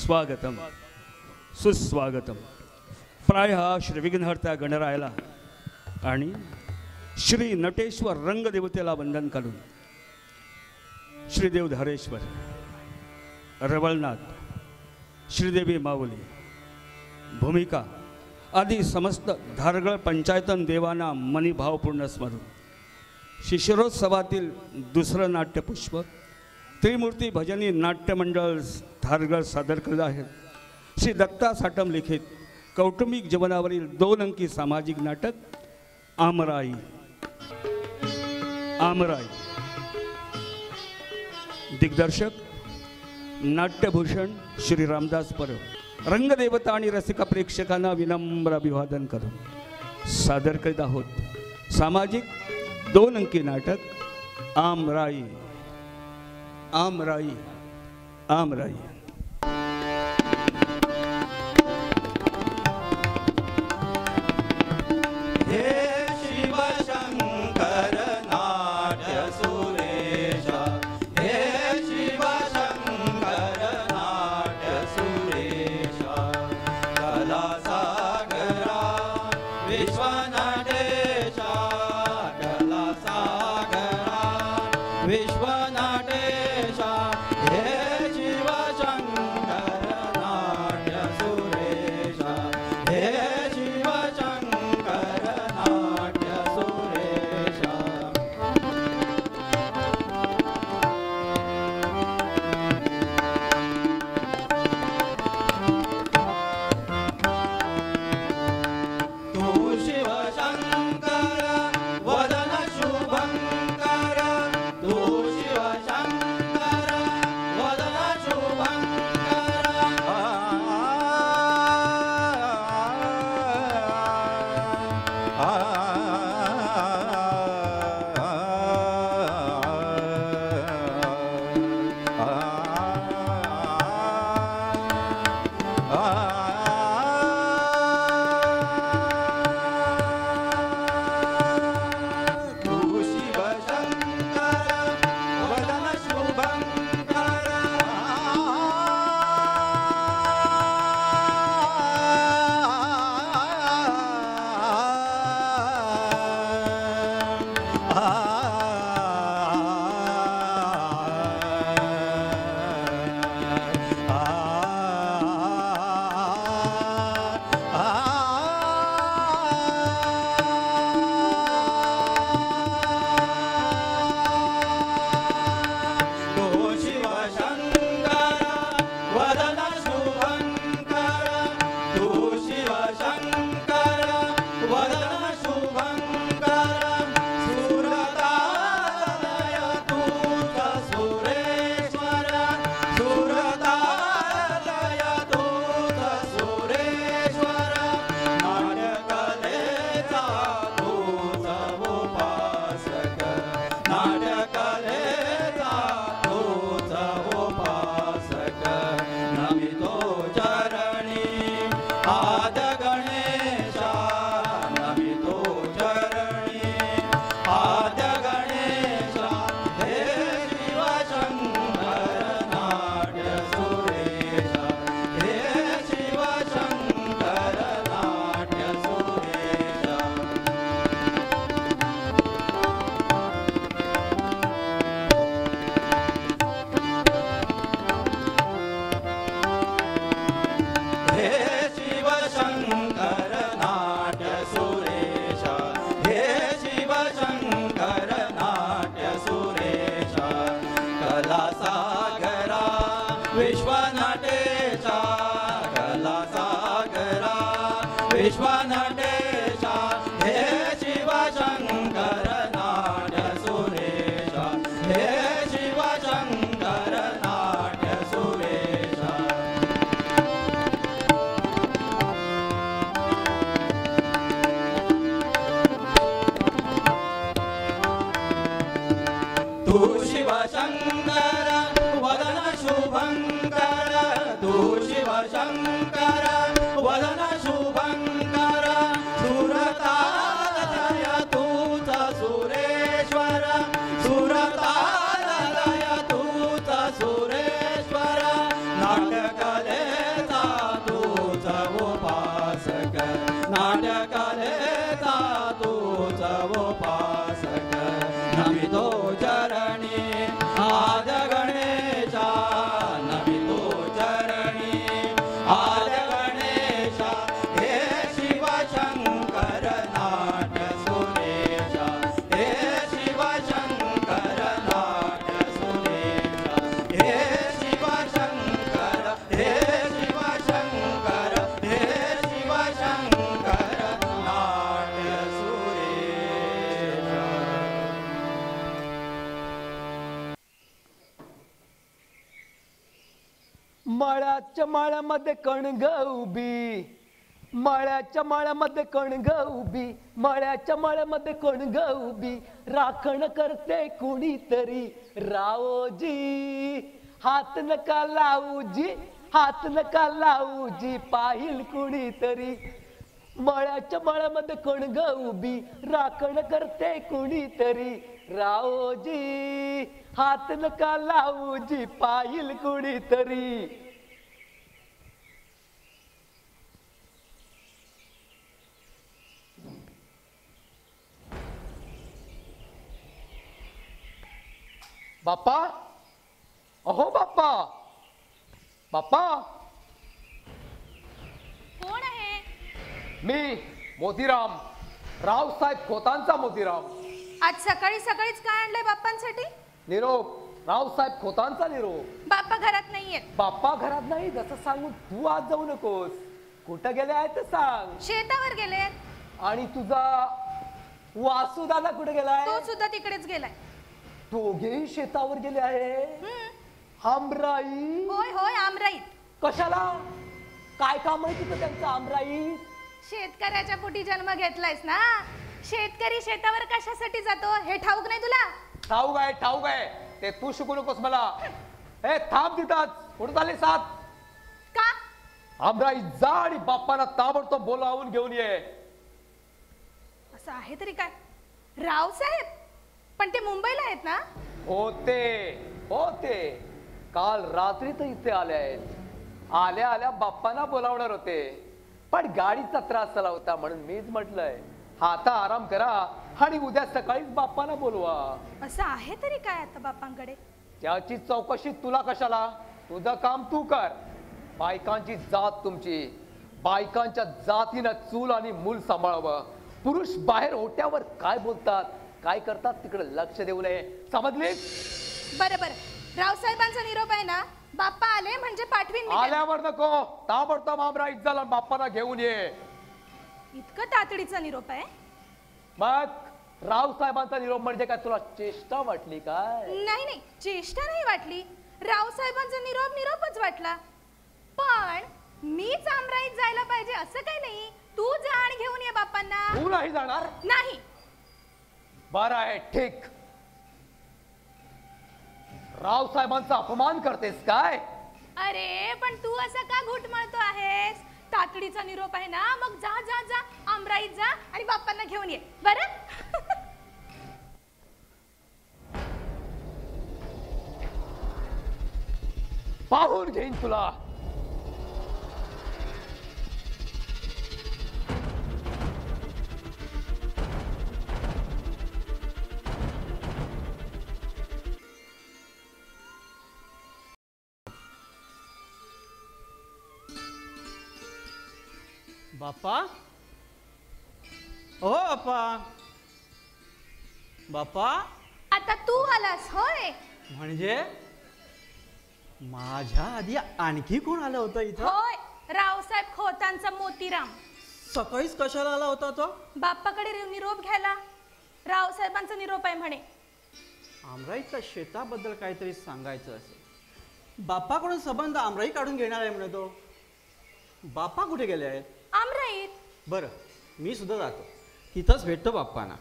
स्वागतम सुस्वागतम. प्रायः श्री विघ्नहर्ता गणरायाला आणि श्री नटेश्वर रंगदेवतेला वंदन करून श्रीदेव धारेश्वर, रवळनाथ, श्रीदेवी माऊली, भूमिका आदी समस्त धारगळ पंचायतन देवांना मनीभावपूर्ण स्मरून शिशिरोत्सवातील दुसरं नाट्यपुष्प त्रिमूर्ती भजनी नाट्य मंडळ धारगळ सादर करत आहेत. श्री दत्ता साटम लिखित कौटुंबिक जीवनावरील 2 अंकी सामाजिक नाटक आमराई. आमराई दिग्दर्शक नाट्यभूषण श्री रामदास परब. रंगदेवता आणि रसिका प्रेक्षकांना विनम्र अभिवादन करून सादर करीत आहोत सामाजिक 2 अंकी नाटक आमराई. आमराई आमराई. सुरेश्वर नाटकले मळ्याच्या माळ्यामध्ये कणग उभी, मळ्याच्या माळ्यामध्ये कणग उभी, मळ्याच्या माळ्यामध्ये कणग उभी, राखण करते कुणीतरी रावोजी, हात नका लावूजी, हात नका लावूजी, पाहिल कुणीतरी. मळ्याच्या माळ्यामध्ये कणग उभी, राखण करते कुणीतरी रावोजी, हात नका लावूजी, पाहिल कुणीतरी. बाप्पा, अहो बाप्पा, बाप्पा. कोण आहे? मी मोतीराम, रावसाहेब खोतांचा मोतीराम. आज सकाळी सकाळीच काय आणलंय बाप्पांसाठी? निरोप, रावसाहेब खोतांचा निरोप. बाप्पा घरात नाहीयेत. बाप्पा घरात नाही जसं सांगून तू आज जाऊ नकोस. कुठं गेले आहे ते सांग. शेतावर गेलेत. आणि तुझा वासुदादा कुठे गेलाय? तो सुद्धा तिकडेच गेलाय. दोघेही शेतावर गेले आहे. आमराई? होय होय, आमराईत. कशाला? काय काम आहे तिथं त्यांचं आमराईत? शेतकऱ्याच्या पोटी जन्म घेतलायस ना. शेतकरी शेतावर कशासाठी जातो हे ठाऊक नाही तुला? ठाऊक आहे, ठाऊक आहे. ते तू शिकू नकोस मला. ए थांब तिथंच. कुठं चालले साथ? का? आमराई जा आणि बाप्पाला ताबडतोब बोलावून घेऊन ये. असं आहे तरी काय? रावसाहेब पण ते मुंबईला आहेत ना? होते होते, काल रात्री तर इथे आले आहेत. आल्या आल्या बाप्पांना बोलावणार होते, पण गाडीचा त्रास झाला होता म्हणून मीच म्हटलंय आता आराम करा आणि उद्या सकाळीच बाप्पांना बोलवा. असं आहे तरी काय आता बाप्पांकडे? त्याची चौकशी तुला कशाला? तुझं काम तू कर. बायकांची जात तुमची, बायकांच्या जातीनं चूल आणि मूल सांभाळावं. पुरुष बाहेर ओट्यावर काय बोलतात, काय करतात तिकडे लक्ष देऊ नये, समजलीस? बरं बरं, रावसाहेबांचा निरोप आहे ना. बाप्पा आले म्हणजे पाठवीन मी. आल्यावर नको, ताबडतोब आमरा इज्जाला बाप्पाला घेऊन ये. इतकं तातडीचा निरोप आहे? मग रावसाहेबांचा निरोप म्हणजे काय तुला चेष्टा वाटली काय? नाही नाही, चेष्टा नाही वाटली. रावसाहेबांचा निरोप निरोपच वाटला. पण मीच आमराईत जायला पाहिजे असं काही नाही. तू जा आणि घेऊन ये बाप्पांना. तू नाही जाणार? नाही. बरं आहे, ठीक. रावसाहेबांचा अपमान करतेस काय? अरे पण तू असं का घुटमळतो आहेस? तातडीचा निरोप आहे ना, मग जा जा जा, आमराईत जा आणि बाप्पांना घेऊन ये. बरं? पाहून घेईन तुला. बाप्पा, ओ बाप्पा, बाप्पा. आता तू आलास होय? म्हणजे माझ्या आधी आणखी कोण आलं होतं इथं? होय, रावसाहेब खोतांचा मोतीराम. सकाळीच कशाला आला होता तो? बाप्पाकडे निरोप घ्यायला. रावसाहेबांचा निरोप आहे म्हणे. आमराईच्या शेताबद्दल काहीतरी सांगायचं असेल. बाप्पाकडून संबंध आमराई काढून घेणार आहे म्हणे तो. बाप्पा कुठे गेले आहेत? आमराईत. बरं, मी सुद्धा जातो, तिथंच भेटतो बाप्पांना.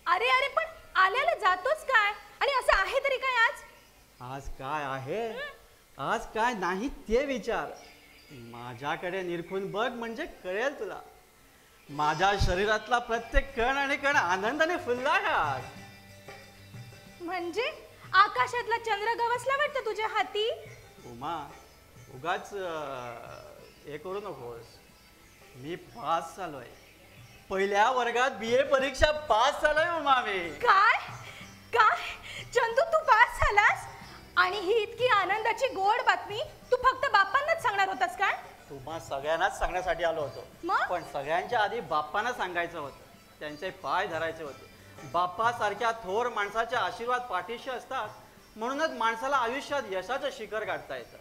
अरे अरे, पण आल्याला जातोच काय? आणि असं आहे तरी काय आज? आज काय आहे, आज काय नाही ते विचार. माझ्याकडे निरखून बघ म्हणजे कळेल तुला. माझ्या शरीरातला प्रत्येक कण आणि कण आनंदाने फुलला आहे आज. म्हणजे आकाशातला चंद्र गवसला वाटतं तुझ्या हाती? उमा, उगाच हे करू नकोस. मी पास झालोय. पहिल्या वर्गात BA परीक्षा पास झालोय उमा मी. काय काय चंदू, तू पास झालास? आणि ही इतकी आनंदाची गोड बातमी तू फक्त बाप्पांनाच सांगणार होतास काय? तुम्हा सगळ्यांनाच सांगण्यासाठी आलो होतो. मग? पण सगळ्यांच्या आधी बाप्पांना सांगायचं होतं. त्यांचे पाय धरायचे होते. बाप्पा सारख्या थोर माणसाचे आशीर्वाद पाठीशी असतात, म्हणूनच माणसाला आयुष्यात यशाचं शिखर गाठता येतं.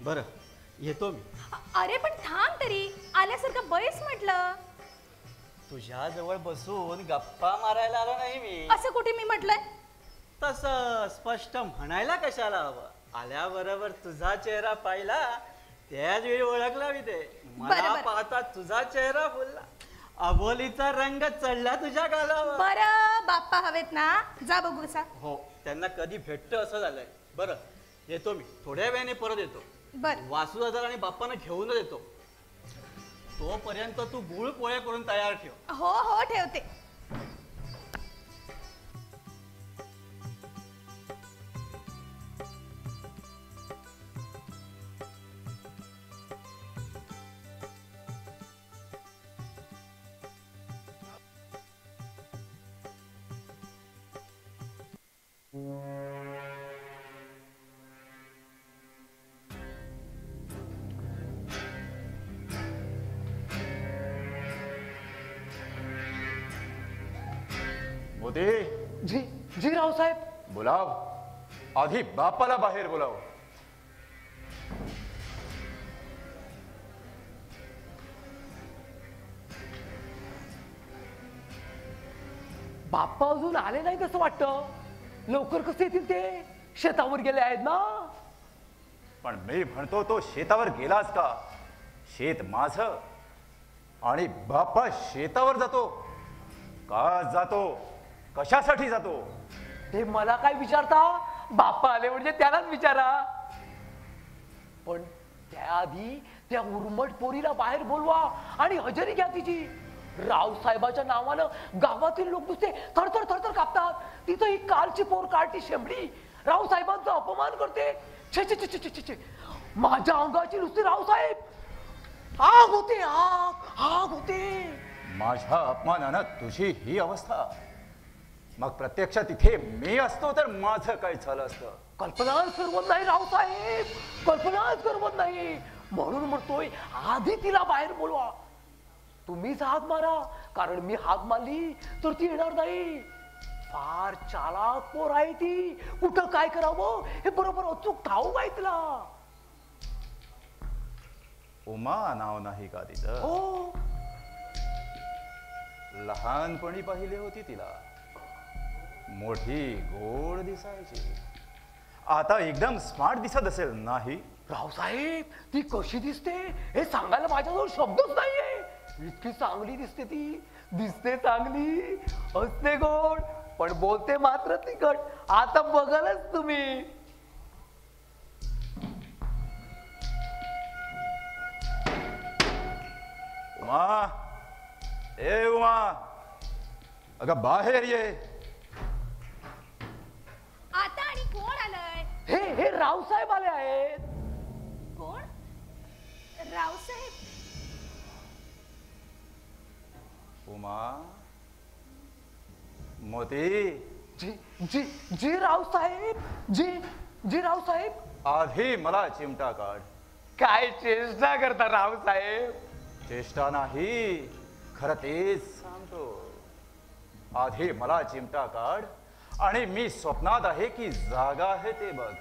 बरं, येतो मी. अरे पण थांब तरी, आल्यासारखं बैस म्हटलं. तुझ्या जवळ बसून गप्पा मारायला आलो नाही मी. असं कुठे मी म्हटलंय? तसं स्पष्ट म्हणायला कशाला हवं? आल्याबरोबर तुझा चेहरा पाहिला त्याच वेळी ओळखला मी ते. मला बरं. पाहता तुझा चेहरा फुलला, अबोलीचा रंग चढला तुझ्या गालावर. बरं बाप्पा हवेत ना, जा बघू कसा. हो, त्यांना कधी भेटतं असं झालंय. बरं येतो मी, थोड्या वेळाने परत येतो. बर वासुदादा आणि बाप्पांना घेऊनच येतो. तोपर्यंत तू गुळ पोळे करून तयार ठेव. हो हो ठेवते. मोदी, जी जी रावसाहेब. बोलाव. आधी बापाला बाहेर बोलाव. बाप्पा अजून आले नाही कसं वाटतं. लवकर कसे येतील ते, शेतावर गेले आहेत ना. पण मी म्हणतो तो शेतावर गेलाच का? शेत माझं आणि बाप्पा शेतावर जातो का? जातो कशासाठी जातो? ते मला काय विचारता? बाप्पा आले म्हणजे त्यालाच विचारा. पण त्याआधी त्या उर्मट पोरीला बाहेर बोलवा आणि हजेरी घ्या तिची. रावसाहेबाच्या नावानं गावातील लोक नुसते थरथर थरथर कापतात. तिथं ही कालची पोर काळटी शेंबडी रावसाहेबांचा अपमान करते. छे छे छे छे छे छे. माझ्या अंगाची नुसती रावसाहेब आग होते, आग आग होते. माझ्या अपमानानं तुझी ही अवस्था. मग प्रत्यक्षात तिथे मी असतो तर माझं काय झालं असतं? कल्पनाच करवत नाही रावसाहेब, कल्पनाच करवत नाही. म्हणून म्हणतोय आधी तिला बाहेर बोलवा. तुम्हीच हाक मारा, कारण मी हाक मारली तर ती येणार नाही. फार चालाक पोर आहे ती. कुठं काय करावं हे बरोबर अचूक ठाऊक आहे तिला. उमा नाव नाही का तिचं? हो लहानपणी पाहिले होती तिला. मोठी गोड दिसायची. आता एकदम स्मार्ट दिसत असेल नाही? रावसाहेब ती कशी दिसते हे सांगायला माझ्याजवळ शब्दच नाहीये. इतकी चांगली दिसते ती. दिसते चांगली, असते गोड, पण बोलते मात्र तिखट. आता बघालच तुम्ही. उमा, ए उमा, अगं बाहेर ये. आता आणि कोण आलंय? हे रावसाहेब आले आहेत. कोण? रावसाहेब? उमा, मोती, जी जी जी रावसाहेब, जी जी रावसाहेब. आधी मला चिमटा काढ. काय चेष्टा करता रावसाहेब? चेष्टा नाही, खरं तेच सांगतो. आधी मला चिमटा काढ आणि मी स्वप्नात आहे की जागा आहे ते बघ.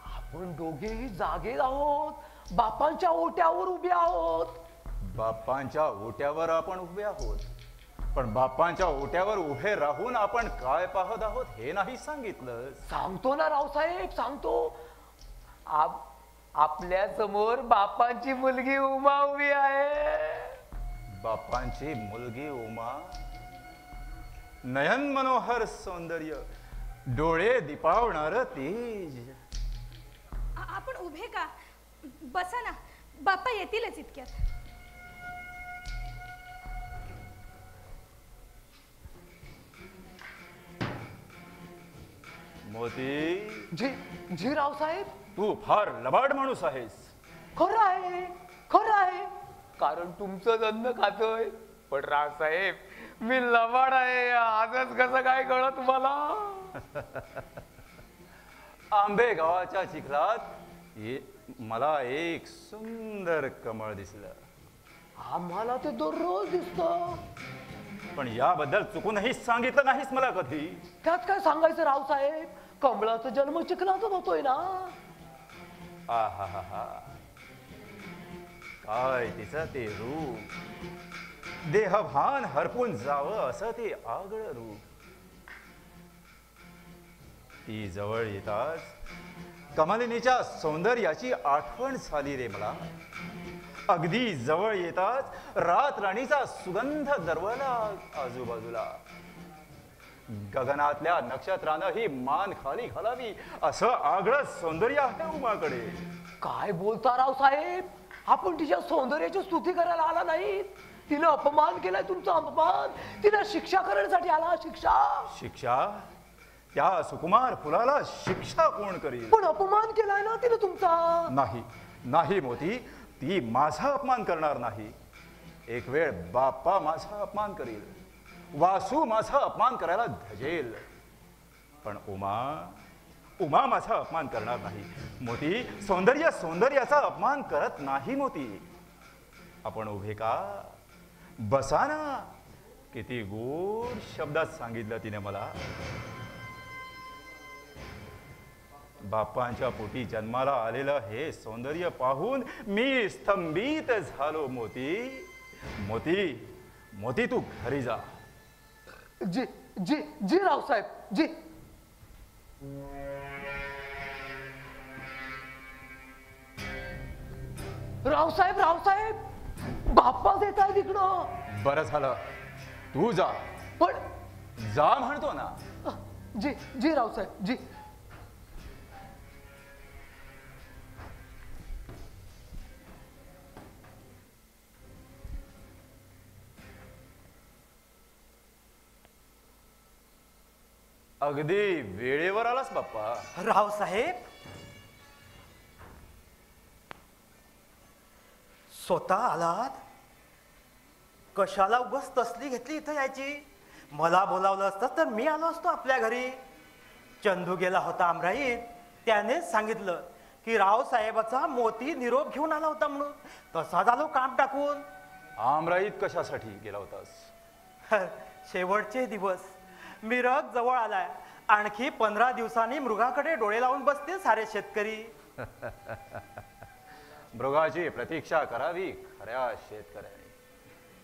आपण दोघेही जागे आहोत. बापांच्या ओट्यावर उभे आहोत. बाप्पांच्या ओट्यावर आपण उभे आहोत, पण बाप्पांच्या ओट्यावर उभे राहून आपण काय पाहत आहोत हे नाही सांगितलं. सांगतो ना रावसाहेब, सांगतो. आपल्या समोर बापांची मुलगी उमा उभी आहे. बाप्पांची मुलगी उमा, नयन मनोहर सौंदर्य, डोळे दिपावणार तेज. आपण उभे का? बसा ना, बाप्पा येतीलच इतक्यात. मोती, जी जी रावसाहेब. तू फार लबाड माणूस आहेस. खरं आहे, खरं आहे. कारण तुमचं अन्न खातोय. पण रावसाहेब मी लबाड आहे आजच कसं काय कळलं तुम्हाला? आंबे गावाच्या चिखलात मला एक सुंदर कमळ दिसलं. आम्हाला ते दररोज दिसतं. पण याबद्दल चुकूनही सांगितलं नाहीस मला कधी. त्यात काय सांगायचं रावसाहेब? कमळाचा जन्म चिखलातच होतोय ना. आहा, काय तिचं ते रूप, देहभान हरपून जावं असं ते आगळं रूप. ती जवळ येताच कमलिनीच्या सौंदर्याची आठवण झाली रे मला. अगदी जवळ येताच रात राणीचा सुगंध दरवळला आजूबाजूला. गगनातल्या नक्षत्रानं ही मान खाली घालावी असं आगळं सौंदर्य आहे उमाकडे. काय बोलता रावसाहेब, आपण तिच्या सौंदर्याची स्तुती करायला आला नाही. तिनं अपमान केलाय तुमचा, अपमान. तिनं शिक्षा करण्यासाठी आला. शिक्षा शिक्षा? त्या सुकुमार फुलाला शिक्षा कोण करील? पण अपमान केलाय ना तिनं तुमचा. नाही नाही मोती, ती माझा अपमान करणार नाही. एक वेळ बाप्पा माझा अपमान करील, वासू माझा अपमान करायला धजेल, पण उमा माझा अपमान करणार नाही. मोती, सौंदर्याचा अपमान करत नाही मोती. आपण उभे का? बसा ना. किती गोड शब्दात सांगितलं तिने मला. बाप्पांच्या पोटी जन्माला आलेलं हे सौंदर्य पाहून मी स्तंभित झालो. मोती तू घरी जा. जी जी जी रावसाहेब जी. रावसाहेब बाप्पा येत आहे तिकडं. बरं झालं, तू जा. पण जा म्हणतो ना. जी जी रावसाहेब जी. अगदी वेळेवर आलास बाप्पा. रावसाहेब, स्वतः आलात? कशाला उगाच तसली घेतली इथं यायची? मला बोलावलं असतं तर मी आलो असतो आपल्या घरी. चंदू गेला होता आमराईत, त्यानेच सांगितलं की रावसाहेबाचा मोती निरोप घेऊन आला होता म्हणून. तसा झालो काम टाकून. आमराईत कशासाठी गेला होतास? शेवटचे दिवस. मिरग जवळ आलाय. आणखी 15 दिवसांनी मृगाकडे डोळे लावून बसतील सारे शेतकरी. मृगाची प्रतीक्षा करावी खऱ्या शेतकऱ्याने.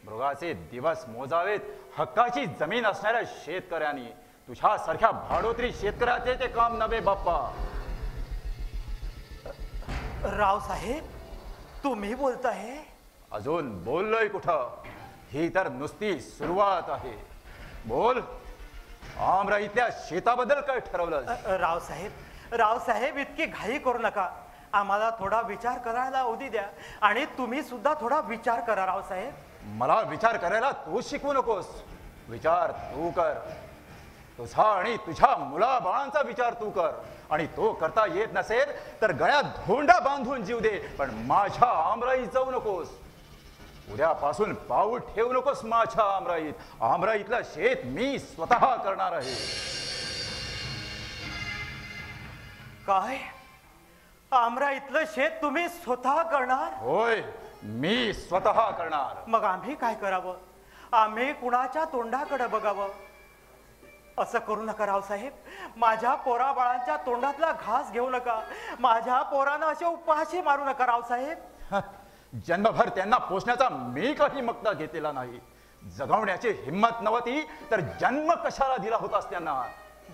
मृगाचे दिवस मोजावेत हक्काची जमीन असणाऱ्या शेतकऱ्यांनी. तुझ्यासारख्या भाडोत्री शेतकऱ्याचे ते काम नव्हे बाप्पा. रावसाहेब, तुम्ही बोलताय? अजून बोललोय कुठं? ही तर नुसती सुरुवात आहे. बोल, आमराईतल्या शेताबद्दल काय ठरवलं? रावसाहेब इतकी घाई करू नका. आम्हाला थोडा विचार करायला उदी द्या. आणि तुम्ही सुद्धा थोडा विचार करा रावसाहेब. मला विचार करायला तू शिकवू नकोस. विचार तू कर. तुझा आणि तुझ्या मुलाबाळांचा विचार तू कर. आणि तो करता येत नसेल तर गळ्यात धोंडा बांधून जीव दे, पण माझ्या आमराईत जाऊ नकोस. उद्यापासून पाऊल ठेवू नकोस माझ्या आमराईत. आमराईतलं शेत मी स्वतः करणार आहे. काय? आमराईतलं शेत तुम्ही स्वतः करणार? होय, मी स्वतः करणार. मग आम्ही काय करावं? आम्ही कुणाच्या तोंडाकडे बघावं? असं करू नका रावसाहेब. माझ्या पोराबाळांच्या तोंडातला घास घेऊ नका. माझ्या पोरांना असे उपाशी मारू नका रावसाहेब. जन्मभर त्यांना पोषण्याचा मी काही मक्ता घेतलेला नाही. जगवण्याची हिंमत नव्हती तर जन्म कशाला दिला होतास त्यांना?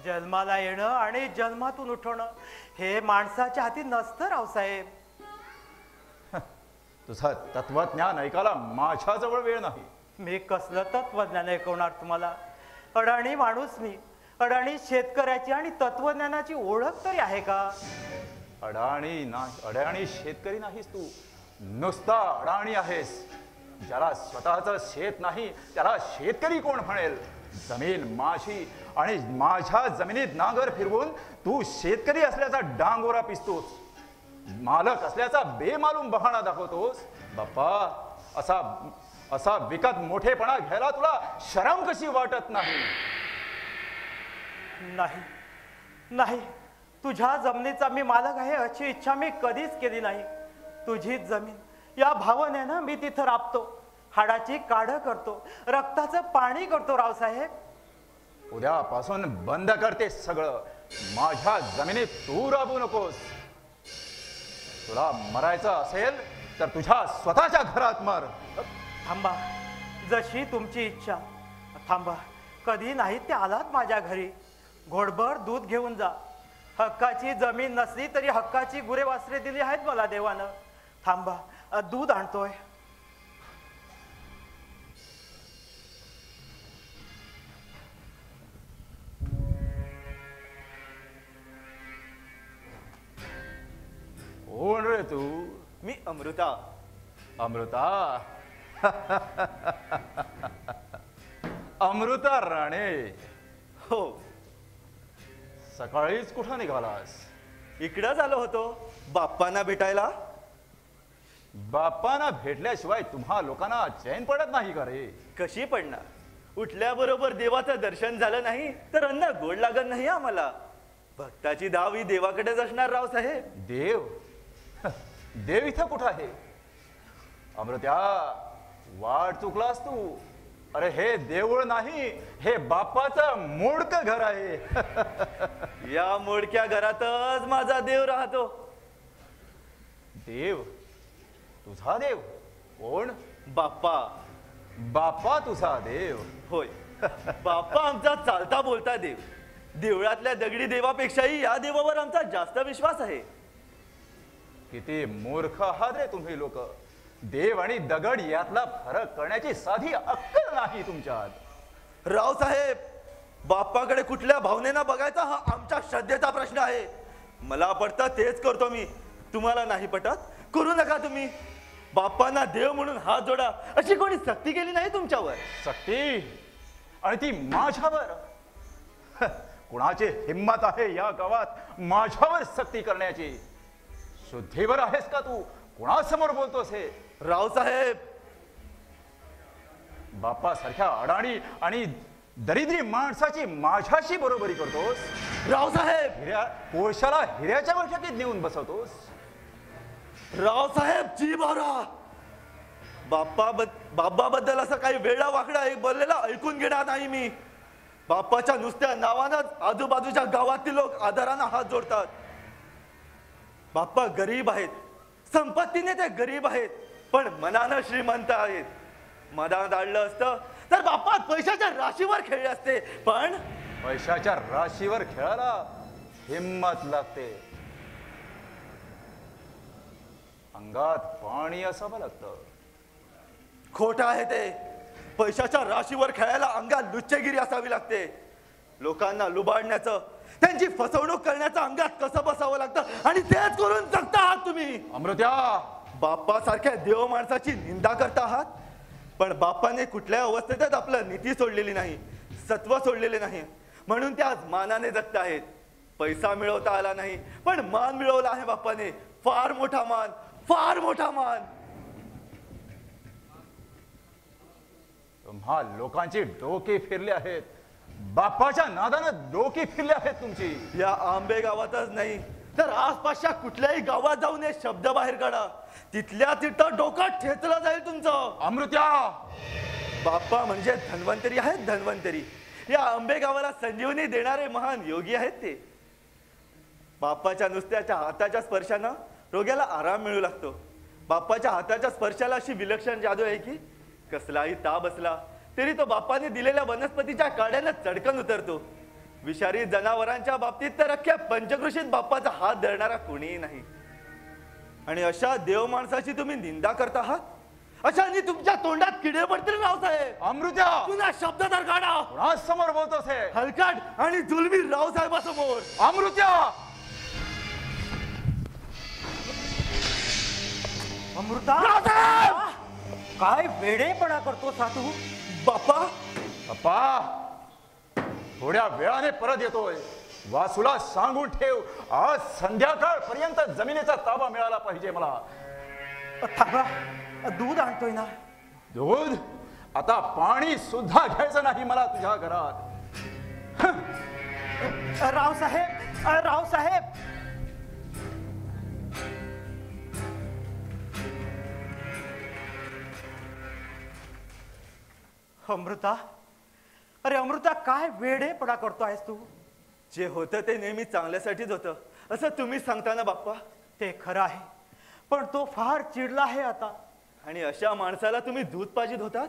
जन्माला येणं आणि जन्मातून उठवणं हे माणसाच्या हाती नसतं रावसाहेब. तुझं तत्वज्ञान ऐकायला माझ्याजवळ वेळ नाही. मी कसलं तत्वज्ञान ऐकवणार तुम्हाला? अडाणी माणूस मी. अडाणी शेतकऱ्याची आणि तत्वज्ञानाची ओळख तरी आहे का? अडाणी शेतकरी नाहीस तू. नुसता अडाणी आहेस. ज्याला स्वतःचं शेत नाही त्याला शेतकरी कोण म्हणेल? जमीन माझी आणि माझ्या जमिनीत नांगर फिरवून तू शेतकरी असल्याचा डांगोरा पिसतोस. मालक असल्याचा बेमालूम बहाणा दाखवतोस. बाप्पा, असा विकत मोठेपणा घ्यायला तुला शरम कशी वाटत नाही? नाही, तुझ्या जमिनीचा मी मालक आहे अशी इच्छा मी कधीच केली नाही. तुझी जमीन या भावनेनं मी तिथं राबतो. हाडाची काढ करतो, रक्ताचं पाणी करतो रावसाहेब. उद्यापासून बंद करते सगळं. माझ्या जमिनीत तू राबू नकोस. तुला मरायचं असेल तर तुझ्या स्वतःच्या घरात मर. थांबा, जशी तुमची इच्छा. थांबा, कधी नाही ते आलात माझ्या घरी. घोडभर दूध घेऊन जा. हक्काची जमीन नसली तरी हक्काची गुरे वासरे दिली आहेत मला देवानं. थांबा, दूध आणतोय. कोण रे तू? मी अमृता. अमृता? अमृता राणे? हो. सकाळीच कुठं निघालास? इकडंच आलो होतो बाप्पांना भेटायला. बाप्पांना भेटल्याशिवाय तुम्हा लोकांना चैन पडत नाही का रे? कशी पडणार? उठल्याबरोबर देवाचं दर्शन झालं नाही तर अन्न गोड लागत नाही आम्हाला. भक्ताची धाव ही देवाकडेच असणार रावसाहेब. देव? देव इथं कुठं आहे? अमृत्या, वाट चुकलास तू. अरे हे देऊळ नाही, हे बाप्पाचं मोडकं घर आहे. या मोडक्या घरातच माझा देव राहतो. देव? तुझा देव? कोण? बाप्पा. बाप्पा तुझा देव? होय, बाप्पा आमचा चालता बोलता देव. देवळातल्या दगडी देवापेक्षाही या देवावर आमचा जास्त विश्वास आहे. किती मूर्ख आहात रे तुम्ही लोक. देव आणि दगड यातला फरक करण्याची साधी अक्कल नाही तुमच्यात. रावसाहेब, बाप्पाकडे कुठल्या भावनेनं बघायचा हा आमच्या श्रद्धेचा प्रश्न आहे. मला पटतं तेच करतो मी. तुम्हाला नाही पटत करू नका तुम्ही. बाप्पांना देव म्हणून हात जोडा अशी कोणी सक्ती केली नाही तुमच्यावर. सक्ती? आणि ती माझ्यावर? कुणाची हिम्मत आहे या गावात माझ्यावर सक्ती करण्याची? शुद्धीवर आहेस का तू? कुणासमोर बोलतोस हे? रावसाहेब, बाप्पा सारख्या अडाणी आणि दरिद्री माणसाची माझ्याशी बरोबरी करतोस? रावसाहेब, कोळशाला हिऱ्याच्या बैठकीत नेऊन बसवतोस? रावसाहेब जी बारा. बाप्पाबद्दल असं काही वेळा वाकडा एक बोललेला ऐकून घेणार नाही मी. बाप्पाच्या नुसत्या नावानंच आजूबाजूच्या गावातील लोक आदरानं हात जोडतात. बाप्पा गरीब आहेत, संपत्तीने ते गरीब आहेत, पण मनानं श्रीमंत आहेत. मनात आणलं असतं तर बाप्पा पैशाच्या राशीवर खेळले असते. पण पैशाच्या राशीवर खेळायला हिम्मत लागते. अंगात पाणी असावं लागतं. खोटं आहे ते. पैशाच्या राशीवर खेळायला अंगात लुच्चेगिरी असावी लागते. लोकांना लुबाडण्याचं, त्यांची फसवणूक करण्याचं अंगात कसं बसावं लागतं आणि तेच करून जगता आहात तुम्ही. अमृत्या, बाप्पा सारख्या देव माणसाची निंदा करता आहात. पण बाप्पाने कुठल्या अवस्थेतच आपलं नीती सोडलेली नाही, सत्व सोडलेले नाही. म्हणून ते आज मानाने जगत आहेत. पैसा मिळवता आला नाही पण मान मिळवला आहे बाप्पाने. फार मोठा मान, फार मोठा मान. तुम्हा लोकांची डोकी फिरली आहेत. बाप्पाच्या नादानं डोकी फिरली आहेत तुमची. या आंबे गावातच नाही तर आसपासच्या कुठल्याही गावात जाऊन हे शब्द बाहेर काढा. तिथल्या तिथं डोकं ठेचलं जाईल तुमचं. अमृत्या, बाप्पा म्हणजे धन्वंतरी आहेत, धन्वंतरी. या आंबे गावाला संजीवनी देणारे महान योगी आहेत ते. बाप्पाच्या नुसत्याच्या हाताच्या स्पर्शानं रोग्याला आराम मिळू लागतो. बाप्पाच्या हाताच्या स्पर्शाला अशी विलक्षण जादू आहे की कसलाही ताप असला तरी तो बाप्पाने दिलेल्या वनस्पतीच्या काड्यानं चढकन उतरतो. विषारी जनावरांच्या बाबतीत तर अख्ख्या पंचकृषीत बाप्पाचा हात धरणारा कोणीही नाही. आणि अशा देव माणसाची तुम्ही निंदा करता आहात. अशाने तुमच्या तोंडात किडे पडतील रावसाहेब. अमृत्या, पुन्हा शब्द तर काढा. कुणास समोर बोलतोस हे? हलकाट आणि जुलमी रावसाहेबासमोर. अमृत्या! अमृता, काय वेडेपणा करतो साधू. बाप्पा, अप्पा, थोड्या वेळाने परत येतोय. वासूला सांगून ठेव, आज संध्याकाळपर्यंत जमिनीचा ताबा मिळाला पाहिजे मला. थांबा, दूध आणतोय ना. दूध? आता पाणी सुद्धा घ्यायचं नाही मला तुझ्या घरात. रावसाहेब, रावसाहेब. अमृता, अरे अमृता, काय वेडेपणा करतो आहेस तू. जे होतं ते नेहमी चांगल्यासाठीच होतं असं तुम्ही सांगता ना बाप्पा. ते खरं आहे, पण तो फार चिडला आहे आता. आणि अशा माणसाला तुम्ही दूध पाजीत होतात.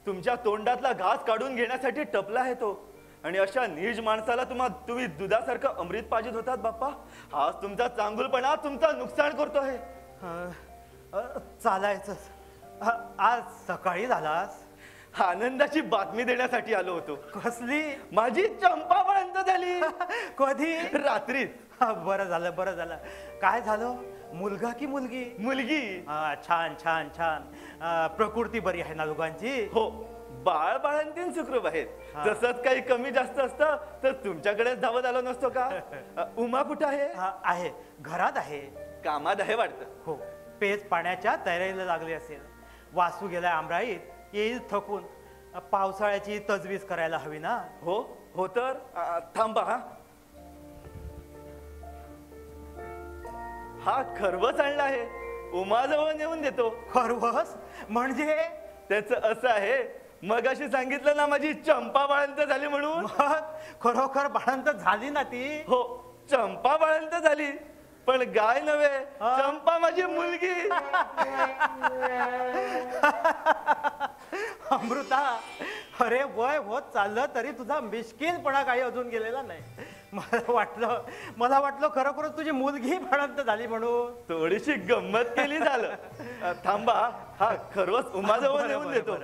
तुमच्या तोंडातला घास काढून घेण्यासाठी टपला आहे तो. आणि अशा नीच माणसाला तुम्ही दुधासारखं अमृत पाजित होतात बाप्पा. आज तुमचा चांगुलपणा तुमचं नुकसान करतोय. चालायचंच. आज सकाळी झालास? आनंदाची बातमी देण्यासाठी आलो होतो. कसली? माझी चंपापर्यंत झाली. कधी? रात्रीत. बरं झालं बरं झालं. काय झालं? मुलगा की मुलगी? मुलगी. छान छान छान. प्रकृती बरी आहे ना दोघांची? हो, बाळंतीण सुखरूप आहेत. तसंच काही कमी जास्त असतं तर तुमच्याकडेच धावत आलो नसतो का? उमा कुठं आहे? आहे, घरात आहे. कामात आहे वाटतं. हो, पेच पाण्याच्या तयारीला लागली असेल. वासू गेलाय आमराईत, येईल थकून. पावसाळ्याची तजवीज करायला हवी ना? हो तर थांबा. हा खरवस आणला आहे, उमाजवळ नेऊन देतो. खरवस म्हणजे? त्याच असं आहे, मगाशी सांगितलं ना माझी चंपा बाळंत झाली म्हणून. खरोखर बाळंत झाली ना ती? हो, चंपा बाळंत झाली, पण गाय नव्हे, चंपा माझी मुलगी. अमृता, अरे वय होत चाललं तरी तुझा मिश्किलपणा काही अजून गेलेला नाही. मला वाटलं खरोखरच तुझी मुलगी बाळंत झाली म्हणून. थोडीशी गंमत केली झालं. थांबा, हा खरवस उमाजवळ नेऊन देतो.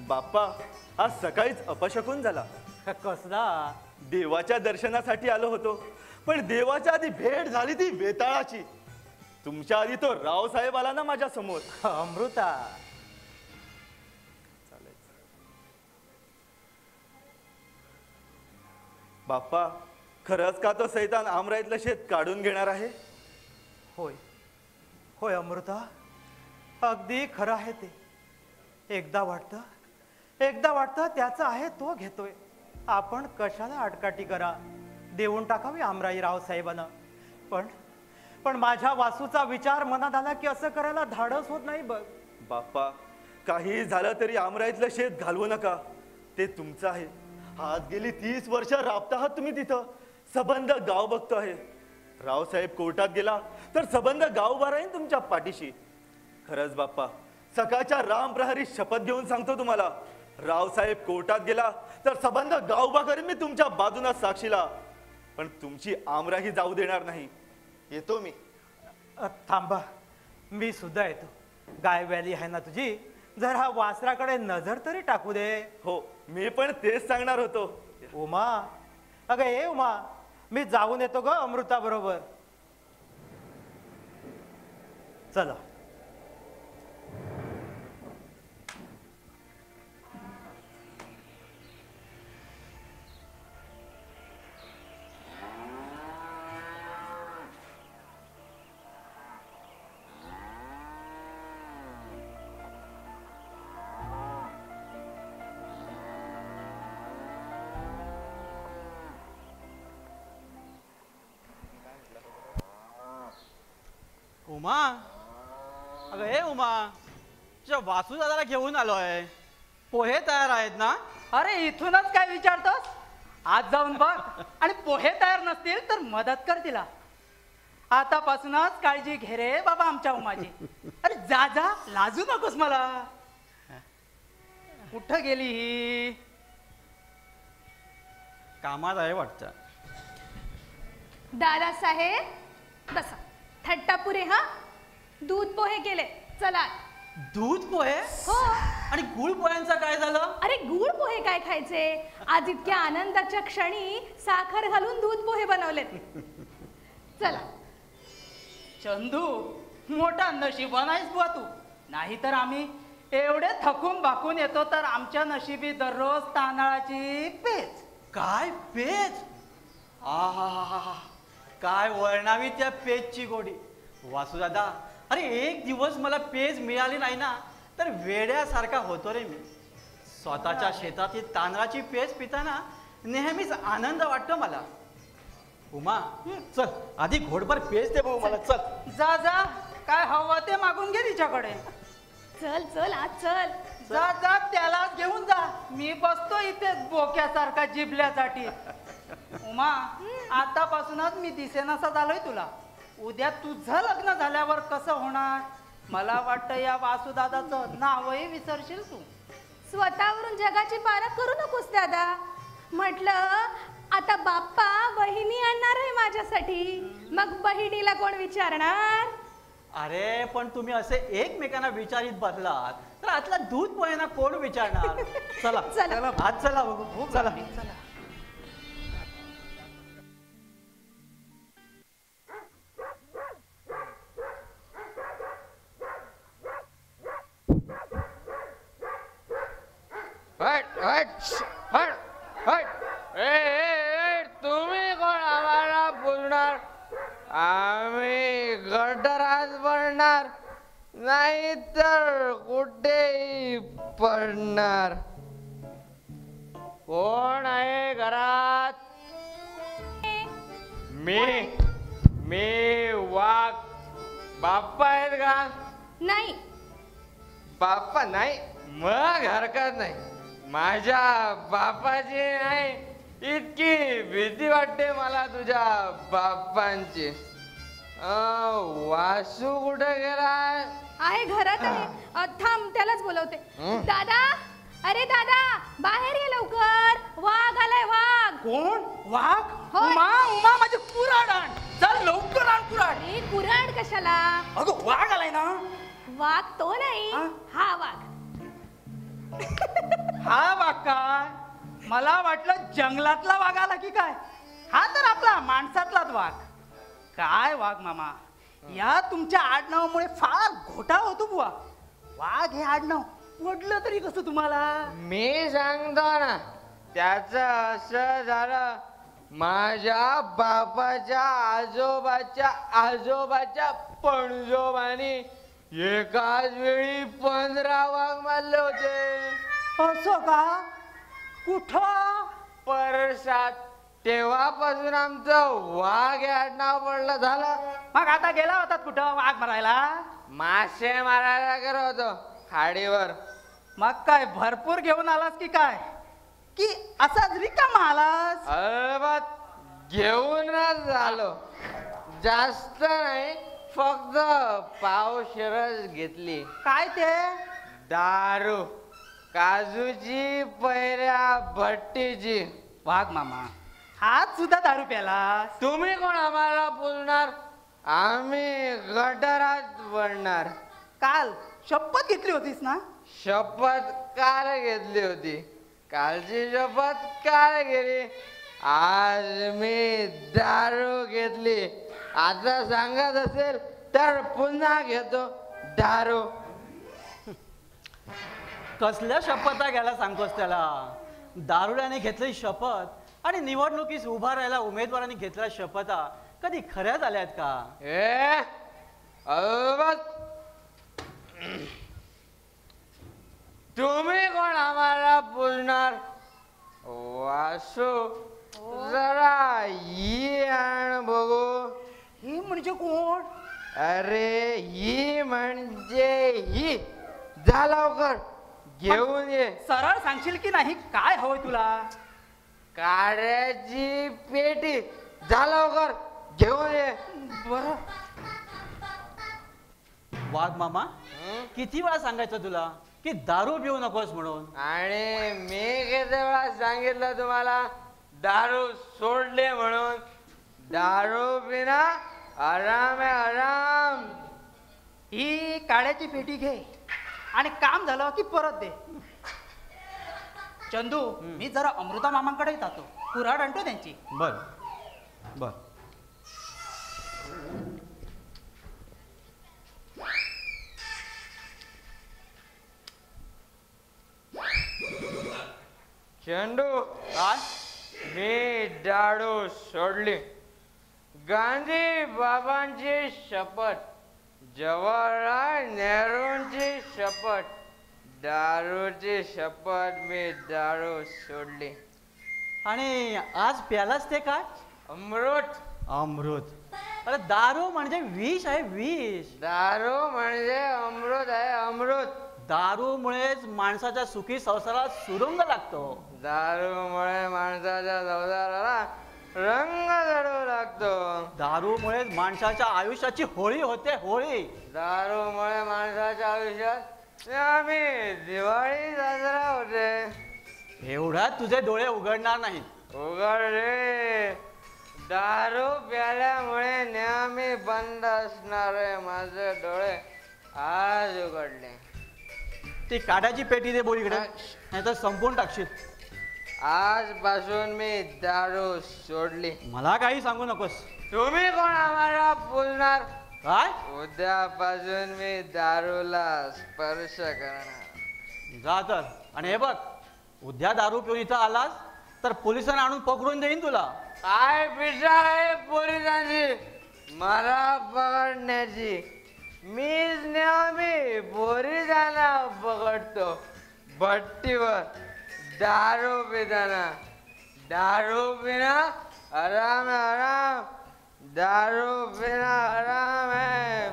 बाप्पा, आज सकाळीच अपशकुन झाला. कसला? देवाच्या दर्शनासाठी आलो होतो, पण देवाच्या आधी भेट झाली ती वेताळाची. तुमच्या आधी तो रावसाहेब आला ना माझ्या समोर. अमृता, बाप्पा, खरंच का तो सैतान आमराईतलं शेत काढून घेणार आहे? होय होय अमृता, अगदी खरं आहे ते. एकदा वाटतं त्याचं आहे तो घेतोय. आपण कशाला आडकाठी करा, देऊन टाकावी आमराई रावसाहेबांना. पण माझ्या वासूचा विचार मनात आला की असं करायला धाडस होत नाही बघ. बाप्पा, काही झालं तरी आमराईतलं शेत घालवू नका, ते तुमचं आहे. आज गेली 30 वर्ष राबता आहात तुम्ही तिथं. सबंध गाव बघतो आहे. रावसाहेब कोर्टात गेला तर सबंध गाव उभा राहील तुमच्या पाठीशी. खरंच बाप्पा, सकाळच्या राम प्रहरी शपथ घेऊन सांगतो तुम्हाला, रावसाहेब कोर्टात गेला तर सबंध गाव उभा करीन मी तुमच्या बाजूला साक्षीला. पण तुमची आमराही जाऊ देणार नाही. येतो मी. थांबा, मी सुद्धा येतो. गाय व्याली आहे ना तुझी, जरा वासराकडे नजर तरी टाकू दे. हो, मी पण तेच सांगणार होतो. उमा, अगं ए उमा, मी जाऊन येतो ग अमृता बरोबर. चला. उमा, अगं हे उमा, तुझ्या वासू दादाला घेऊन आलोय. पोहे तयार आहेत ना? अरे इथूनच काय विचारतोस? आज जाऊन बघ, आणि पोहे तयार नसतील तर मदत कर तिला. आतापासूनच काळजी घे रे बाबा आमच्या उमाची. अरे जा जा, लाजू नकोस मला. कुठं गेली ही? कामात आहे वाटतं. दादासाहेब बसा. थट्टा पुरे. हा, दूध पोहे केले, चला. दूध पोहे? हो. आणि गुळ पोह्यांचं काय झालं? अरे गुळ पोहे काय खायचे? आज इतक्या आनंदाच्या क्षणी साखर घालून दूध पोहे बनवलेत. चला. चंदू, मोठा नशीबवान आहेस बुवा तू. नाहीतर आम्ही एवढे थकून बाकून येतो तर आमच्या नशिबी दररोज तांदळाची पेच. काय पेच? आहा, काय वर्णावी त्या पेजची गोडी. वासुदादा, अरे एक दिवस मला पेज मिळाली नाही ना तर वेड्यासारखा होतो रे मी. स्वतःच्या शेतातील तांदळाची पेज पिताना नेहमीच आनंद वाटतो मला. उमा, चल आधी घोडभर पेज दे भाऊ मला. चल जा जा, काय हवं ते मागून घे तिच्याकडे. चल चल, आज चल. जा जा, त्यालाच घेऊन जा. मी बसतो इथे बोक्यासारखा जिबल्यासाठी. उमा, आतापासूनच मी दिसेनासा झालोय तुला. उद्या तुझं लग्न झाल्यावर कसं होणार? मला वाटतं या वासुदादाचं नावही विसरशील तू. स्वतःवरून जगाची पारख करू नकोस दादा. म्हटलं आता बाप्पा बहिणी आणणार आहे माझ्यासाठी, मग बहिणीला कोण विचारणार? अरे पण तुम्ही असे एकमेकांना विचारित बसलात तर आतला दूध पोहेना कोण विचारणार? चला चला. आज चला बघू. चला. चला. हट हट हट हट. तुम्ही कोण आम्हाला बोलणार? आम्ही गटारात पडणार नाही तर कुठेही पडणार. कोण आहे घरात? मी वाघ. बाप्पा आहेत का? नाही. बाप्पा नाही? मग हरकत नाही. माझ्या बापाची नाही इतकी भीती वाटते मला तुझ्या बाप्पांची. वासू कुठे गेलाय? आहे घरात आहे. थांब त्यालाच बोलवते. दादा, अरे दादा बाहेर ये लवकर, वाघ आलाय वाघ. कोण? वाघ? होय. उमा माझे कुऱ्हाड आण. चल लवकर आण कुऱ्हाड. अरे कुऱ्हाड कशाला? अगं वाघ आलाय ना. वाघ तो नाही, हा? हा वाघ. हा वाघ काय? मला वाटलं जंगलातला वाघ आला की काय. हा तर आपला माणसातलाच वाघ. काय वाघ मामा, या तुमच्या आडनावामुळे फार घोटाळा होतो बुवा. वाघ हे आडनाव वडलं तरी कसं तुम्हाला? मी सांगतो ना, त्याच असं झालं. माझ्या बापाच्या आजोबाच्या पणजोबानी एकाच वेळी 15 वाघ मारले होते. असं का? कुठं? परसात. तेव्हापासून आमचं वाघ या नाव पडलं झालं. मग आता गेला होतात कुठं वाघ मारायला? मासे मारायला गेलो होतो खाडीवर. मग काय भरपूर घेऊन आलास की काय, की असाच रिकामा आलास? अलबत घेऊनच आलो. जास्त नाही, फक्त पावशेरच घेतली. काय ते? दारू. काजूची, पहिल्या भट्टीची. वाघ मामा, हात सुद्धा दारू प्यालास? तुम्ही कोण आम्हाला बोलणार? आम्ही गटारात पडणार. काल शपथ घेतली होतीस ना? शपथ काल घेतली होती. कालची शपथ काल गेली. आज मी दारू घेतली. आता सांगत असेल तर पुन्हा घेतो दारू. कसल्या शपथा घ्यायला सांगतोस त्याला? दारुड्याने घेतली शपथ आणि निवडणुकीस उभा राहायला उमेदवारांनी घेतल्या शपथा कधी खऱ्या झाल्यात का? तुम्ही कोण आम्हाला बोलणार? वासू जरा ही आण बघू. ही म्हणजे कोण? अरे ही म्हणजे ही. जा लवकर घेऊन ये. सरळ सांगशील की नाही काय हवंय तुला? काड्याची पेटी. जा लवकर घेऊन ये. बरं. वाघ मामा, किती वेळा सांगायचं तुला की दारू पिऊ नकोस म्हणून? आणि मी किती वेळा सांगितलं तुम्हाला दारू सोडले म्हणून? दारू पिना आराम आहे आराम. ही काड्याची पेटी घे आणि काम झालं की परत दे. चंदू, मी जरा अमृता मामांकडे जातो, कुऱ्हाड आणतो त्यांची. बर बर. चंदू, मी दारू सोडली. गांधी बाबांची शपथ, जवाहरलाल नेहरूंची शपथ, दारूची शपथ. मी दारू सोडली. आणि आज प्यालाच ते काय? अमृत. अमृत? अरे दारू म्हणजे विष आहे, विष. दारू म्हणजे अमृत आहे, अमृत. दारूमुळेच माणसाच्या सुखी संसारात सुरुंग लागतो. दारूमुळे माणसाच्या संसाराला रंग चढवू लागतो. दारूमुळे माणसाच्या आयुष्याची होळी होते, होळी. दारूमुळे माणसाच्या आयुष्यात नेहमी दिवाळी साजरा होते. एवढ्यात तुझे डोळे उघडणार नाहीत. उघडले. दारू प्याल्यामुळे नेहमी बंद असणारे माझे डोळे आज उघडले. ती काड्याची पेटी दे बोलीकडे, नाही तर संपवून टाकशील. आजपासून मी दारू सोडली. मला काही सांगू नकोस. तुम्ही कोण आम्हाला बोलणार? काय? उद्यापासून मी दारूला स्पर्श करणार. जा तर. आणि हे बघ, उद्या दारू पिऊन इथं आलास तर पोलिसांना आणून पकडून देईन तुला. काय पिशा आहे पोलिसांची मला पकडण्याची? मीच नेहमी पोलिसांना पकडतो भट्टीवर दारू पिताना. दारू पिना आराम है, आराम. दारू पिना आराम है.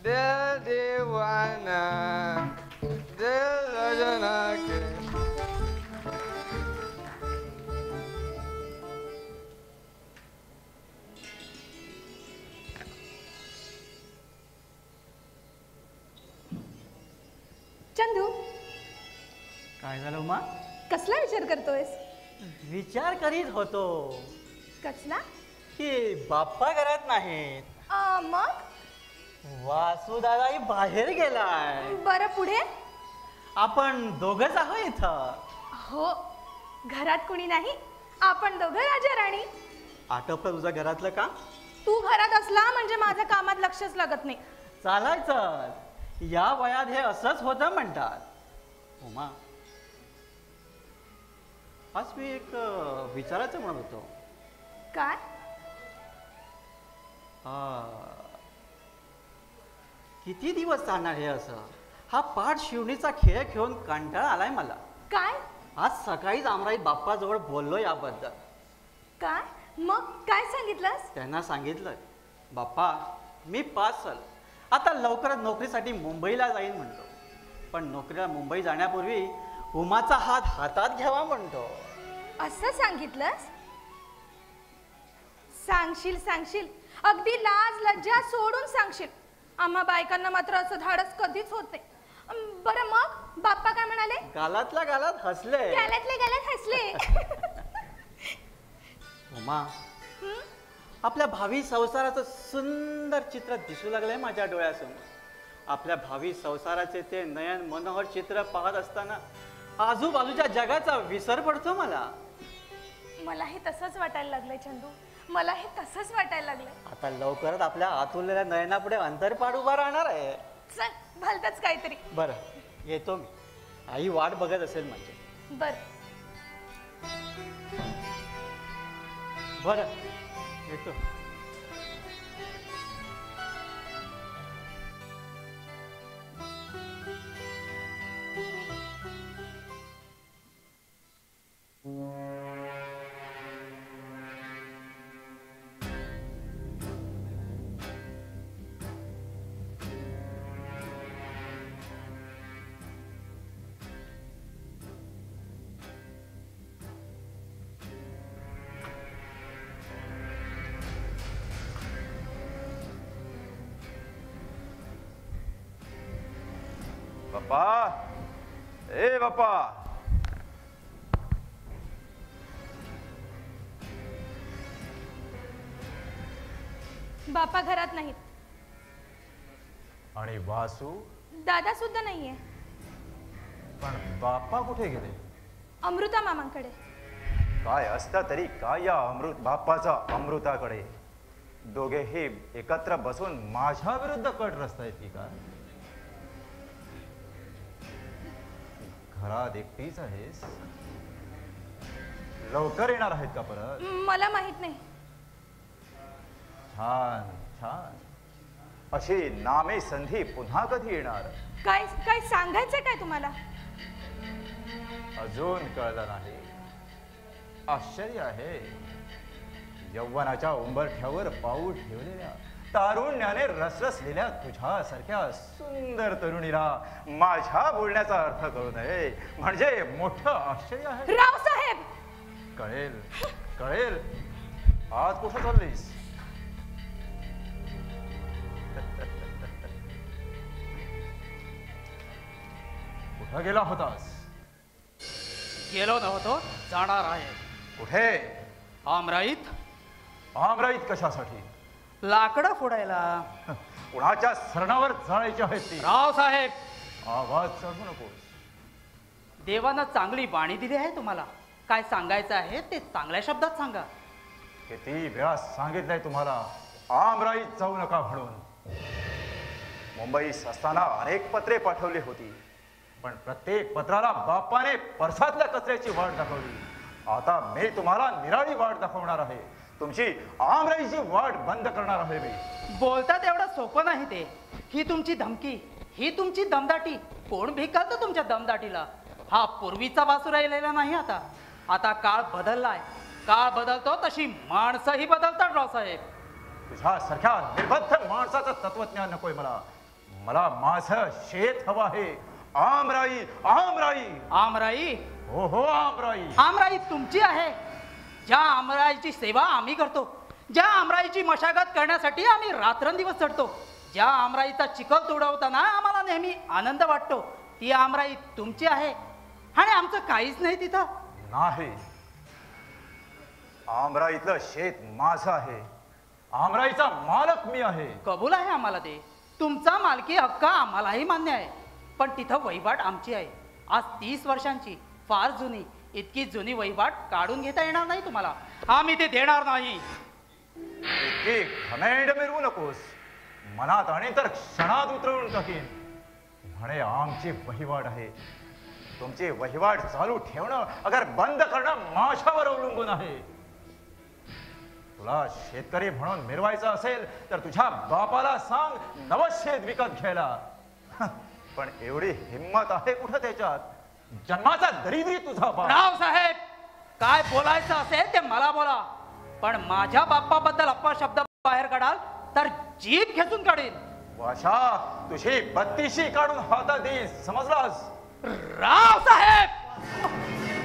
दिल दीवाना दिल सजना के. चंदू, काय झालं उमा? कसला विचार करतोयस? विचार करीत होतो कसला? की बाप्पा घरात नाहीत. मग वासुदादाही बाहेर गेलाय. बरं, पुढे? आपण दोघच आहोत इथं. हो, घरात कुणी नाही, आपण दोघं राजा राणी. आटोपलं तुझं घरातलं काम? तू घरात असला म्हणजे माझ्या कामात लक्षच लागत नाही. चालायचं. या वयात हे असंच होतं म्हणतात. उमा, आज मी एक विचारायचं म्हणत होतो. काय? किती दिवस चालणार हे असं? हा पाठ शिवणीचा खेळ खेळून कंटाळा आलाय मला. काय? आज सकाळीच आमराई बाप्पाजवळ बोललो याबद्दल. काय? मग काय सांगितलंस? त्यांना सांगितलं, बाप्पा मी पास झालो, आता लवकरच नोकरीसाठी मुंबईला जाईन म्हणतो. पण नोकरीला मुंबई जाण्यापूर्वी उमाचा हात हातात घ्यावा म्हणतो. असं सांगितलंस? सांगशील सांगशील, अगदी लाज लज्जा सोडून सांगशील. आम्हा बायकांना मात्र असं धाडस कधीच होत नाही. बरं, मग बाप्पा काय म्हणाले? गालातल्या गालात हसले. गालातले गालात हसले. उमा, आपल्या भावी संसाराचं सुंदर चित्र दिसू लागलंय माझ्या डोळ्यासमोर. आपल्या भावी संसाराचे ते नयन मनोहर चित्र पाहत असताना आजूबाजूच्या जगाचा विसर पडतो मला. मलाही तसंच वाटायला लागलंय चंदू, मलाही तसंच वाटायला लागलंय. आता लवकरच आपल्या आतुरलेल्या नयनापुढे अंतरपाठ उभा राहणार आहे. चल, भलतंच काहीतरी. बरं, येतो मी. आई वाट बघत असेल म्हणजे. बरं, येतो. बाप्पा, ए बाप्पा. बाप्पा घरात नाहीत. आणि वासू? दादा सुद्धा नाहीये. पण बाप्पा कुठे गेले? अमृता मामांकडे. काय असता तरी काय या बाप्पाचा अमृताकडे? दोघेही एकत्र बसून माझ्या विरुद्ध कट रचतायत की का? घरात एकटीच आहेस? लवकर येणार आहेत का परत? मला माहित नाही. छान छान. अशी नामे संधी पुन्हा कधी येणार? काय काय सांगायचं काय तुम्हाला? अजून कळलं नाही. आश्चर्य आहे. यौवनाच्या उंबरठ्यावर पाऊल ठेवलेल्या, तारुण्याने रसरसलेल्या तुझ्यासारख्या सुंदर तरुणीला माझ्या बोलण्याचा अर्थ कळू नये म्हणजे मोठं आश्चर्य आहे. रावसाहेब, कळेल कळेल आज कुठं चाललीस? कुठं गेला होतास? गेलो नव्हतो, जाणार आहे. कुठे? आमराईत. आमराईत कशासाठी? लाकडं फोडायला. कुणाच्या सरणावर जाळायची आहेत ती? रावसाहेब, आवाज चढवू नकोस. देवानं चांगली वाणी दिली आहे तुम्हाला. काय सांगायचं आहे ते चांगल्या शब्दात सांगा. किती वेळा सांगितलंय तुम्हाला आमराईत जाऊ नका म्हणून. मुंबईत असताना अनेक पत्रे पाठवली होती, पण प्रत्येक पत्राला बापाने परसातल्या कचऱ्याची वाट दाखवली. आता मी तुम्हाला निराळी वाट दाखवणार आहे. तुमची आमराईची वाट बंद करणार आहे मी. बोलतात एवढं सोपं नाही ते. ही तुमची धमकी, ही तुमची दमदाटी. कोण भिकालतं तुमच्या दमदाटीला? हा पूर्वीचा वासू राहिलेला नाही आता. आता काळ बदललाय. काळ बदलतो तशी माणसंही बदलतात रावसाहेब. तुझ्यासारख्या निर्बद्ध माणसाचं तत्वज्ञान नकोय मला. मला माझं शेत हवं आहे. आमराई, आमराई. आमराई? हो हो, आमराई. आमराई तुमची आहे. ज्या आमराईची सेवा आम्ही करतो, ज्या आमराईची मशागत करण्यासाठी आम्ही रात्रंदिवस चढतो, ज्या आमराईचा चिखल तुडवताना आम्हाला नेहमी आनंद वाटतो, ती आमराई तुमची आहे. आणि आमचं काहीच नाही तिथं. नाही, आमराईतलं शेत माझं आहे. आमराईचा मालक मी आहे. कबूल आहे आम्हाला ते. तुमचा मालकी हक्क आम्हालाही मान्य आहे. पण तिथं वहिवाट आमची आहे. आज 30 वर्षांची, फार जुनी. इतकी जुनी वहिवाट काढून घेता येणार नाही तुम्हाला. आम्ही ते देणार नाही. इतकी घमेंड मिरवू नकोस. मनात आणि तर क्षणात उतरवून टाकीन. म्हणे आमची वहिवाट आहे. तुमची वहिवाट चालू ठेवणं अगर बंद करणं माझ्यावर अवलंबून आहे. तुला शेतकरी म्हणून मिरवायचं असेल तर तुझ्या बापाला सांग नवं शेत विकत घ्यायला. पण एवढी हिंमत आहे कुठं त्याच्यात? जन्माचा दरिद्री तुझा बाप. रावसाहेब, काय बोलायचं असेल ते मला बोला. पण माझ्या बाप्पाबद्दल अपशब्द बाहेर काढाल तर जीभ खेचून काढीन. वाशा, तुझी बत्तीशी काढून हातात देईन, समजलास? रावसाहेब!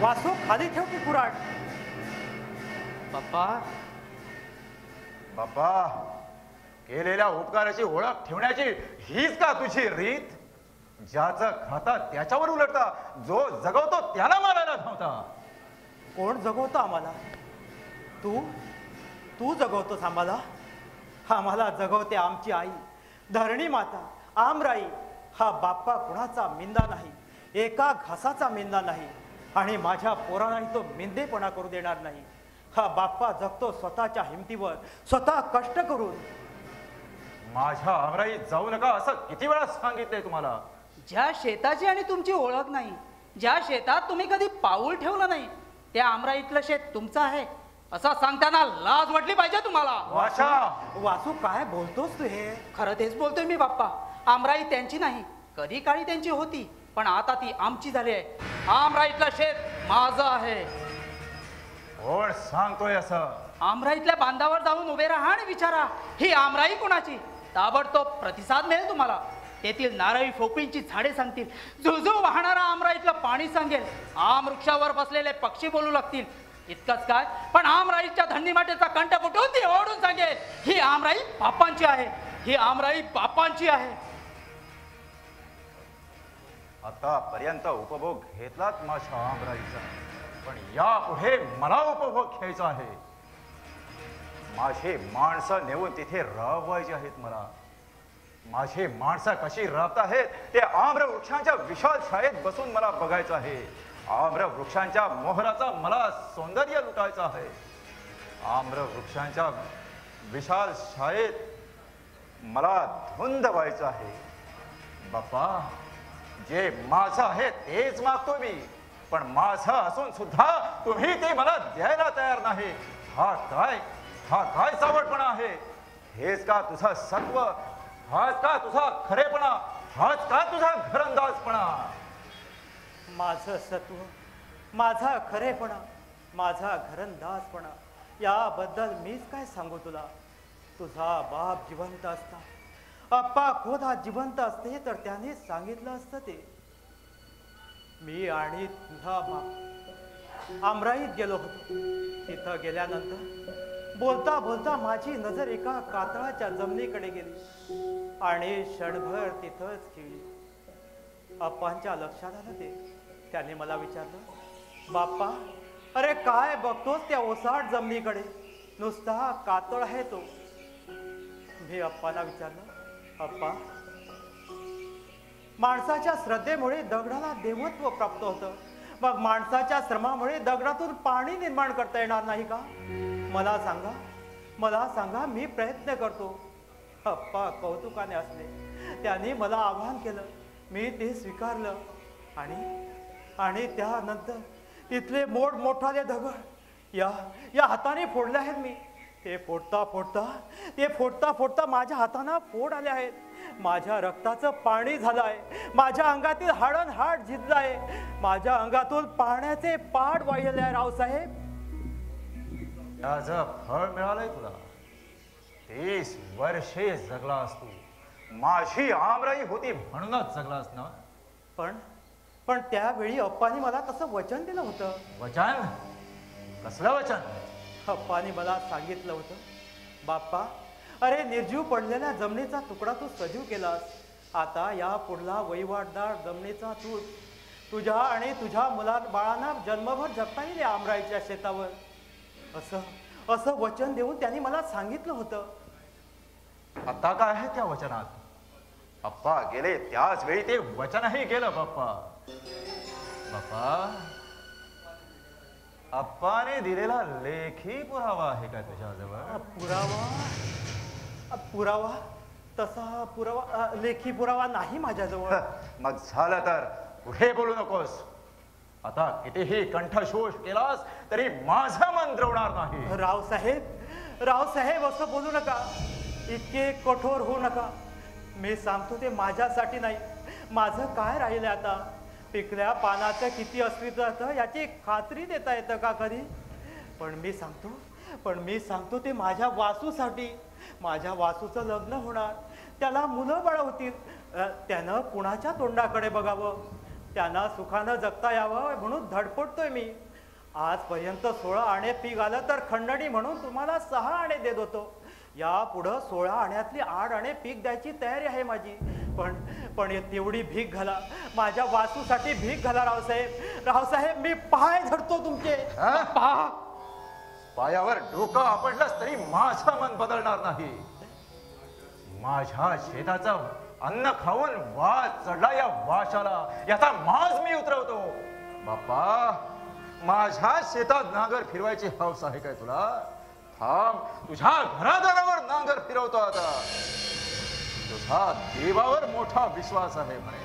वासू खाली ठेव की कुऱ्हाड. बाप्पा, बाप्पा, केलेल्या उपकाराची ओळख ठेवण्याची हीच का तुझी रीत? ज्याचं खाता त्याच्यावर उलटता, जो जगवतो त्याला मारायला धावता. कोण जगवतो आम्हाला? तू जगवतोस आम्हाला? आम्हाला जगवते आमची आई, धरणी माता, आमराई. हा बाप्पा कुणाचा मिंदा नाही, एका घासाचा मिंदा नाही. आणि माझ्या पोरांनाही तो मिंदेपणा करू देणार नाही. हा बाप्पा जगतो स्वतःच्या हिमतीवर, स्वतः कष्ट करून. माझ्या आमराईत जाऊ नका असं किती वेळा सांगितलंय तुम्हाला? ज्या शेताची आणि तुमची ओळख नाही, ज्या शेतात तुम्ही कधी पाऊल ठेवलं नाही, त्या आमराईतलं शेत तुमचं आहे असं सांगताना लाज वाटली पाहिजे तुम्हाला. वाशा, वासू काय बोलतोस तू हे? खरं तेच बोलतोय मी बाप्पा. आमराई त्यांची नाही, कधी काळी त्यांची होती, पण आता ती आमची झाली आहे. आमराईतलं शेत माझं आहे. कोण सांगतोय असं? आमराईतल्या बांधावर जाऊन उभे राहा आणि विचारा, ही आमराई कुणाची? ताबडतोब प्रतिसाद मिळेल तुम्हाला. तेथील नारळी फोपळींची झाडे सांगतील, झुळझुळ वाहणारा आमराईतलं पाणी सांगेल, आम वृक्षावर बसलेले पक्षी बोलू लागतील. इतकंच काय, पण आमराईच्या धन्नीमाटेचा कंठ फुटून ती ओढून सांगेल, ही आमराई बापांची आहे, ही आमराई बापांची आहे. आतापर्यंत उपभोग घेतलात माझ्या आमराईचा, पण यापुढे मला उपभोग घ्यायचा आहे. माझी माणसं नेऊन तिथे राबवायची आहेत मला. माझी माणसं कशी राबत आहेत ते आम्र वृक्षांच्या विशाल छायेत बसून मला बघायचं आहे. आम्र वृक्षांच्या मोहराचा मला सौंदर्य लुटायचं आहे. आम्र वृक्षांच्या विशाल छायेत मला धुंद व्हायचं आहे. बाप्पा, जे माझं आहे तेच मागतो मी, पण माझं असून सुद्धा तुम्ही ते मला द्यायला तयार नाही. हा काय चावटपणा आहे? हेच का तुझा सत्व? हाच का तुझा खरेपणा? हाच का तुझा घरंदाजपणा? माझं सत्व, माझा खरेपणा, माझा घरंदाजपणा याबद्दल मीच काय सांगू तुला? तुझा बाप जिवंत असता, अप्पा खुद हा जिवंत असते तर त्याने सांगितलं असतं ते. मी आणि तुझा बाप आमराईत गेलो होतो. तिथं गेल्यानंतर बोलता बोलता माझी नजर एका कातळाच्या जमिनीकडे गेली आणि क्षणभर तिथंच खेळली. अप्पांच्या लक्षात आलं ते. त्याने मला विचारलं, बाप्पा अरे काय बघतोस त्या ओसाड जमिनीकडे, नुसता कातळ आहे तो. मी अप्पाला विचारलं, अप्पा माणसाच्या श्रद्धेमुळे दगडाला देवत्व प्राप्त होतं, मग माणसाच्या श्रमामुळे दगडातून पाणी निर्माण करता येणार नाही का? मला सांगा मी प्रयत्न करतो. अप्पा कौतुकाने असले. त्यांनी मला आवाहन केलं, मी ते स्वीकारलं आणि त्यानंतर तिथले मोठमोठाले दगड या हाताने फोडले आहेत मी. ते फोडता फोडता माझ्या हाताना फोड आले आहेत. माझ्या रक्ताचं पाणी झालं आहे. माझ्या अंगातील हाडण हाड झिजलं आहे. माझ्या अंगातून पाण्याचे पाठ वाहिले आहे. रावसाहेब त्याचं फळ मिळालंय तुला. 30 वर्षे जगलास तू. माझी आमराई होती म्हणूनच जगलास ना. पण त्यावेळी अप्पानी मला तसं वचन दिलं होतं. वचन? कसलं वचन? अप्पानी मला सांगितलं होतं, बाप्पा अरे निर्जीव पडलेल्या जमिनीचा तुकडा तू सजीव केलास. आता या पुढला वहिवाटदार जमिनीचा तू तुझ्या आणि तुझ्या बाळांना जन्मभर जगता येईल आमराईच्या शेतावर. असं वचन देऊन त्यांनी मला सांगितलं होतं. आता काय आहे त्या वचनात? अप्पा गेले त्याच वेळी ते वचनही गेलं. बाप्पा अप्पाने दिलेला लेखी पुरावा आहे का तुझ्याजवळ? पुरावा तसा लेखी पुरावा नाही माझ्याजवळ. मग झालं तर पुढे बोलू नकोस. आता कितीही कंठशोष केलास तरी माझं मन द्रवणार नाही. रावसाहेब असं बोलू नका. इतके कठोर होऊ नका. मी सांगतो ते माझ्यासाठी नाही. माझं काय राहिलं आता? पिकल्या पानाचं किती अस्तित्व याची खात्री देता येतं का कधी? पण मी सांगतो ते माझ्या वासूसाठी. माझ्या वासूचं लग्न होणार, त्याला मुलं बाळ होतील. त्यानं कुणाच्या तोंडाकडे बघावं, त्यांना सुखानं जगता यावं म्हणून धडपडतोय मी. आजपर्यंत 16 आणे पीक आलं तर खंडणी म्हणून तुम्हाला 6 आणे देत होतो. यापुढं 16 आण्यातली 8 आणे पीक द्यायची तयारी आहे माझी. पण तेवढी भीक घाला, माझ्या वासूसाठी भीक घाला. रावसाहेब मी पाय धरतो तुमचे. पायावर डोकं आपडलंस तरी माझं मन बदलणार नाही. माझ्या शेताचं अन्न खाऊन वास चढला या वाशाला, याचा माज मी उतरवतो. बाप्पा माझ्या शेतात नांगर फिरवायची हौस आहे काय तुला? थांब, तुझ्या घरादारावर नांगर फिरवतो आता. तुझा देवावर मोठा विश्वास आहे म्हणे,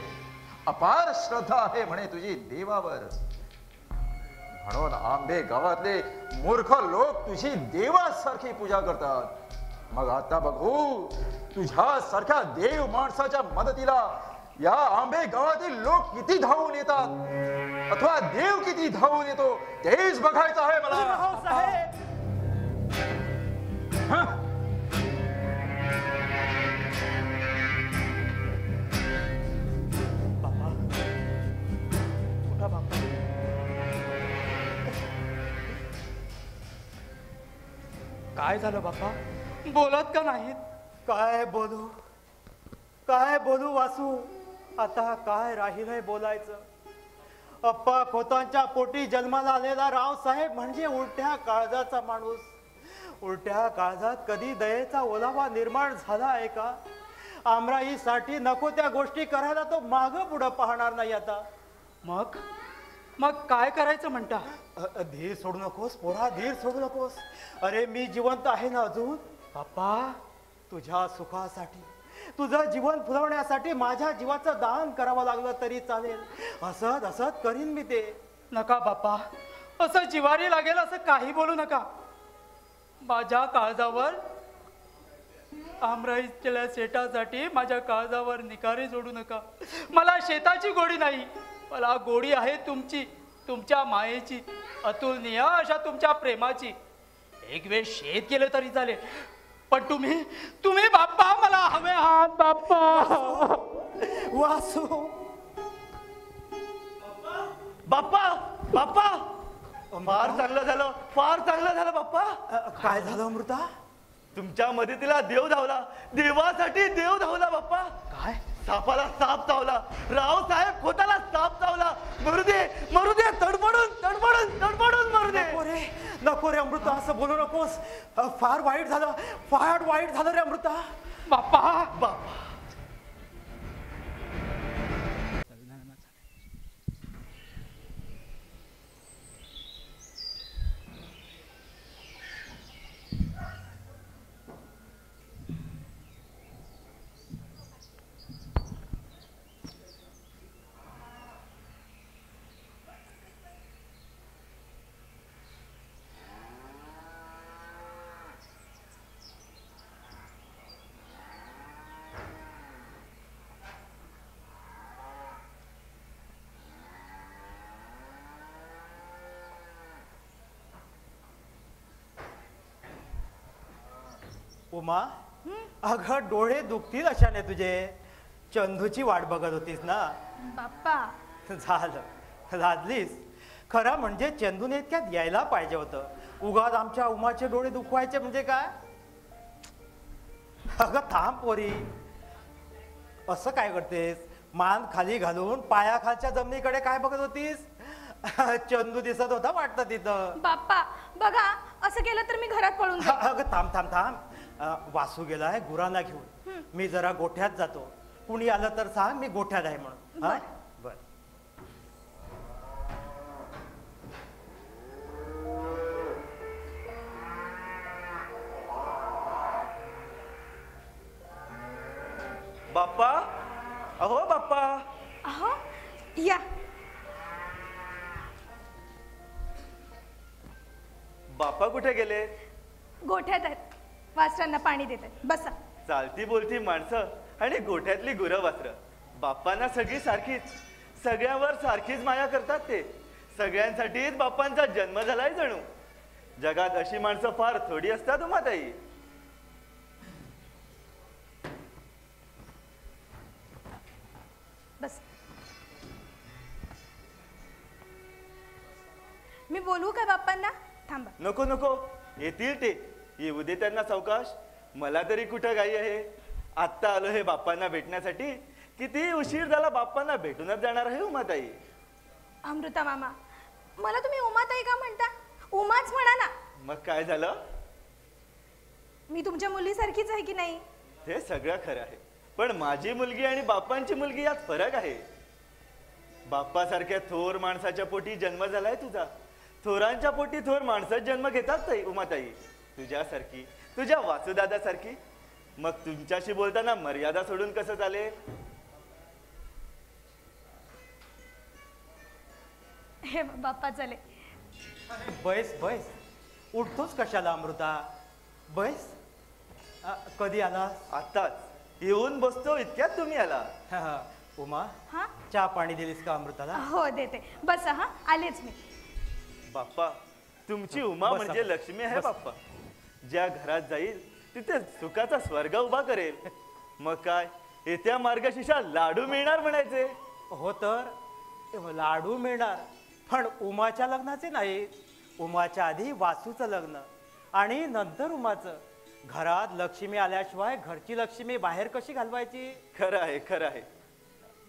अपार श्रद्धा आहे म्हणे तुझी देवावर. म्हणून आंबे गावातले मूर्ख लोक तुझी देवासारखी पूजा करतात. मग आता बघू तुझ्यासारख्या देव माणसाच्या मदतीला या आंबे गावातील लोक किती धावून येतात अथवा देव किती धावून येतो तेच बघायचं आहे मला. काय झालं बाप्पा? बोलत का नाहीत? काय बोलू वासू? आता काय राहिलंय बोलायचं? अप्पा खोतांच्या पोटी जन्माला आलेला रावसाहेब म्हणजे उलट्या काळजाचा माणूस. उलट्या काळजात कधी दयेचा ओलावा निर्माण झाला आहे का? आमराईसाठी नको त्या गोष्टी करायला तो मागं पुढं पाहणार नाही आता. मग काय करायचं म्हणता? धीर सोडू नकोस पोरा, धीर सोडू नकोस. अरे मी जिवंत आहे ना अजून. बाप्पा तुझ्या सुखासाठी, तुझं जीवन फुलवण्यासाठी माझ्या जीवाचं दान करावं लागलं तरी चालेल. असत करीन मी ते. नका बाप्पा, असं जिवारी लागेल असं काही बोलू नका. माझ्या काळजावर, आमराईच्या शेतासाठी माझ्या काळजावर निखारे सोडू नका. मला शेताची गोडी नाही, मला गोडी आहे तुमची, तुमच्या मायेची, अतुलनीय अशा तुमच्या प्रेमाची. एक वेळ शेत केलं तरी चालेल, पण तुम्ही बाप्पा मला हवे आहात. बाप्पा वासू, बाप्पा बाप्पा. फार चांगलं झालं, फार चांगलं झालं बाप्पा. काय झालं अमृता? तुमच्या मदतीला देव धावला, देवासाठी देव धावला बाप्पा. काय? सापाला साप चावला, रावसाहेब खोताला साप चावला. मरू दे, मरू दे, तडफडून तडफडून तडफडून मरू दे. नको रे अमृता, असं बोलू नकोस. फार वाईट झालं, फार वाईट झालं रे अमृता. बाप्पा बाप्पा उमा, अगं डोळे दुखतील अशाने तुझे. चंदूची वाट बघत होतीस ना? बाप्पा झालं, लाजलीस. खरं म्हणजे चंदूने इतक्यात यायला पाहिजे होतं. उगाच आमच्या उमाचे डोळे दुखवायचे म्हणजे काय? अगं थांब पोरी, असं काय करतेस? मान खाली घालून पायाखालच्या जमिनीकडे काय बघत होतीस? चंदू दिसत होता वाटतं तिथं. बाप्पा बघा, असं केलं तर मी घरात पळून जाईन. अगं थांब थांब थांब. वासू गेलाय गुरांना घेऊन. मी जरा गोठ्यात जातो. कुणी आलं तर सांग मी गोठ्यात आहे म्हणून. हा बर. बाप्पा, अहो बाप्पा. अहो या. बाप्पा कुठे गेले? गोठ्यात आहेत, वासरांना पाणी देतात. बसा. चालती बोलती माणसं आणि गोठ्यातली गुरं-वासरं बाप्पांना सगळी सारखीच, सगळ्यावर सारखीच माया करतात ते. सगळ्यांसाठीच बाप्पांचा जन्म झालाय जणू. जगात अशी माणसं फार थोडी असतात उमाताई. बस. मी बोलू काय बाप्पांना? थांबा. नको नको, येतील ते. येऊ दे त्यांना सावकाश. मला तरी कुठं घाई आहे. आत्ता आलो हे बाप्पांना भेटण्यासाठी. किती उशीर झाला बाप्पांना भेटूनच जाणार आहे उमाताई. अमृता मामा, मला तुम्ही उमाताई का म्हणता? उमाच म्हणा ना. मग काय झालं? मी तुमच्या मुलीसारखीच आहे की नाही? हे सगळं खरं आहे, पण माझी मुलगी आणि बाप्पांची मुलगी यात फरक आहे. बाप्पासारख्या थोर माणसाच्या पोटी जन्म झालाय तुझा. थोरांच्या पोटी थोर माणसं जन्म घेतात उमाताई. तुझ्यासारखी, तुझ्या वासुदादासारखी. मग तुमच्याशी बोलताना मर्यादा सोडून कसं चालेल? हे बाप्पा चले. बैस बैस. उठतोच कशाला अमृता? बैस. कधी आला? आताच येऊन बसतो, इतक्यात तुम्ही आला. उमा, हा चहा पाणी दिलीस का अमृताला? हो देते. बसा. हा आलेच मी. बाप्पा, तुमची उमा बसा. म्हणजे लक्ष्मी आहे बसा. बाप्पा. ज्या घरात जाईल तिथे सुखाचा स्वर्ग उभा करेल. मग काय, येत्या मार्गशीर्षा लाडू मिळणार म्हणायचे. हो तर लाडू मिळणार, पण उमाच्या लग्नाचे नाही. उमाच्या आधी वासूचं लग्न आणि नंतर उमाचं. घरात लक्ष्मी आल्याशिवाय घरची लक्ष्मी बाहेर कशी घालवायची? खरं आहे, खरं आहे.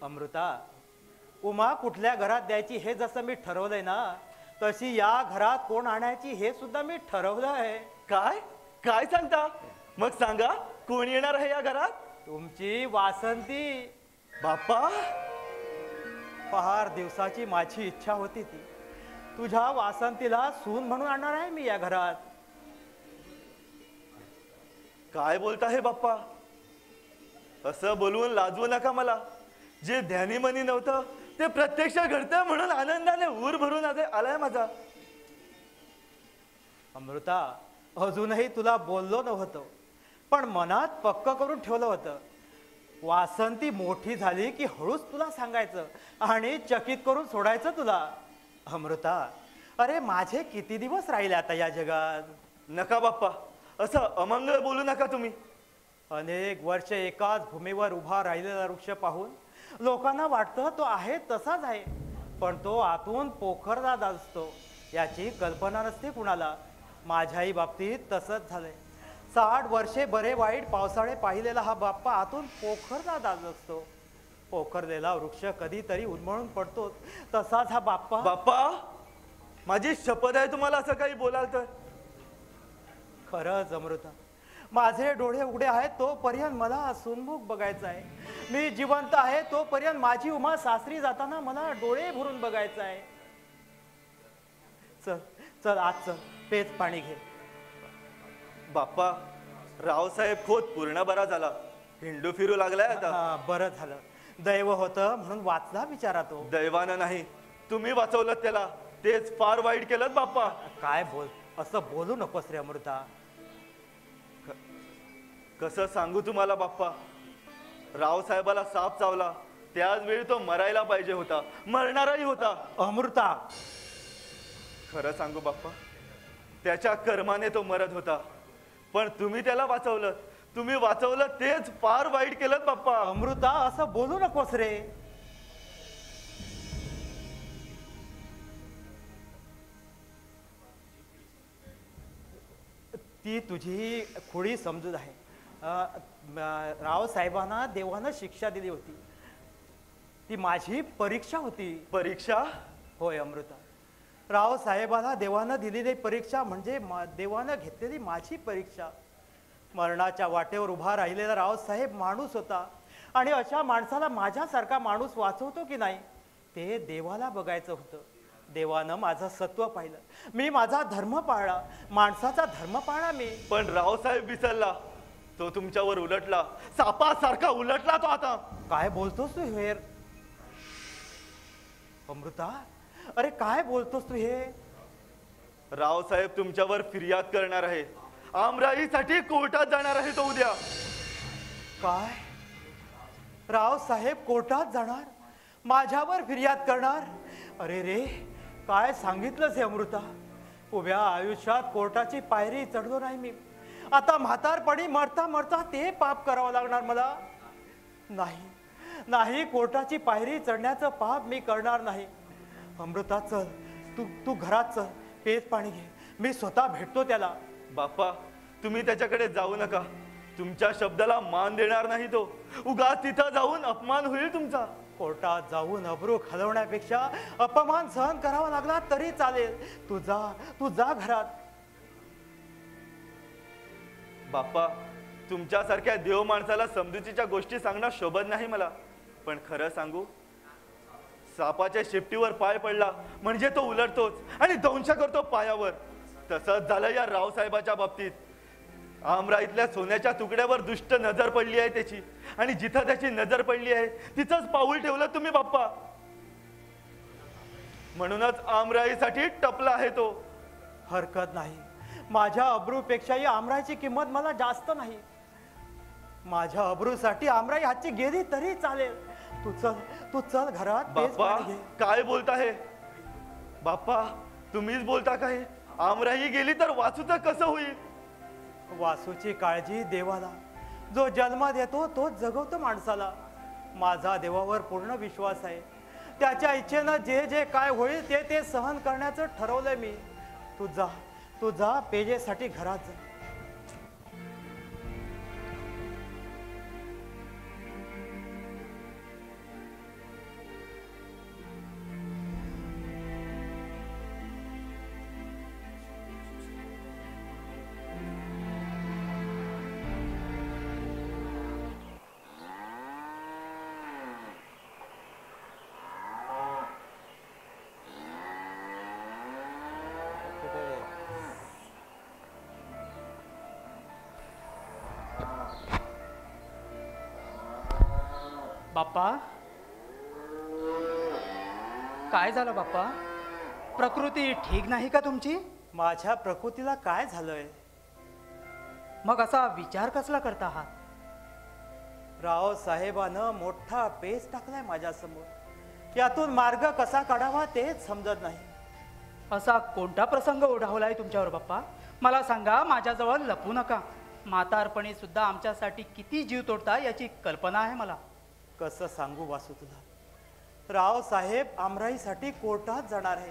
अमृता, उमा कुठल्या घरात द्यायची हे जसं मी ठरवलंय ना, तशी या घरात कोण आणायची हे सुद्धा मी ठरवलं आहे. काय काय सांगता? मग सांगा, कोण येणार आहे या घरात? तुमची वासंती. बाप्पा, फार दिवसाची माझी इच्छा होती ती. तुझ्या वासंतीला सून म्हणून आणणार आहे मी या घरात. काय बोलता हे बाप्पा? असं बोलवून लाजवू नका मला. जे ध्यानी मनी नव्हतं ते प्रत्यक्ष घडतं म्हणून आनंदाने ऊर भरून आलाय माझा. अमृता, अजूनही तुला बोललो नव्हतो, पण मनात पक्क करून ठेवलं होतं. वासंती मोठी झाली की हळूच तुला सांगायचं आणि चकित करून सोडायचं तुला. अमृता, अरे माझे किती दिवस राहिले आता या जगात? नका बाप्पा, असं अमंगळ बोलू नका तुम्ही. अनेक वर्ष एकाच भूमीवर उभा राहिलेला वृक्ष पाहून लोकांना वाटतं तो आहे तसाच आहे, पण तो आतून पोखरदार असतो. याची कल्पना नसते कुणाला. माझ्याही बाबतीत तसंच झालंय. 60 वर्षे बरे वाईट पावसाळे पाहिलेला हा बाप्पा आतून पोखरला दाज असतो. पोखरलेला वृक्ष कधीतरी उन्मळून पडतो, तसाच हा बाप्पा. बाप्पा, माझी शपथ आहे तुम्हाला असं काही बोलाल तर. खरंच अमृता, माझे डोळे उघडे आहेत तोपर्यंत मला सुनमुख बघायचं आहे. मी जिवंत आहे तोपर्यंत माझी उमा सासरी जाताना मला डोळे भरून बघायचं आहे. चल चल आत चल, पेच पाणी घे. बाप्पा, रावसाहेब खोत पूर्ण बरा झाला. हिंडू फिरू लागलाय आता. बरं झालं. दैव होतं म्हणून वाचला बिचारा तो. दैवानं नाही, तुम्ही वाचवलं त्याला. तेच फार वाईट केलं बाप्पा. काय बोल, असं बोलू नकोस रे अमृता. कसं सांगू तुम्हाला बाप्पा, रावसाहेबाला साप चावला त्याच वेळी तो मरायला पाहिजे होता, मरणाराही होता. अमृता, खरं सांगू बाप्पा, त्याच्या कर्माने तो मरत होता, पण तुम्ही त्याला वाचवलं. तुम्ही वाचवलं तेच फार वाईट केलं बाप्पा. अमृता, असं बोलू नकोस रे. ती तुझी खोडी समजूत आहे. रावसाहेबांना देवानं शिक्षा दिली होती. ती माझी परीक्षा होती. परीक्षा? होय अमृता, रावसाहेबांना देवानं दिलेली परीक्षा म्हणजे देवानं घेतलेली माझी परीक्षा. मरणाच्या वाटेवर उभा राहिलेला रावसाहेब माणूस होता, आणि अशा माणसाला माझ्यासारखा माणूस वाचवतो की नाही ते देवाला बघायचं होतं. देवानं माझं सत्व पाहिलं, मी माझा धर्म पाळला, माणसाचा धर्म पाळला मी. पण रावसाहेब विसरला, तो तुमच्यावर उलटला, सापासारखा उलटला तो आता. काय बोलतोस तू हेर? अमृता, अरे काय बोलतोस तू हे? रावसाहेब तुमच्यावर फिर्याद करणार आहे. आमराईसाठी कोर्टात जाणार आहे तो उद्या. काय? रावसाहेब कोर्टात जाणार, माझ्यावर फिर्याद करणार? अरे रे, काय सांगितलंस हे अमृता? उभ्या आयुष्यात कोर्टाची पायरी चढलो नाही मी. आता म्हातारपणी मरता मरता ते पाप करावं लागणार मला? नाही नाही, कोर्टाची पायरी चढण्याचं पाप मी करणार नाही. अमृता चल, तू घरात चल, पेच पाणी घे, मी स्वतः भेटतो त्याला. बाप्पा, तुम्ही त्याच्याकडे जाऊ नका. तुमच्या शब्दाला मान देणार नाही तो. उगाच तिथं जाऊन अपमान होईल तुमचा. कोर्टात जाऊन अब्रू घालवण्यापेक्षा अपमान सहन करावा लागला तरी चालेल. तू जा घरात. बाप्पा, तुमच्यासारख्या देव माणसाला समजुतीच्या गोष्टी सांगणं शोभत नाही मला. पण खरं सांगू, सापाच्या शेपटीवर पाय पडला म्हणजे तो उलटतोच आणि दंश करतो पायावर. तसंच झालं या रावसाहेबाच्या बाबतीत. आमराईतल्या सोन्याच्या तुकड्यावर दुष्ट नजर पडली आहे त्याची, आणि जिथं त्याची नजर पडली आहे तिथंच पाऊल ठेवलं तुम्ही बाप्पा. म्हणूनच आमराईसाठी टपला आहे तो. हरकत नाही, माझ्या अब्रूपेक्षाही आमराईची किंमत मला जास्त नाही. माझ्या अब्रूसाठी आमराई हातची गेली तरी चालेल. तू चल घरात. बाप्पा, काय बोलताय बाप्पा? तुम्हीच बोलता काय? आमराई गेली तर वासूचं कसं होईल? वासूची काळजी देवाला. जो जन्म देतो तोच जगवतो माणसाला. माझा देवावर पूर्ण विश्वास आहे. त्याच्या इच्छेनं जे काय होईल ते सहन करण्याचं ठरवलंय मी. तू जा पेजेसाठी घरात जा. बाप्पा, काय झालं बाप्पा? प्रकृती ठीक नाही का तुमची? माझ्या प्रकृतीला काय झालंय? मग असा विचार कसला करता आहात? रावसाहेबानं मोठा पेच टाकलाय माझ्यासमोर. यातून मार्ग कसा काढावा तेच समजत नाही. असा कोणता प्रसंग ओढावलाय तुमच्यावर बाप्पा? मला सांगा, माझ्याजवळ लपू नका. म्हातारपणी सुद्धा आमच्यासाठी किती जीव तोडता याची कल्पना आहे मला. कसं सांगू वासू तुला? रावसाहेब आमराईसाठी कोर्टात जाणार आहे.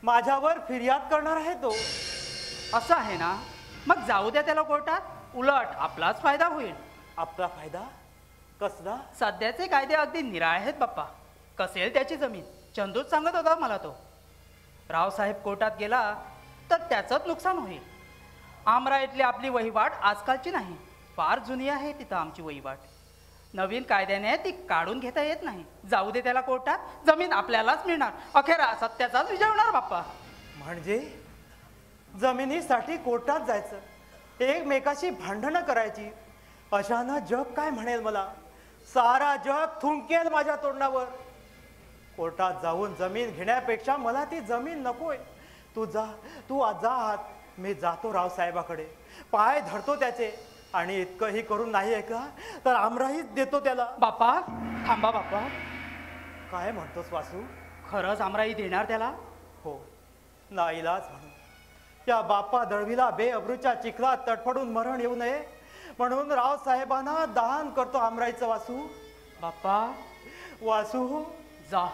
माझ्यावर फिर्याद करणार आहे तो. असं आहे ना, मग जाऊ द्या त्याला कोर्टात. उलट आपलाच फायदा होईल. आपला फायदा कसला? सध्याचे कायदे अगदी निराळे आहेत बाप्पा. कसेल त्याची जमीन. चंदूच सांगत होता मला तो. रावसाहेब कोर्टात गेला तर त्याचंच नुकसान होईल. आमराईतली आपली वहिवाट आजकालची नाही, फार जुनी आहे तिथं आमची वहिवाट. नवीन कायद्याने ती काढून घेता येत नाही. जाऊ दे त्याला कोर्टात, जमीन आपल्यालाच मिळणार. अखेर सत्याचाच विजय होणार बाप्पा. म्हणजे जमिनीसाठी कोर्टात जायचं, एकमेकाशी भांडणं करायची. अशानं जग काय म्हणेल मला? सारा जग थुंकेल माझ्या तोंडावर. कोर्टात जाऊन जमीन घेण्यापेक्षा मला ती जमीन नकोय. तू जा आत. मी जातो रावसाहेबाकडे, पाय धरतो त्याचे. आणि इतकंही करून नाही ऐकला तर आमराहीच देतो त्याला. बाप्पा थांबा बाप्पा. काय म्हणतोस वासू? खरंच आमराई देणार त्याला? हो, नाईलाज म्हणून. या बाप्पा दळवीला बेअब्रूच्या चिखलात तडफडून मरण येऊ नये म्हणून रावसाहेबांना दान करतो आमराईचं. वासू, बाप्पा वासू जा.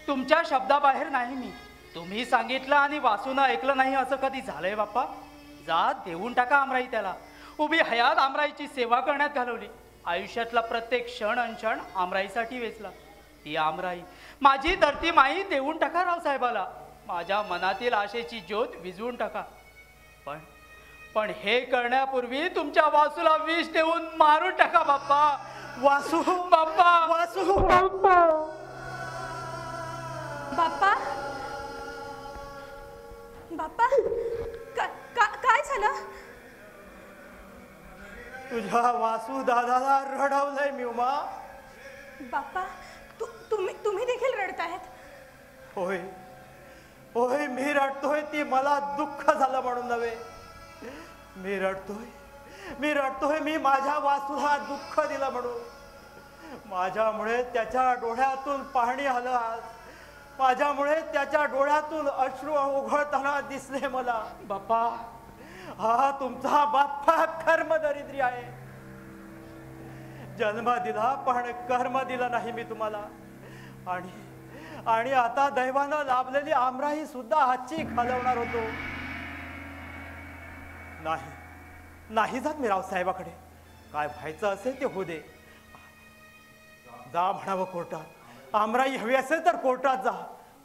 तुमच्या शब्दाबाहेर नाही मी. तुम्ही सांगितलं आणि वासून ऐकलं नाही असं कधी झालंय बाप्पा? जा, देऊन टाका आमराई त्याला. उभी हयात आमराईची सेवा करण्यात घालवली. आयुष्यातला प्रत्येक क्षण अनक्षण आमराईसाठी वेचला. ती आमराई माझी धरती माई देऊन टाका रावसाहेबाला. माझ्या मनातील आशेची ज्योत विझवून टाका. पण हे करण्यापूर्वी तुमच्या वासूला विष देऊन मारून टाका बाप्पा. वासू, बाप्पा, वासू, बाप्पा बाप्पा काय झालं? तुझ्या वासू दादाला रडवलंय मी उमा. बाप्पा तुम्ही देखील रडतायत? होय होय, मी रडतोय. ती मला दुःख झालं म्हणून नव्हे. मी रडतोय मी माझ्या वासूला दुःख दिलं म्हणून. माझ्यामुळे त्याच्या डोळ्यातून पाणी आलं आज. माझ्यामुळे त्याच्या डोळ्यातून अश्रू ओघळताना दिसले मला. बाप्पा, हा तुमचा बाप्पा कर्मदरिद्री आहे. जन्म दिला पण कर्म दिलं नाही मी तुम्हाला. आणि आता दैवानं लाभलेली आमराही सुद्धा हातची घालवणार होतो. नाही जात मी रावसाहेबाकडे. काय व्हायचं असेल ते होऊ दे. जा म्हणावं कोर्टात. आमराई हवी असेल तर कोर्टात जा.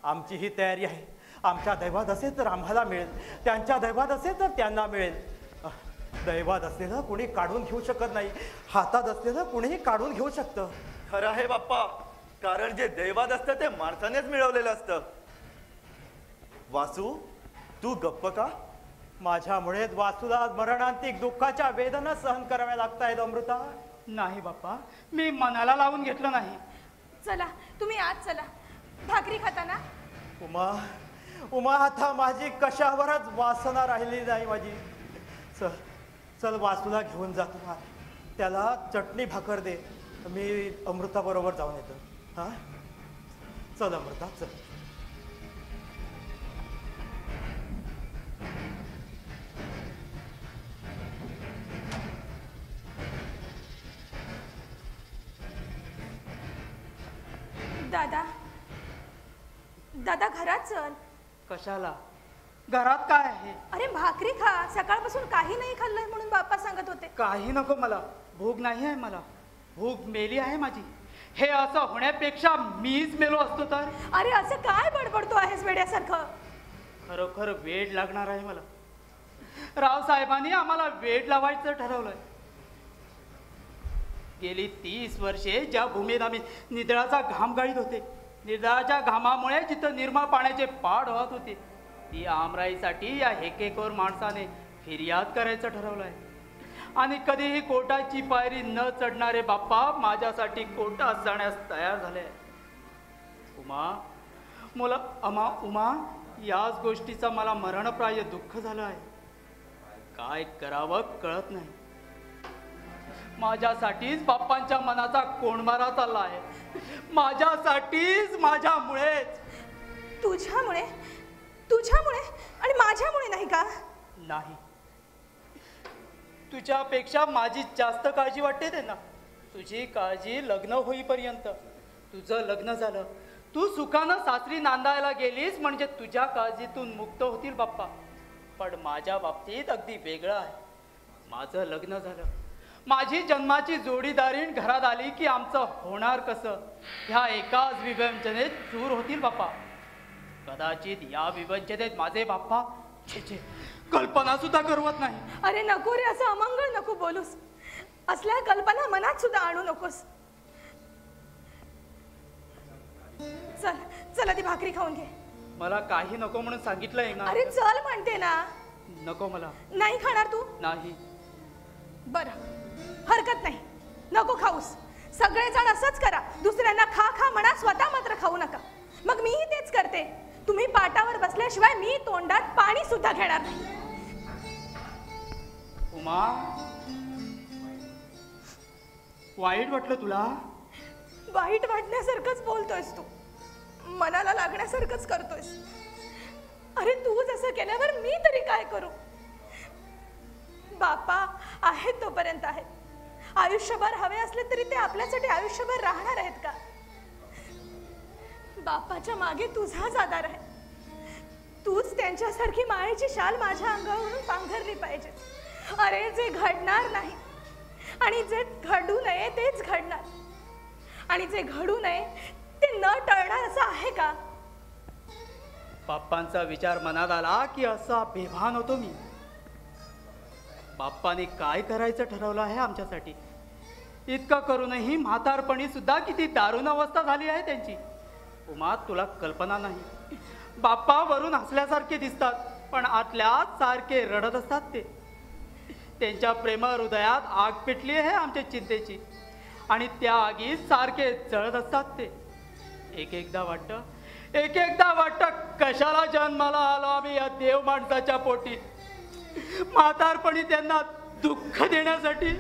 आमची ही तयारी आहे. आमच्या दैवात असेल तर आम्हाला मिळेल, त्यांच्या दैवात असेल तर त्यांना मिळेल. दैवात असलेलं कुणी काढून घेऊ शकत नाही, हातात असलेलं कुणीही काढून घेऊ शकतं. खरं आहे बाप्पा, कारण जे दैवात असतं ते माणसानेच मिळवलेलं असतं. वासू, तू गप्प का? माझ्यामुळे वासूला मरणांतिक दुःखाच्या वेदना सहन कराव्या लागतायत अमृता. नाही बाप्पा, मी मनाला लावून घेतलं नाही. चला तुम्ही आत चला. भाकरी खाता ना? उमा आता माझी कशावरच वासना राहिली नाही माझी. चल वासूला घेऊन जातो. त्याला चटणी भाकर दे. मी अमृता बरोबर जाऊन येतो. हा, चल अमृता चल. दादा घरात चल. कशाला? घरात काय आहे? अरे भाकरी खा. सकाळपासून काही नाही खाल्लंय म्हणून बाप्पा सांगत होते. काही नको मला. भूक नाही आहे मला. भूक मेली आहे माझी. हे असं होण्यापेक्षा मीच मेलो असतो तर. अरे असं काय बडबडतो आहेस वेड्यासारखं? खरोखर वेड लागणार आहे मला. रावसाहेबांनी आम्हाला वेड लावायचं ठरवलंय. गेली 30 वर्षे ज्या भूमीत आम्ही निदळाचा घाम गाळीत होते, निदळाच्या घामामुळे जिथं निर्मळ पाण्याचे पाड वाहत होते, ती आमराईसाठी या हेकेखोर माणसाने फिर्याद करायचं ठरवलंय. आणि कधीही कोर्टाची पायरी न चढणारे बाप्पा माझ्यासाठी कोर्टात जाण्यास तयार झाले. उमा, याच गोष्टीचा मला मरणप्राय दुःख झालं आहे. काय करावं कळत नाही. माझ्यासाठीच बाप्पांच्या मनाचा कोंडमारा चालला आहे. माझ्यासाठीच, माझ्यामुळेच. तुझ्यामुळे आणि माझ्यामुळे नाही का? नाही, तुझ्यापेक्षा माझी जास्त काळजी वाटते त्यांना. तुझी काळजी लग्न होईपर्यंत. तुझं लग्न झालं, तू सुखानं सासरी नांदायला गेलीस म्हणजे तुझ्या काळजीतून मुक्त होतील बाप्पा. पण माझ्या बाबतीत अगदी वेगळं आहे. माझं लग्न झालं, माझी जन्माची जोडीदारीण घरात आली की आमचं होणार कसं ह्या एकाच विवंचनेत चूर होतील बाप्पा. कदाचित या विवंचनेत माझे बाप्पा छे कल्पना सुद्धा करवत नाही. अरे नको रे, असं अमंगळ नको बोलूस. असल्या कल्पना मनात सुद्धा आणू नकोस. चल चल, आधी भाकरी खाऊन घे. मला काही नको म्हणून सांगितलंय ना. अरे चल म्हणते ना. नको मला. नाही खाणार तू? नाही. बरं, हरकत नाही, नको खाऊस. सगळेजण असंच करा, दुसऱ्यांना खा खा म्हणा, स्वतः मात्र खाऊ नका. मग मीही तेच करते. तुम्ही पाटावर बसल्याशिवाय मी तोंडात पाणी सुद्धा घेणार नाही. उमा, वाईट वाटलं तुला? वाईट वाटण्यासारखंच बोलतोयस तू, मनाला लागण्यासारखंच करतोयस. अरे तू जसं केल्यावर मी तरी काय करू? बापा आहेत तोपर्यंत आहेत. आयुष्यभर हवे असले तरी ते आपल्यासाठी आयुष्यभर राहणार आहेत का? बापाच्या मागे तुझाच आधार आहे. तूच त्यांच्यासारखी मायेची शाल माझ्या अंगावरून पांघरली पाहिजे. अरे जे घडणार नाही आणि जे घडू नये तेच घडणार, आणि जे घडू नये ते न टळणार असं आहे का? बाप्पांचा विचार मनात आला की असा बेभान होतो मी. बाप्पाने काय करायचं ठरवलं आहे आमच्यासाठी? इतकं करूनही म्हातारपणी सुद्धा किती दारुण अवस्था झाली आहे त्यांची. उमा, तुला कल्पना नाही. बाप्पा वरून हसल्यासारखे दिसतात पण आतल्यात सारखे रडत असतात ते. त्यांच्या प्रेम हृदयात आग पेटली आहे आमच्या चिंतेची आणि त्या आगीत सारखे जळत असतात ते. एक एकदा वाटतं कशाला जन्माला आलो आम्ही या देव माणसाच्या पोटी, म्हातारपणी त्यांना दुःख देण्यासाठी.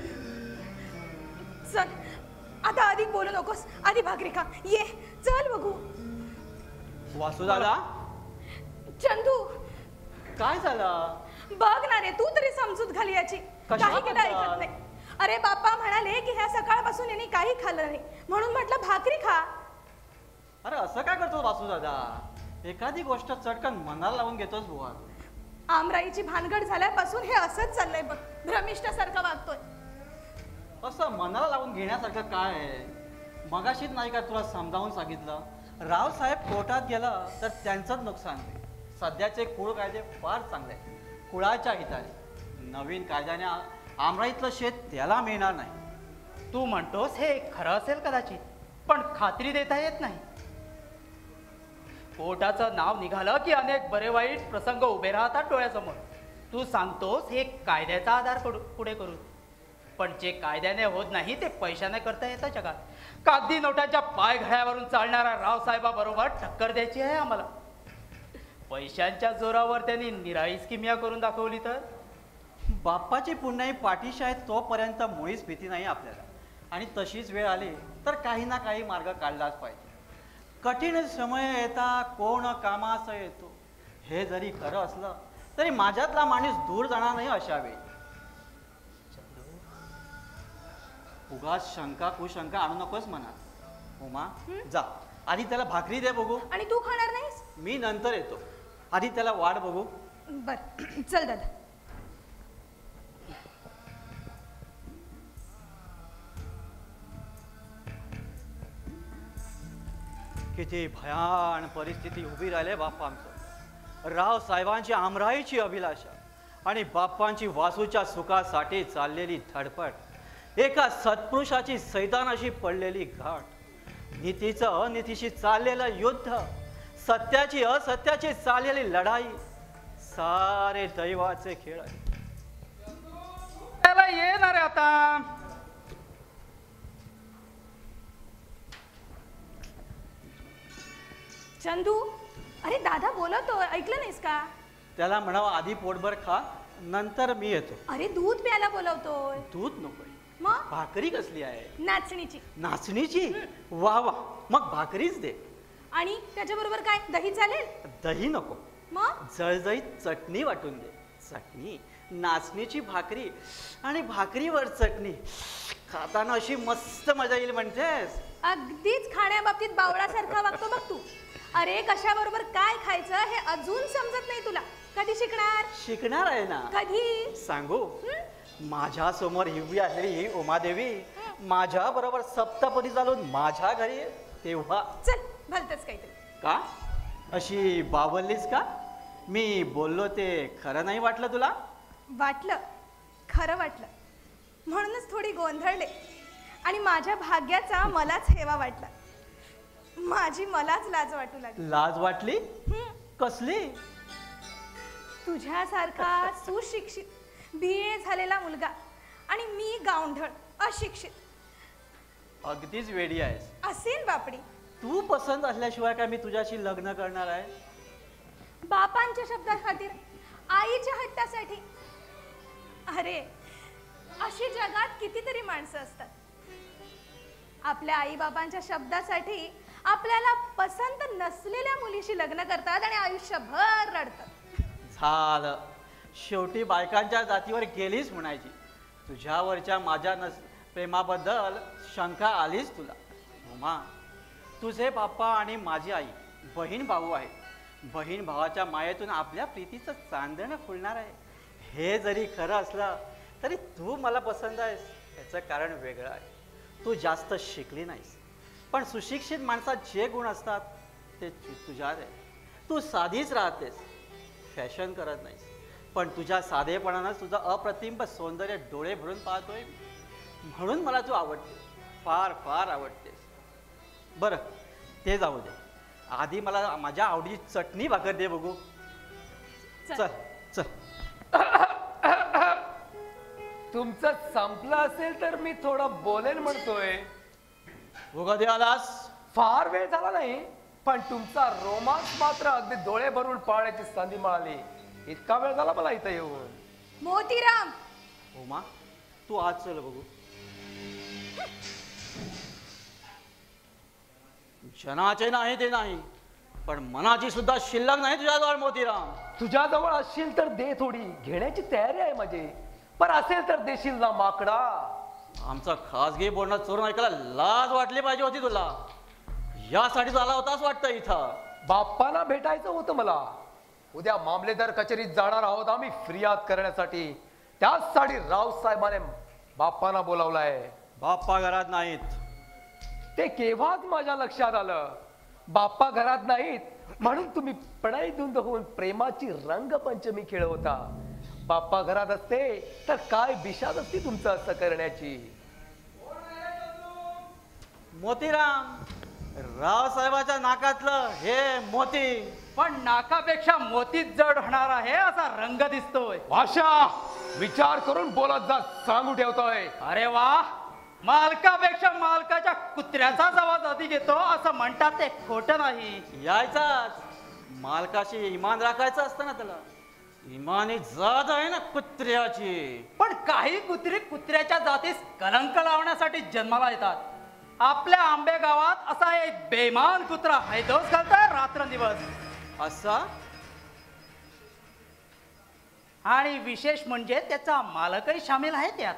चल आता अधिक बोलू नकोस, आधी भाकरी खा. ये चल बघू. वासुदादा, चंदू काय झालं? बघ ना रे, तू तरी समजूत घाल याची. काही केलं ऐकत नाही. अरे बाप्पा म्हणाले की ह्या सकाळपासून यांनी काही खाल्लं नाही म्हणून म्हटलं भाकरी खा. अरे असं काय करतो वासुदादा? एखादी गोष्ट चटकन मनाला लावून घेतोस बुवा. आमराईची भानगड झाल्यापासून हे असंच चाललंय बघ, भ्रमिष्ठासारखं वागतोय. असं मनाला लावून घेण्यासारखं काय आहे? मगाशीच नाही का तुला समजावून सांगितलं, रावसाहेब कोर्टात गेला तर त्यांचंच नुकसान होईल. सध्याचे कुळ कायदे फार चांगले आहेत, कुळाच्या हिताने. नवीन कायद्याने आमराईतलं शेत त्याला मिळणार नाही. तू म्हणतोस हे खरं असेल कदाचित, पण खात्री देता येत नाही. कोर्टाचं नाव निघालं की अनेक बरे वाईट प्रसंग उभे राहतात डोळ्यासमोर. तू सांगतोस हे कायद्याचा आधार पुढे करून, पण जे कायद्याने होत नाही ते पैशाने करता येतं जगात. कागदी नोटाच्या पायघड्यावरून चालणाऱ्या रावसाहेबाबरोबर टक्कर द्यायची आहे आम्हाला. पैशांच्या जोरावर त्यांनी निराळीच किमया करून दाखवली तर? बाप्पाची पुण्याई पाठीशी आहे तोपर्यंत मुळीच भीती नाही आपल्याला. आणि तशीच वेळ आली तर काही ना काही मार्ग काढलाच पाहिजे. कठीण समय येता कोण कामास येतो, हे जरी खरं असलं तरी माझ्यातला माणूस दूर जाणार नाही अशा वेळी. उगाच शंका कुशंका आणू नकोस मनात. उमा, जा आधी त्याला भाकरी दे बघू. आणि तू खाणार नाहीस? मी नंतर येतो, आधी त्याला वाट बघू. बर चल दादा. किती भयान परिस्थिती उभी राहिले बाप्पा आमचं. रावसाहेबांची आमराईची अभिलाषा आणि बाप्पांची वासूच्या सुखासाठी चाललेली धडपड, एका सत्पुरुषाची सैतानाशी पडलेली घाट, नीतीचं अनितीशी चाललेलं युद्ध, सत्याची असत्याची चाललेली लढाई, सारे दैवाचे खेळ आहे. त्याला येणार आता. चंदू, अरे दादा बोलवतो, ऐकलं नाहीस का? त्याला म्हणावं आधी पोटभर खा, नंतर मी येतो. अरे दूध प्यायला बोलवतोय. दूध नकोय. मग भाकरी कसली आहे? नाचणीची. नाचणीची? वा वा, मग भाकरीच दे. आणि त्याच्याबरोबर काय, दही चालेल? दही नको, मग जळजळीत चटणी वाटून दे. चटणी नाचणीची भाकरी आणि भाकरीवर चटणी खाताना अशी मस्त मजा येईल म्हणतेस. अगदीच खाण्याबाबतीत बावळासारखा वागतो बघ तू. अरे कशाबरोबर काय खायचं हे अजून समजत नाही तुला. कधी शिकणार? शिकणार आहे ना. कधी सांगू? माझ्या समोर हिरवी असलेली ही उमादेवी माझ्या बरोबर सप्तपदी चालून माझ्या घरी तेव्हा. चल भलतच काहीतरी. का अशी बावरलीस का? मी बोललो ते खरं नाही वाटलं तुला? वाटलं, खरं वाटलं. म्हणूनच थोडी गोंधळले आणि माझ्या भाग्याचा मलाच हेवा वाटला. माझी मलाच लाज वाटू लागली. लाज वाटली? कसली? तुझ्यासारखा सुशिक्षित BA झालेला मुलगा आणि मी गावंढळ अशिक्षित. अगदीच वेडी आहेस. असेल बापडी. तू पसंत असल्याशिवाय काय मी तुझ्याशी लग्न करणार आहे? बापांच्या शब्दाखातीर, आईच्या हट्टासाठी. अरे अशी जगात कितीतरी माणसं असतात. आपल्या आई बाबांच्या शब्दासाठी आपल्याला पसंत नसलेल्या मुलीशी लग्न करतात आणि आयुष्यभर रडतात. झालं, शेवटी बायकांच्या जातीवर गेलीच म्हणायची. तुझ्यावरच्या माझ्या प्रेमाबद्दल शंका आलीच तुला. उमा, तुझे बाप्पा आणि माझी आई बहीण भाऊ आहे. बहीण भावाच्या मायेतून आपल्या प्रीतीचं चांदणं फुलणार आहे. हे जरी खरं असलं तरी तू मला पसंत आहेस याचं कारण वेगळं आहे. तू जास्त शिकली नाहीस, पण सुशिक्षित माणसात जे गुण असतात ते तुझ्यात आहे. तू साधीच राहतेस, फॅशन करत नाहीस, पण तुझ्या साधेपणानंच तुझं अप्रतिम सौंदर्य डोळे भरून पाहतोय. म्हणून मला तू आवडते, फार फार आवडतेस. बरं ते जाऊ दे, आधी मला माझ्या आवडीची चटणी भाकर दे बघू. चल चल. तुमचं संपलं असेल तर मी थोडं बोलेल म्हणतोय. तू कधी आलास? फार वेळ झाला नाही, पण तुमचा रोमांस मात्र अगदी डोळे भरून पाहण्याची संधी मिळाली. इतका वेळ झाला मला इथं येऊन. मोतीराम. उमा, तू आज चल बघू. क्षणाचे नाही ते नाही, पण मनाची सुद्धा शिल्लक नाही तुझ्याजवळ मोतीराम. तुझ्याजवळ असशील तर दे, थोडी घेण्याची तयारी आहे माझी. पण असेल तर देशील ना माकडा. आमचं खासगी बोलणं चोरून ऐकायला लाज वाटली पाहिजे होती तुला. यासाठी आला होताच वाटतं इथं. बाप्पाला भेटायचं होतं मला. उद्या मामलेदार कचेरीत जाणार आहोत आम्ही फिर्याद करण्यासाठी. त्याचसाठी रावसाहेबाने बाप्पांना बोलावलाय. बाप्पा घरात नाहीत. ते केव्हाच माझ्या लक्षात आलं. बाप्पा घरात नाहीत म्हणून तुम्ही प्रणय धुंद होऊन प्रेमाची रंगपंचमी खेळवता. बाप्पा घरात असते तर काय बिशाद असती तुमचं असं करण्याची. मोतीराम, रावसाहेबाच्या नाकातलं हे मोती. पण नाकापेक्षा मोतीच जड होणार आहे असा रंग दिसतोय. भाषा विचार करून बोलत जा, सांगू ठेवतोय. अरे वा, मालकापेक्षा मालकाच्या कुत्र्याचा आवाज अधिक येतो असं म्हणतात ते खोटं नाही. यायचाच, मालकाशी इमान राखायचं असतं ना त्याला. इमानी जात आहे ना कुत्र्याची. पण काही कुत्री कुत्र्याच्या जातीस कलंक लावण्यासाठी जन्माला येतात. आपल्या आंबे गावात असा एक बेमान कुत्रा हैदोस घालतोय रात्रंदिवस. असा? आणि विशेष म्हणजे त्याचा मालकही सामील आहे त्यात.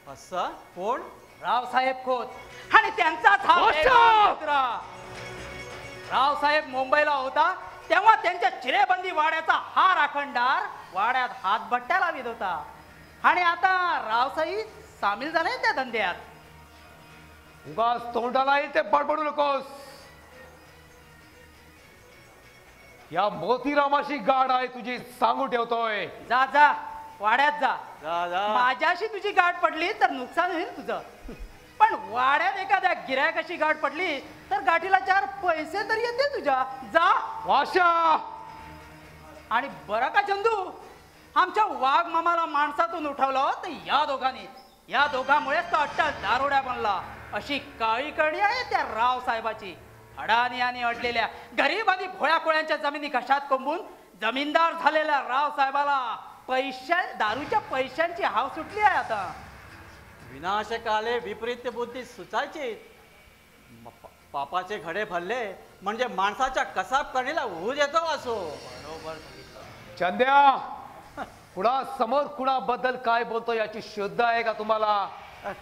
असा कोण? रावसाहेब खोत. आणि त्यांचाच हा बेमान कुत्रा. रावसाहेब मुंबईला होता तेव्हा त्यांच्या चिरेबंदी वाड्याचा हा राखणदार वाड्यात हातभट्ट्या लावित होता. आणि आता रावसाहेब सामील झाले त्या धंद्यात. उगाच तोंडाला येईल ते बडबडू नकोस. या मोतीरामाशी गाड आहे तुझी, सांगू ठेवतोय. जा जा, वाड्यात जा. जा जा. माझ्याशी तुझी गाठ पडली तर नुकसान होईल तुझं. पण वाड्यात एखाद्या गिऱ्हाईकाशी गाठ पडली तर गाठीला 4 पैसे तरी येते तुझ्या. जा. वाशा. आणि बरं का चंदू, आमच्या वाघ मामाला माणसातून उठवलं तर या दोघांमुळेच तो अट्टा दारोड्या बनला. अशी काळी करणी आहे त्या रावसाहेबाची. अडाणी अडलेल्या गरीब आणि भोळ्या कोळ्यांच्या जमिनी कशात कोंबून जमीनदार झालेल्या रावसाहेबाला दारूच्या पैशांची हाव सुटली आहे आता. विनाशकाले विपरीत बुद्धी सुचायची. पापाचे घडे भरले म्हणजे माणसाच्या कसाब करणीला ऊज येतो असो. बरोबर सांगितलं. चंद्या कुणासमोर कुणाबद्दल काय बोलतो याची शुद्ध आहे का तुम्हाला?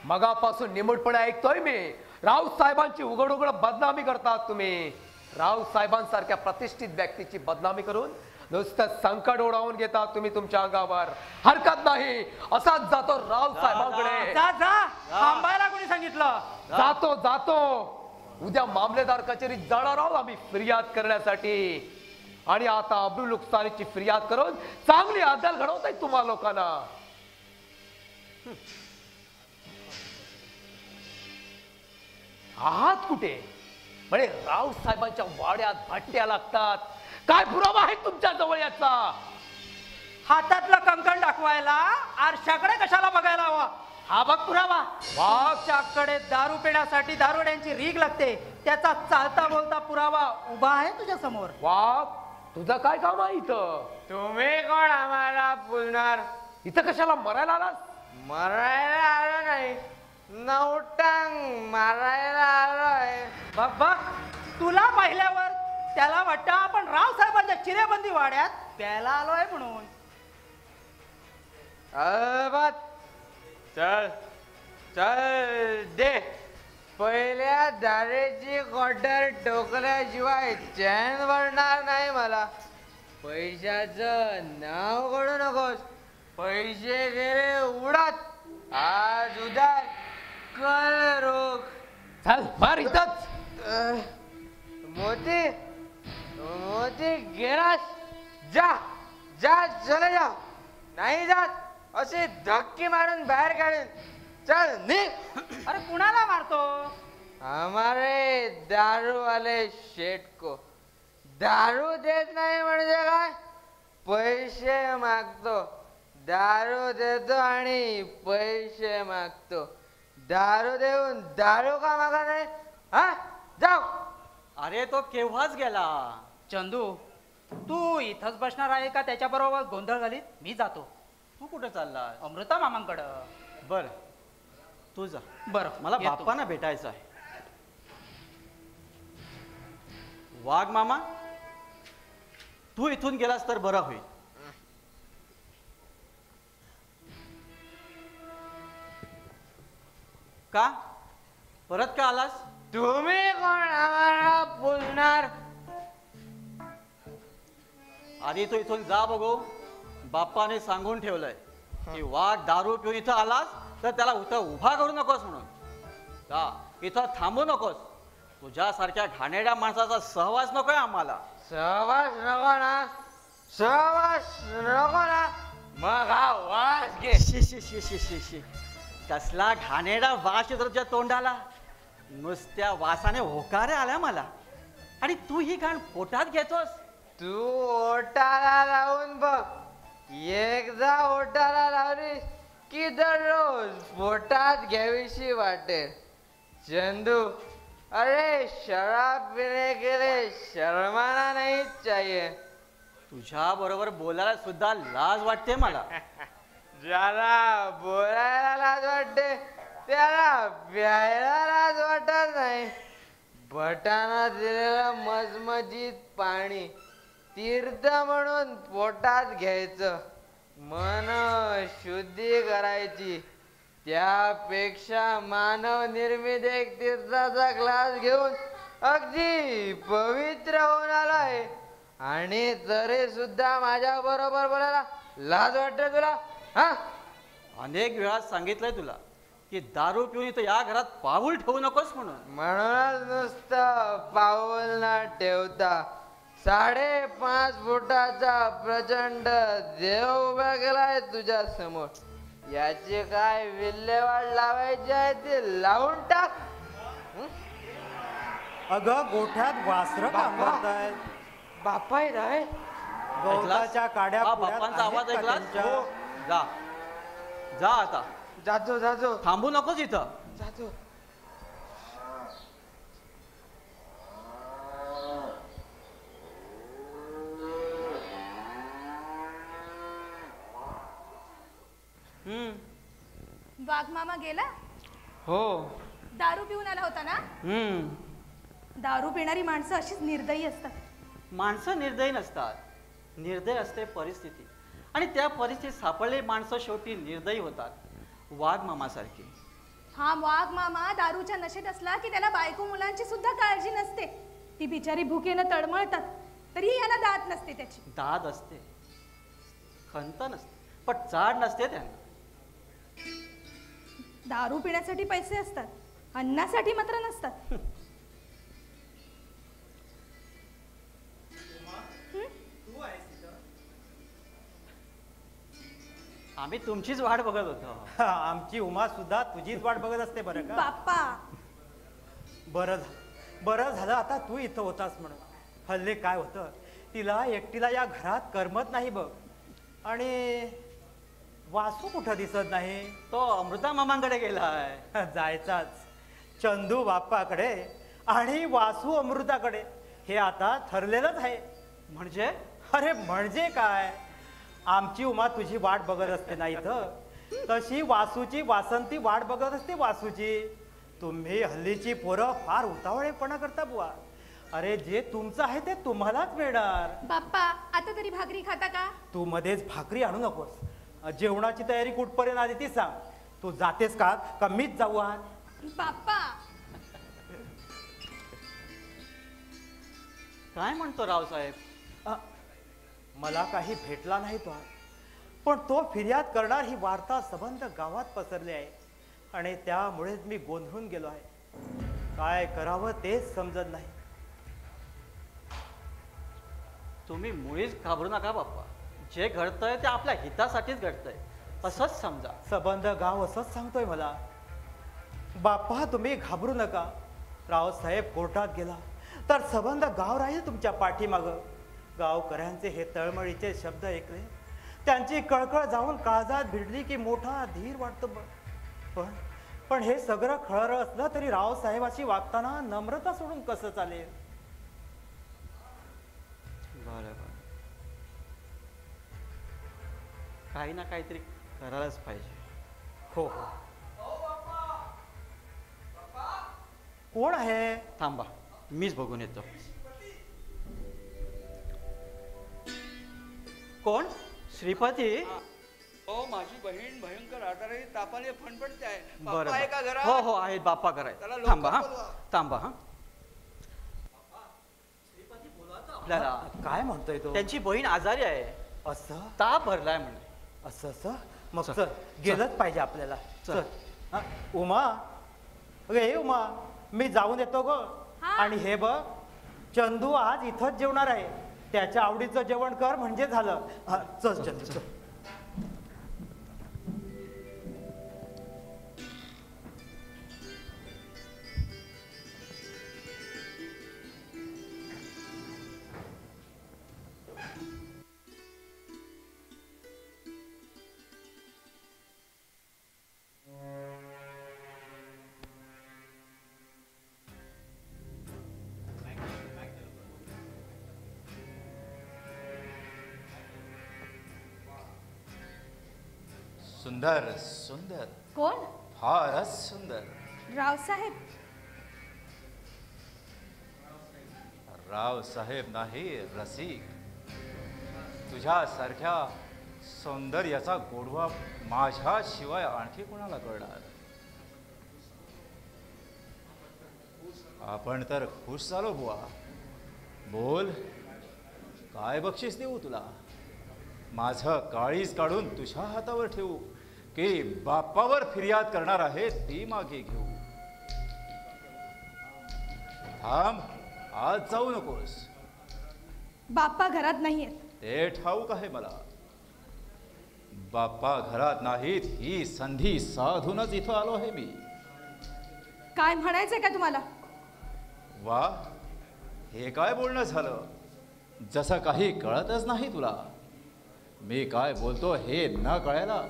मगापासून निमूटपणे ऐकतोय मी. राऊत साहेबांची उघड उघड बदनामी करतात तुम्ही. राऊत साहेबांसारख्या प्रतिष्ठित व्यक्तीची बदनामी करून नुसतं संकट ओढावून घेतात तुम्ही तुमच्या अंगावर. हरकत नाही, असाच जातो राऊत साहेबांकडे. जा जा, थांबायला कोणी सांगितलं? जातो जातो. उद्या मामलेदार कचेरीत जाणार आहोत आम्ही फिर्याद करण्यासाठी. आणि आता अब्रू नुकसानीची फिर्याद करून चांगली अद्दल घडवत आहे तुम्हा लोकांना. आहात कुठे? म्हणजे राऊत साहेबांच्या वाड्यात भट्ट्या लागतात. काय पुरावा आहे तुमच्या जवळ याचा? हातातलं कंकण दाखवायला आरशाकडे कशाला बघायला हवा? हा बघ पुरावा. वाघच्याकडे दारू पिण्यासाठी दारुड्यांची रीग लागते, त्याचा चालता बोलता पुरावा उभा आहे तुझ्या समोर. वाघ, तुझं काय काम आहे इथं? तुम्ही कोण आम्हाला बोलणार? इथं कशाला मरायला आलास? मरायला आलो नाही, नौटांग मारायला आलोय. बघ बघ, तुला पाहिल्यावर त्याला वाटतं आपण राव साहेबांच्या चिरेबंदी वाड्यात प्यायला आलोय म्हणून. अलबत. चल चल दे. पहिल्या दारेची क्वार्टर टोकल्याशिवाय चैन भरणार नाही मला. पैशाचं नाव करू नकोस. पैसे गेले उडत. आज उधार कल रोग. चल मार इथंच. मोती मोती गेलास? जा जा, चले जा. नाही जात असे धक्के मारून बाहेर काढेन. चल निघ. अरे कुणाला मारतो? हमारे दारू वाले शेठ को. दारू देत नाही म्हणजे काय? पैसे मागतो. दारू देतो आणि पैसे मागतो. दारू देऊन दारू का मागा नाही? हा जाऊ. अरे तो केव्हाच गेला. चंदू, तू इथंच बसणार आहे का त्याच्याबरोबर गोंधळ घालीत? मी जातो. तू कुठे चालला? अमृता मामांकडं. बर तू जा. बरं, मला येतो. बाप्पांना भेटायचं आहे. वाघ मामा, तू इथून गेलास तर बरं होईल. का परत का आलास? तुम्ही कोण आम्हाला बोलणार? आधी तू इथून जा बघू. बाप्पाने सांगून ठेवलंय की वाघ दारू पिऊन इथं आलास तर त्याला इथं उभा करू नकोस म्हणून. का इथं थांबू नकोस. तुझ्यासारख्या घाणेरड्या माणसाचा सहवास नकोय आम्हाला. सहवास नको ना? सहवास नको ना? मग हा वास घे. शी शी शी शी शी शी. कसला घाणेरडा वास येतो तुझ्या तोंडाला. नुसत्या वासाने होकारे आल्या मला. आणि तू ही घाण पोटात घेतोस. तू ओटाला लावून बघ. एकदा ओटाला लावलीस की दररोज पोटात घ्यावीशी वाटेल. चंदू, अरे शराब पीने के लिए शर्माना नहीं चाहिए. तुझ्या बरोबर बोलायला सुद्धा लाज वाटते मला. ज्याला बोलायला लाज वाटते त्याला प्यायला लाज वाटत नाही. भटाना दिलेलं मजमजीत पाणी तीर्थ म्हणून पोटात घ्यायचं. मन शुद्धी करायची. त्यापेक्षा मानव निर्मित एक तीर्थाचा ग्लास घेऊन अगदी पवित्र होऊन आलाय. आणि तरी सुद्धा माझ्या बरोबर बोलायला लाज वाटते तुला? हा, अनेक वेळा सांगितलंय तुला की दारू पिऊन इथं या घरात पाऊल ठेवू नकोस म्हणून. म्हणूनच नुसतं पाऊल न ठेवता 5.5 फुटाचा प्रचंड देव उभा केलाय तुझ्या समोर. याची काय विल्हेवाट लावायची आहे ती लावून टाक. अगं गोठ्यात वासरं काम करतायत. बापा येत आहे. गवताच्या काड्या हा, पुढ्यात बाप्पांचा आहेत आवाज का ऐकलास? त्यांच्या? हो. जा जा आता. जातो जातो थांबू नकोस इथं. जातो. वाघ मामा गेला? हो. दारू पिऊन आला होता ना? दारू पिणारी माणसं अशीच निर्दयी असतात. माणसं निर्दयी नसतात. निर्दय असते परिस्थिती, आणि त्या परिस्थितीत सापडले माणसं शेवटी निर्दयी होतात, वाघ मामासारखी. हा वाघ मामा दारूच्या नशेत असला की त्याला बायको मुलांची सुद्धा काळजी नसते. ती बिचारी भुकेनं तळमळतात तरीही याला दात नसते त्याची. दाद असते, खंत नसते, पण चाड नसते त्यांना. दारू पिण्यासाठी पैसे असतात, अन्नासाठी मात्र नसतात. आम्ही तुमचीच वाट बघत होतो. आमची उमा सुद्धा तुझीच वाट बघत असते बरं का. बाप्पा बरं झालं आता तू इथं होतास म्हणून. हल्ली काय होतं, तिला एकटीला या घरात करमत नाही बघ. आणि वासू कुठं दिसत नाही. तो अमृता मामांकडे गेलाय. जायचाच. चंदू बाप्पाकडे आणि वासू अमृताकडे, हे आता ठरलेलंच आहे. म्हणजे अरे म्हणजे काय, आमची उमा तुझी वाट बघत असते ना इथं, तशी वासूची वासंती वाट बघत असते वासूची. तुम्ही हल्लीची पोरं फार उतावळेपणा करता बुवा. अरे जे तुमचं आहे ते तुम्हालाच मिळणार. बाप्पा आता तरी भाकरी खाता का? तू मध्येच भाकरी आणू नकोस. जेवणाची तयारी कुठपर्यंत आली ती सांग. तू जातेस का मीच जाऊ आज? बाप्पा काय म्हणतो रावसाहेब? मला काही भेटला नाही तो, पण तो फिर्याद करणार ही वार्ता सबंध गावात पसरली आहे आणि त्यामुळेच मी गोंधळून गेलो आहे. काय करावं तेच समजत नाही. तुम्ही मुळीच घाबरू नका बाप्पा. जे घडतंय ते आपल्या हितासाठीच घडतंय असंच समजा. सबंध गाव असंच सांगतोय मला. बाप्पा तुम्ही घाबरू नका. रावसाहेब कोर्टात गेला तर सबंध गाव राहील तुमच्या पाठीमागं. गावकऱ्यांचे हे तळमळीचे शब्द ऐकले, त्यांची कळकळ जाऊन काळजात भिडली की मोठा धीर वाटतो. पण हे सगळं खरं असलं तरी रावसाहेबाशी वागताना नम्रता सोडून कसं चालेल? बरोबर, काही ना काहीतरी करायलाच पाहिजे. हो हो. कोण आहे? थांबा, मीच बघून येतो. कोण? श्रीपती? हो, माझी बहीण भयंकर आजारी तापाने फणफणते आहे. बरं बाप्पा आहे का घरात? हो हो आहेत, बाप्पा कराय. त्याला लवकर थांबा हा, बोलवा. थांबा हा. आपल्याला काय म्हणतोय तो? त्यांची बहीण आजारी आहे, असं ताप भरलाय म्हणे. असं मग चल, चल गेलंच पाहिजे आपल्याला. चल. हा, उमा, अगं हे उमा, मी जाऊन येतो ग. हा. आणि हे बघ, चंदू आज इथंच जेवणार आहे. त्याच्या आवडीचं जेवण कर म्हणजे झालं. हा, चल चल चल. सुंदर सुंदर, कोण? फारच सुंदर. रावसाहेब? रावसाहेब नाही, रसिक. तुझ्यासारख्या सौंदर्याचा गोडवा माझ्याशिवाय आणखी कोणाला कळणार? आपण तर खुश झालो बुवा. बोल, काय बक्षीस देऊ तुला? माझं काळीज काढून तुझ्या हातावर ठेवू की बाप्पावर फिर्याद करणार आहे ती मागे घेऊ? थांब, आज जाऊ नकोस. बाप्पा घरात नाहीयेत. ते ठाऊक आहे मला. बाप्पा घरात नाहीत ही संधी साधूनच इथं आलो आहे मी. काय म्हणायचंय का तुम्हाला? वा, हे काय बोलणं झालं? जसं काही कळतच नाही तुला. मी काय बोलतो हे न कळायला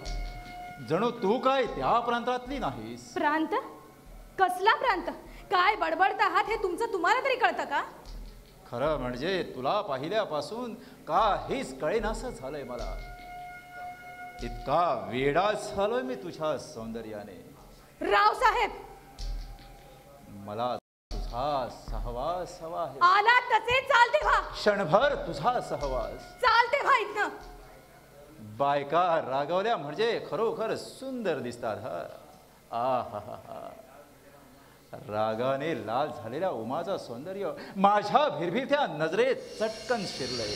जणू तू काय त्या प्रांतातली नाहीस. प्रांत? कसला प्रांत? काय बडबडत आहात हे तुमचं तुम्हाला तरी कळतं का? खरं म्हणजे तुला पाहिल्यापासून काहीच कळेनासं झालंय मला. इतका वेडा झालोय मी तुझ्या सौंदर्याने. रावसाहेब, मला तुझा सहवास हवा आहे. आला तसे चालते व्हा. क्षणभर तुझा सहवास. चालते तेव्हा इथनं. बायका रागावल्या म्हणजे खरोखर सुंदर दिसतात. हा रागाने लाल झालेल्या उमाचं सौंदर्य माझ्या भिरभिरत्या नजरेत चटकन शिरलंय.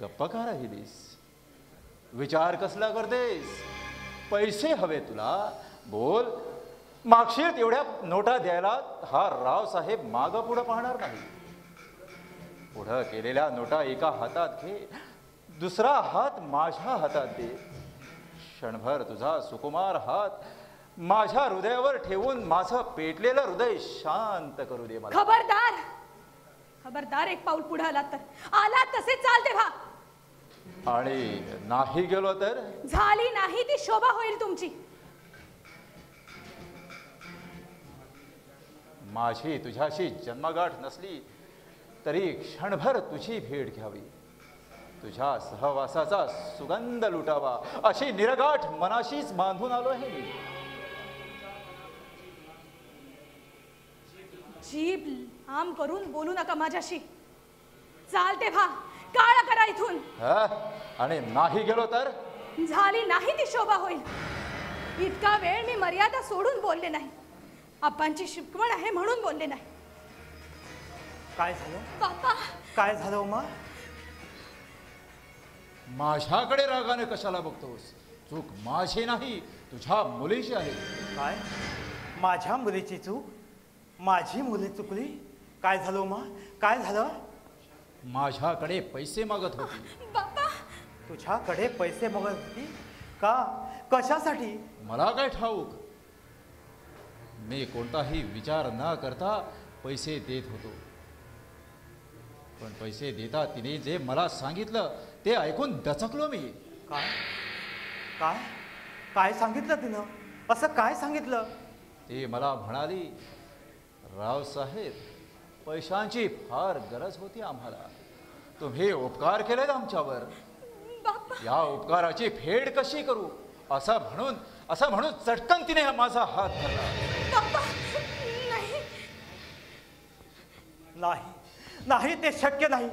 गप्पा का राहिलीस? विचार कसला करतेस? पैसे हवे तुला? बोल. मागशील तेवढ्या नोटा द्यायला हा रावसाहेब मागं पुढं पाहणार नाही. पुढं केलेल्या नोटा एका हातात घे, दुसरा हात माझ्या हातात दे. क्षणभर तुझा सुकुमार हात माझ्या हृदयावर ठेवून माझं पेटलेलं हृदय शांत करू दे मला. खबरदार, खबरदार, एक पाऊल पुढे आलात तर आलात तसे चाल तेव्हा. आणि नाही गेलो तर? झाली नाही ती शोभा होईल तुमची. माझी तुझ्याशी जन्मगाठ नसली तरी क्षणभर तुझी भेट घ्यावी, तुझ्या सहवासाचा सुगंध लुटावा अशी निरगाठ मनाशीच बांधून आलो आहे मी. जीभ आम करून बोलू नका माझ्याशी. चाल तेव्हा, काळ करा इथून. आणि नाही गेलो तर? झाली नाही ती शोभा होईल. इतका वेळ मी मर्यादा सोडून बोलले नाही. आपांची शिकवण आहे म्हणून बोलले नाही. काय झालं बापा? काय झालं उमा? माझ्याकडे रागाने कशाला बघतोस? चूक माझी नाही, तुझ्या मुलीची आहे. काय? माझ्या मुलीची चूक? माझी मुली चुकली? काय झालं उमा? काय झालं? माझ्याकडे पैसे मागत होती. बापा, तुझ्याकडे पैसे मागत होती का? कशासाठी? मला काय ठाऊक. मी कोणताही विचार न करता पैसे देत होतो. पण पैसे देता तिने जे मला सांगितलं ते ऐकून दचकलो मी. काय काय काय सांगितलं तिनं? असं काय सांगितलं? ती मला म्हणाली, रावसाहेब, पैशांची फार गरज होती आम्हाला. तुम्ही उपकार केलेत आमच्यावर. या उपकाराची फेड कशी करू असं म्हणून चटकन तिने माझा हात धरला. नाही नाही, ते शक्य नाही.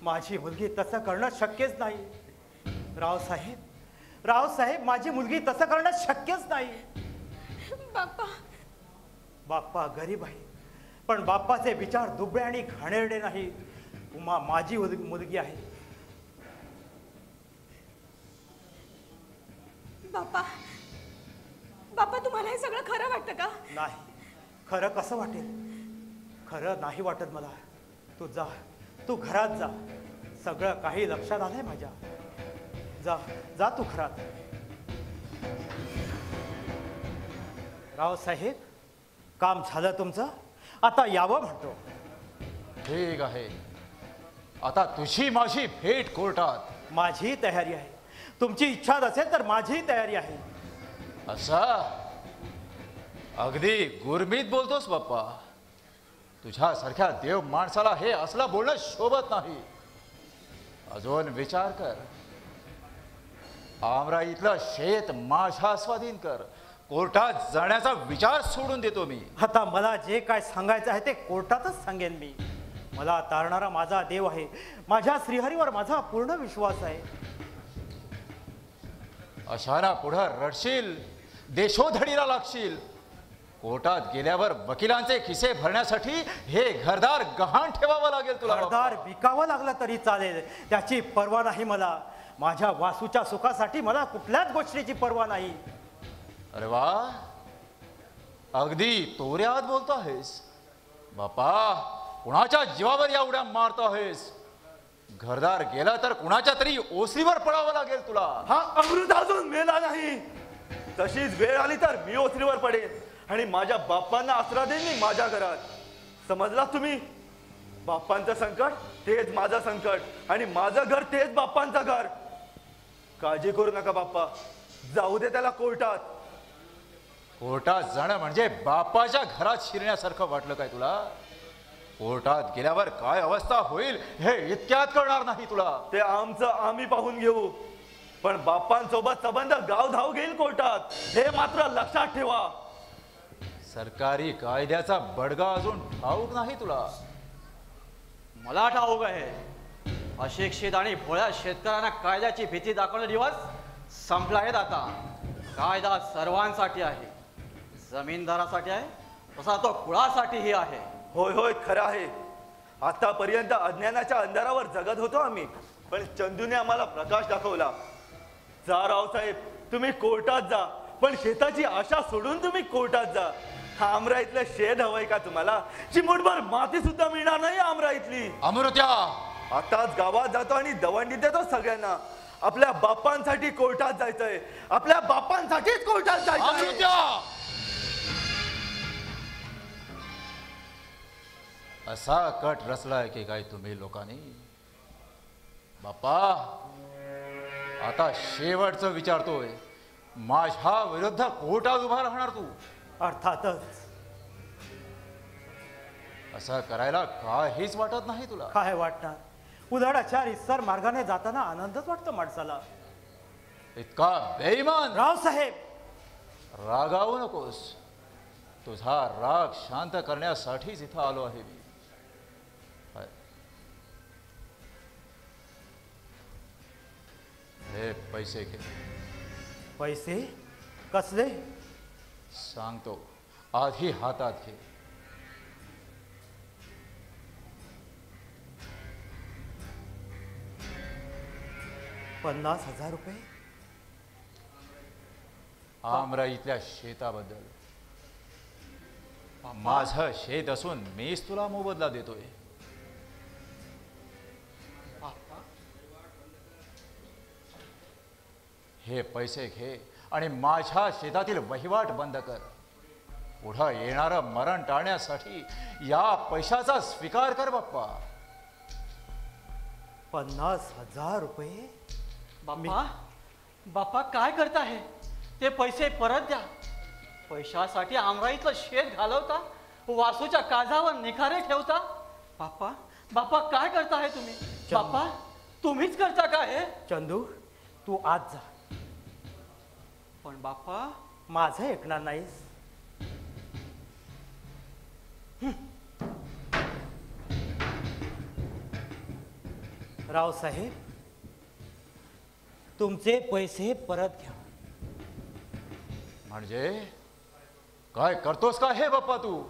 माझी मुलगी तसं करणं शक्यच नाही. रावसाहेब, माझी मुलगी तसं करणं शक्यच नाही. बाप्पा गरीब आहे, पण बाप्पाचे विचार दुबळे आणि घाणेरडे नाही. उमा माझी मुलगी आहे. बाप्पा, तुम्हाला हे सगळं खरं वाटतं का? नाही, खरं कसं वाटेल? खरं नाही वाटत मला. तू जा, तू घरात जा. सगळं काही लक्षात आलंय माझ्या. जा जा तू घरात. रावसाहेब, काम झालं तुमचं, आता यावं म्हणतो. ठीक आहे, आता तुझी माझी भेट कोर्टात. माझी तयारी आहे. तुमची इच्छा असेल तर माझी तयारी आहे. असा अगदी गुरमीत बोलतोस बाप्पा. तुझ्यासारख्या देव माणसाला हे असलं बोलणं शोभत नाही. अजून विचार कर. आमराईतलं शेत माझ्या स्वाधीन कर. कोर्टात जाण्याचा विचार सोडून देतो मी. आता मला जे काय सांगायचं आहे ते कोर्टातच सांगेन मी. मला तारणारा माझा देव आहे. माझ्या श्रीहरीवर माझा पूर्ण विश्वास आहे. अशाना पुढं रडशील, देशोधडीला लागशील. कोर्टात गेल्यावर वकिलांचे खिसे भरण्यासाठी हे घरदार गहाण ठेवावं लागेल तुला. घरदार विकावं लागलं तरी चालेल, त्याची पर्वा नाही मला. माझ्या वासूच्या सुखासाठी मला कुठल्याच गोष्टीची पर्वा नाही. अरे वा, अगदी तोऱ्यात बोलतो आहेस बापा. कुणाच्या जीवावर या उड्या मारतो आहेस? घरदार गेला तर कुणाच्या तरी ओसरीवर पडावं लागेल तुला. हा अमृत अजून मेला नाही. तशीच वेळ आली तर मी ओसरीवर पडेन आणि माझ्या बाप्पांना आसरा देईन मी माझ्या घरात. समजला तुम्ही? बाप्पांचं संकट तेच माझं संकट आणि माझं घर तेच बाप्पांचं घर. काळजी करू नका बाप्पा. जाऊ दे त्याला कोर्टात. कोर्टात जाणं म्हणजे बाप्पाच्या घरात शिरण्यासारखं वाटलं काय तुला? कोर्टात गेल्यावर काय अवस्था होईल हे इतक्यात कळणार नाही तुला. ते आमचं आम्ही पाहून घेऊ, पण बाप्पांसोबत संबंध गाव धाव घेईल कोर्टात, हे मात्र लक्षात ठेवा. सरकारी कायद्याचा बडगा अजून ठाऊक नाही तुला. मला ठाऊक आहे, अशिक्षित आणि भोळ्या शेतकऱ्यांना कायद्याची भीती दाखवणे दिवस संपला आहेत आता. कायदा सर्वांसाठी आहे, जमीनदारासाठी आहे, तसा तो कुळासाठीही आहे. होय होय, खरं आहे. आतापर्यंत अज्ञानाच्या अंधारावर जगत होतो आम्ही, पण चंदूने आम्हाला प्रकाश दाखवला. जा रावसाहेब, तुम्ही कोर्टात जा, पण शेताची आशा सोडून तुम्ही कोर्टात जा. आमराईतलं शेत हवंय का तुम्हाला? चिमूटभर माती सुद्धा मिळणार नाही आमराईतली. अमृत्या, आताच गावात जातो आणि दवंडी देतो सगळ्यांना. आपल्या बापांसाठी कोर्टात जायचंय, आपल्या बापांसाठीच कोर्टात जायचंय. अमृत्या, असा कट रचलाय की काय तुम्ही लोकांनी? बाप्पा, आता शेवटचं विचारतोय, माझ्या विरुद्ध कोर्टात उभा राहणार तू? अर्थातच. असं करायला काहीच वाटत नाही तुला? काय वाटणार? उधाडाच्या रितसर मार्गाने जाताना आनंदच वाटतो माणसाला. इतका बेईमान? रावसाहेब, रागावू नकोस. तुझा राग शांत करण्यासाठीच इथं आलो आहे मी. हे पैसे घे. पैसे कसले? सांगतो, आधी हातात घे. ₹50,000. आमराईतल्या शेताबद्दल. माझं शेत असून मीच तुला मोबदला देतोय. हे पैसे घे आणि माझ्या शेतातील वहिवाट बंद कर. पुढं येणारं मरण टाळण्यासाठी या पैशाचा स्वीकार कर बाप्पा. ₹50,000? बाप्पा, बाप्पा काय करताय? ते पैसे परत द्या. पैशासाठी आमराईतलं शेत घालवता, वासूच्या काजावर निखारे ठेवता. बाप्पा, बाप्पा काय करताय तुम्ही? बाप्पा, तुम्हीच करता का हे? चंदू, तू आज जा. पण बाप्पा, माझं ऐकणार नाहीस? रावसाहेब, तुमचे पैसे परत घ्या. म्हणजे काय करतोस का हे बाप्पा तू?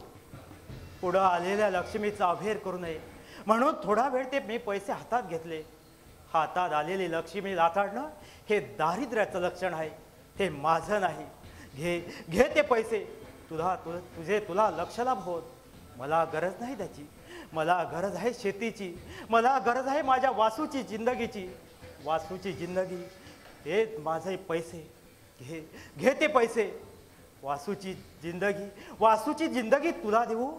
पुढं आलेल्या लक्ष्मीचा अभेर करू नये म्हणून थोडा वेळ ते मी पैसे हातात घेतले. हातात आलेली लक्ष्मी लाथाडणं हे दारिद्र्याचं लक्षण आहे, हे माझं नाही. घे घे ते पैसे. तुला लक्ष लाभ होत. मला गरज नाही त्याची. मला गरज आहे शेतीची. मला गरज आहे माझ्या वासूची जिंदगीची. वासूची जिंदगी हेच माझे पैसे. घे घे ते पैसे. वासूची जिंदगी तुला देऊ?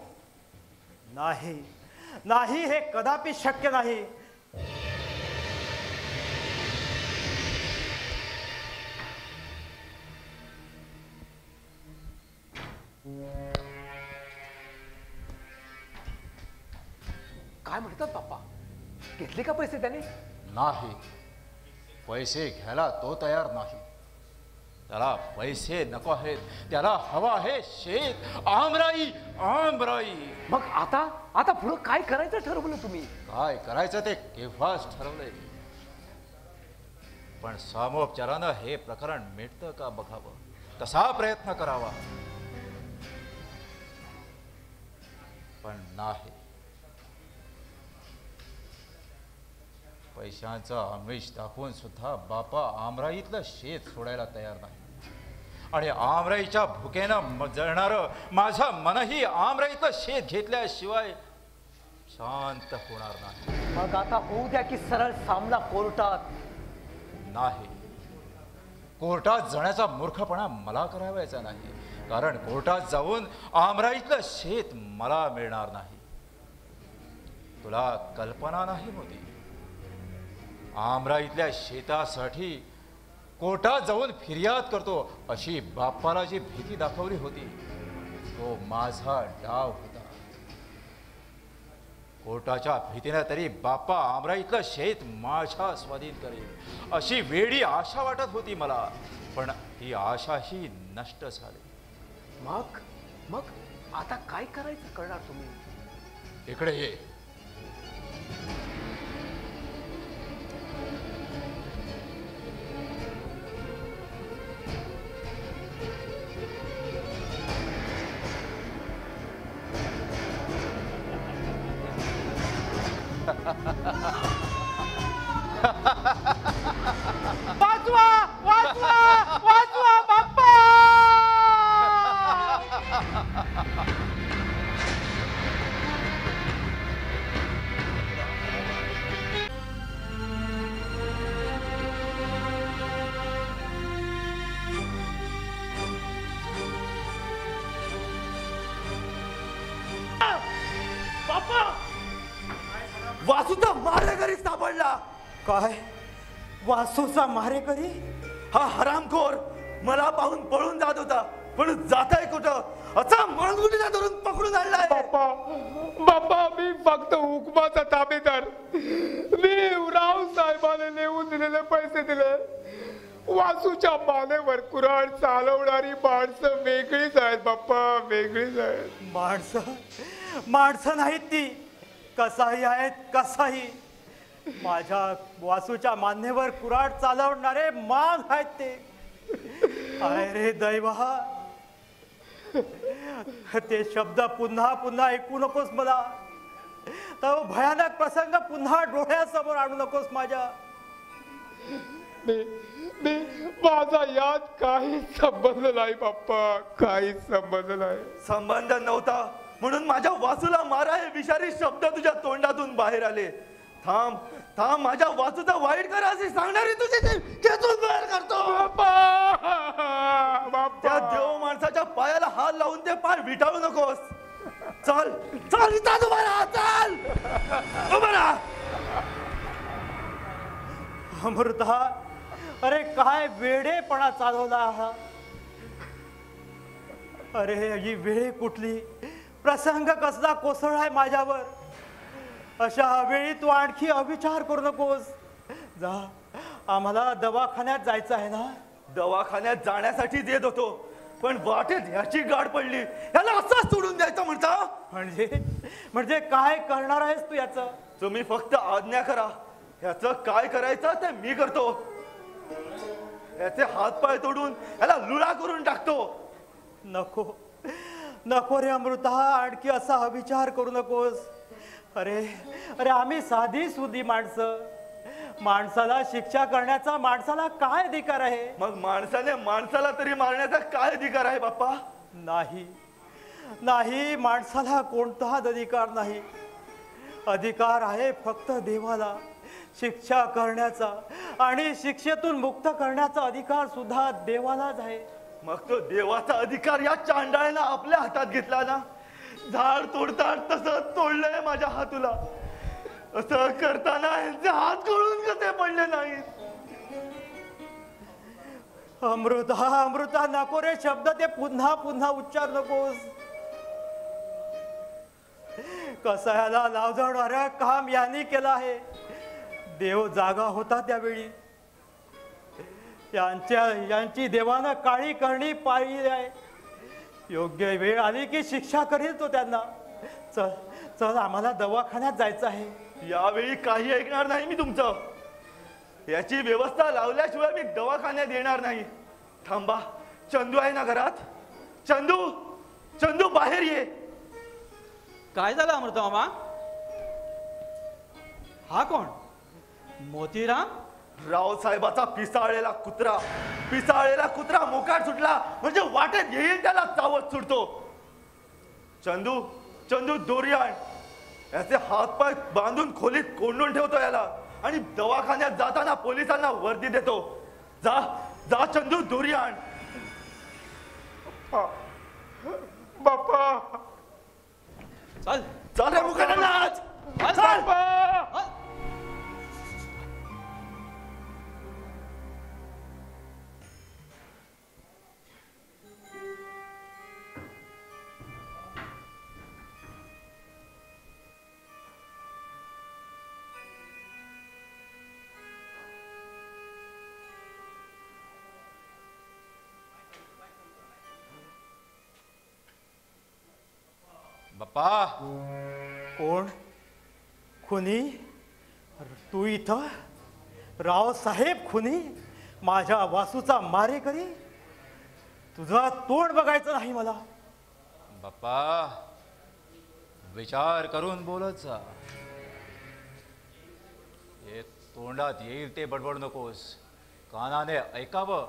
नाही नाही, हे कदापि शक्य नाही. काय म्हणतात बाप्पा? घेतले का पैसे त्याने? नाही, पैसे घ्यायला तो तयार नाही. त्याला पैसे नको आहेत, त्याला हवा आहे शेत, आमराई आमराई. मग आता पुढं काय करायचं ठरवलं तुम्ही? काय करायचं ते केव्हाच ठरवलंय, पण सामोपचारानं हे प्रकरण मिटतं का बघावं, तसा प्रयत्न करावा. पण नाही, पैशांचा आमिष दाखवून सुद्धा बापा आमराईतलं शेत सोडायला तयार नाही. आणि आमराईच्या भुकेनं जळणारं माझं मनही आमराईतलं शेत घेतल्याशिवाय शांत होणार नाही. मग आता होऊ द्या की सरळ सामना कोर्टात. नाही, कोर्टात जाण्याचा मूर्खपणा मला करावायचा नाही, कारण कोर्टात जाऊन आमराईतलं शेत मला मिळणार नाही. तुला कल्पना नाही होती, आमराईतल्या शेतासाठी कोर्टात जाऊन फिर्याद करतो अशी बाप्पाला जी भीती दाखवली होती, तो माझा डाव होता. कोर्टाच्या भीतीने तरी बाप्पा आमराईतलं शेत माझ्या स्वाधीन करेल अशी वेडी आशा वाटत होती मला, पण ही आशाही नष्ट झाली. मग आता काय करायचं करणार तुम्ही? इकडे ये. वाचवा वाचवा वाचवा बाप्पा. वासूचा मारेकरी सापडला. काय वासूचा मारेकरी? हा हरामखोर मला पाहून पळून जात होता, पण जाताय कुठं असा मणगुटीला धरून पकडून आणलाय. बाप्पा बाप्पा, मी फक्त हुकमाचा ताबेदार. मी राव साहेबाने नेऊन दिलेले पैसे दिले. वासूच्या मानेवर कुऱ्हाड चालवणारी माणसं वेगळीच आहेत बाप्पा, वेगळीच आहेत. माणसं नाहीत ती, कसाही आहेत कसाही. माझ्या वासूच्या मानेवर कुऱ्हाड चालवणारे माग आहेत ते. अरे दैवा, ते शब्द पुन्हा पुन्हा ऐकू नकोस मला. तो भयानक प्रसंग पुन्हा डोळ्यासमोर आणू नकोस माझ्या. मी माझा यात काही संबंध नाही बाप्पा, काही संबंध नाही. संबंध नव्हता म्हणून माझ्या वासूला मारा हे विषारी शब्द तुझ्या तोंडातून बाहेर आले. थांब थांब, माझ्या वासूचा वाईट करा असे सांगणारी तुझे खेचून बाहेर करतो. त्या देव माणसाच्या पायाला हात लावून ते पाय विटाळू नकोस. चल चल इथं उभा राहा, चल उभा राहा. अमृता, अरे काय वेडेपणा चालवला हा. अरे ही वेळ कुठली, प्रसंग कसला कोसळलाय माझ्यावर. अशा वेळी तू आणखी अविचार करू नकोस. जा, आम्हाला दवाखान्यात जायचं आहे ना. दवाखान्यात जाण्यासाठीच येत होतो, पण वाटेत ह्याची गाठ पडली. ह्याला असंच सोडून द्यायचं म्हणता? म्हणजे काय करणार आहेस तू याचं? तुम्ही फक्त आज्ञा करा, ह्याचं काय करायचं ते मी करतो. ह्याचे हातपाय तोडून ह्याला लुळा करून टाकतो. नको नको रे अमृता, आणखी असा अविचार करू नकोस. अरे अरे आम्ही साधी सुधी माणसं. माणसाला शिक्षा करण्याचा माणसाला काय अधिकार आहे? मग माणसाने माणसाला तरी मारण्याचा काय अधिकार आहे बाप्पा? नाही नाही, माणसाला कोणताच अधिकार नाही. अधिकार आहे फक्त देवाला. शिक्षा करण्याचा आणि शिक्षेतून मुक्त करण्याचा अधिकार सुद्धा देवालाच आहे. मग तो देवाचा अधिकार या चांडाळ्यानं आपल्या हातात घेतला ना. झाड तोडतात तसं तोडलंय माझ्या हातूला. असं करताना यांचे हात गळून कसे पडले नाहीत? अमृता अमृता, नको रे शब्द ते पुन्हा पुन्हा उच्चार नकोस. कसायाला लावजवणारं काम यांनी केलं आहे. देव जागा होता त्यावेळी. यांची देवानं काळी करणी पाहिली आहे. योग्य वेळ आली की शिक्षा करेल तो त्यांना. चल चल, आम्हाला दवाखान्यात जायचं आहे. यावेळी काही ऐकणार नाही मी तुमचं. याची व्यवस्था लावल्याशिवाय मी दवाखान्यात येणार नाही. थांबा, चंदू आहे ना घरात? चंदू, चंदू बाहेर ये. काय झालं अमृता मामा? हा कोण? मोतीराम? रावसाहेबाचा पिसाळलेला कुत्रा मोकाट सुटला म्हणजे वाटेत येईल त्याला चावत सुटतो. चंदू, चंदू दोरी आण. याचे हातपाय बांधून खोलीत कोंडून ठेवतो याला आणि दवाखान्यात जाताना पोलिसांना वर्दी देतो. जा जा चंदू, दोरी आण. बाप्पा चल चल रे मुकादम, चल. बाप्पा, कोण? खुनी? तू इथं? रावसाहेब खुनी? माझ्या वासूचा मारेकरी? तुझा तोंड बघायचं नाही मला. बाप्पा, विचार करून बोलत जा. हे तोंडात येईल ते बडबड नकोस. कानाने ऐकावं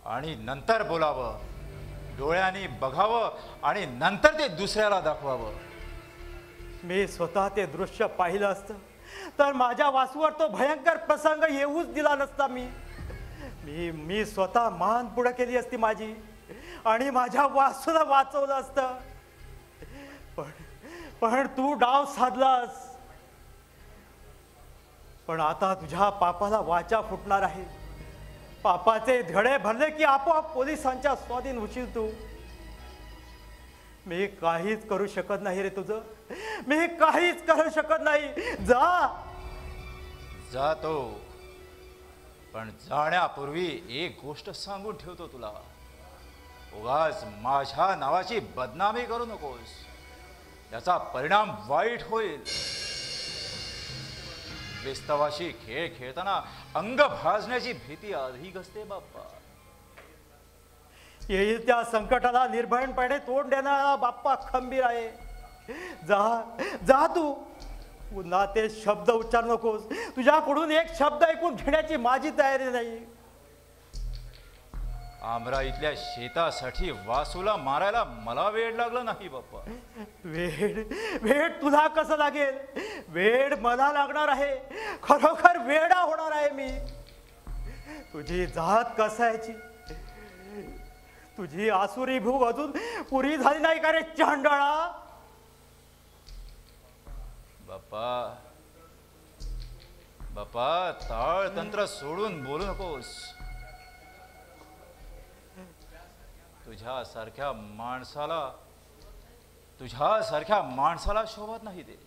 आणि नंतर बोलावं. डोळ्यांनी बघावं आणि नंतर ते दुसऱ्याला दाखवावं. मी स्वतः ते दृश्य पाहिलं असतं तर माझ्या वासूवर तो भयंकर प्रसंग येऊच दिला नसता. मी स्वतः मान पुढे केली असती माझी आणि माझ्या वासूला वाचवलं असतं. पण तू डाव साधलास. पण आता तुझ्या पापाला वाचा फुटणार आहे. पापाचे धडे भरले की आपोआप पोलिसांच्या स्वाधीन होशील तू. मी काहीच करू शकत नाही रे तुझं. मी काहीच करू शकत नाही. जातो. पण जाण्यापूर्वी एक गोष्ट सांगून ठेवतो तुला. उगाच माझ्या नावाची बदनामी करू नकोस. याचा परिणाम वाईट होईल. बेस्तवाशी खेळ खेळताना अंग भाजण्याची भीती अधिक असते बाप्पा. येईल त्या संकटाला निर्भयपणे तोंड देणारा बाप्पा खंबीर आहे. जा तू. पुन्हा ते शब्द उच्चारू नकोस. तुझ्याकडून एक शब्द ऐकून घेण्याची माझी तयारी नाही. आमरा इथल्या शेतासाठी वासूला मारायला मला वेळ लागला नाही बाप्पा. वेळ तुला कसं लागेल. वेळ मला लागणार आहे. खरोखर वेडा होणार आहे मी. तुझी जात कसायची. तुझी आसुरी भूक अजून पुरी झाली नाही का रे चांडाळा. बाप्पा ताळ तंत्र सोडून बोलू नकोस. तुझ्यासारख्या माणसाला शोभत नाही ते.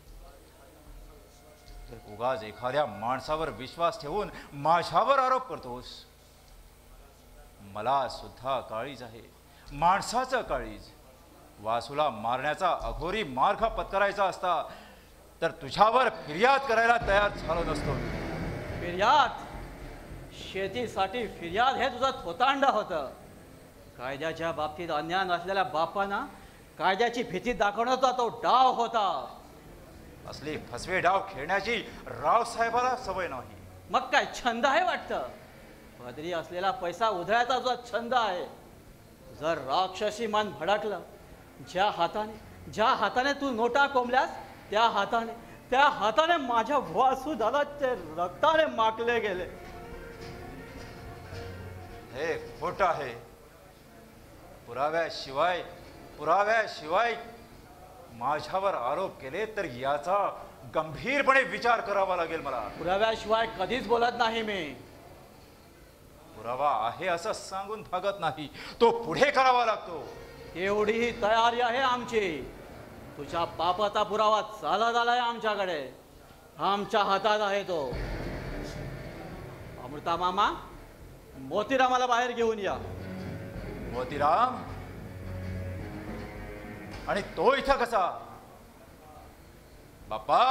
उगाच एखाद्या माणसावर विश्वास ठेवून माझ्यावर आरोप करतोस. मला सुद्धा काळीज आहे. माणसाचं काळीज. वासूला मारण्याचा अघोरी मार्ग पत्करायचा असता तर तुझ्यावर फिर्याद करायला तयार झालो नसतो. फिर्याद? शेतीसाठी फिर्याद हे तुझं थोतांड होतं. कायद्याच्या बाबतीत अन्याय नसलेल्या बापांना कायद्याची भीती दाखवण्याचा तो डाव होता. असली फसवे डाव खेळण्याची रावसाहेबाला सवय नाही. मग काय छंद आहे वाटतं. पदरी असलेला पैसा उधळायचा जो छंद आहे. जर राक्षसी मन भडकलं. ज्या हाताने तू नोटा कोंबल्यास त्या हाताने माझ्या वासुदादाचे रक्ताने माकले गेले. हे खोट आहे. पुराव्याशिवाय माझ्यावर आरोप केले तर याचा गंभीरपणे विचार करावा लागेल मला. पुराव्याशिवाय कधीच बोलत नाही मी. पुरावा आहे असं सांगून भागत नाही. तो पुढे करावा लागतो. एवढीही तयारी आहे आमची. तुझ्या पापाचा पुरावा चालत आलाय आमच्याकडे. आमच्या हातात आहे तो. अमृता मामा, मोतीरामाला बाहेर घेऊन या. मोतीराम? आणि तो इथं कसा? बाप्पा,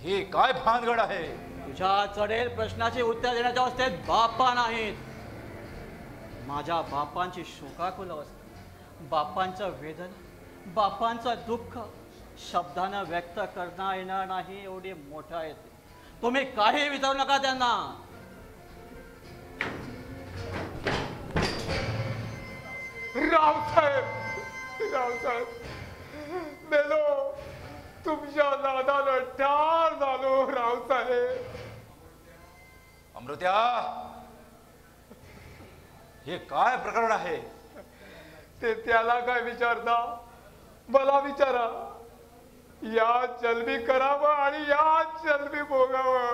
ही काय भानगड आहे? तुझ्या चढेल प्रश्नाची उत्तर देण्याच्या अवस्थेत बाप्पा नाहीत. माझ्या बापांची शोकाकुल अवस्था, बापांचं वेदना, बापांचं दुःख शब्दानं व्यक्त करता येणार नाही एवढी मोठं आहे ते. तुम्ही काही विचारू नका त्यांना. रावसाहेब मेलो. तुमच्या नादानं ठार झालो रावसाहेब. अमृत्या, हे काय प्रकरण आहे? ते त्याला काय विचारता, मला विचारा. या जन्मी करावं आणि या जन्मी भोगावं.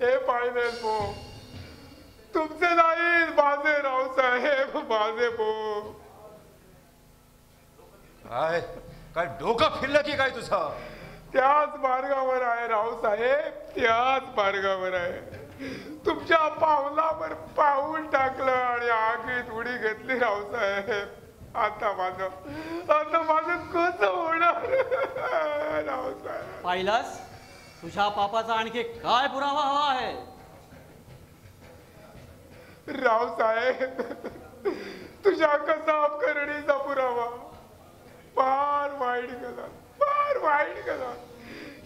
हे पाहिजे भो. तुमचे नाही माझे रावसाहेब, माझे भो. काय डोकं फिरलं की काय तुझं? त्याच मार्गावर आहे रावसाहेब, त्याच मार्गावर आहे. तुमच्या पावलावर पाऊल टाकलं आणि आगीत उडी घेतली रावसाहेब. आता माझं कसं होणार रावसाहेब? पाहिलंस, तुझ्या पापाचा आणखी काय पुरावा हवा आहे? रावसाहेब, तुझ्या कसाब करणीचा पुरावा. फार वाईट गेला.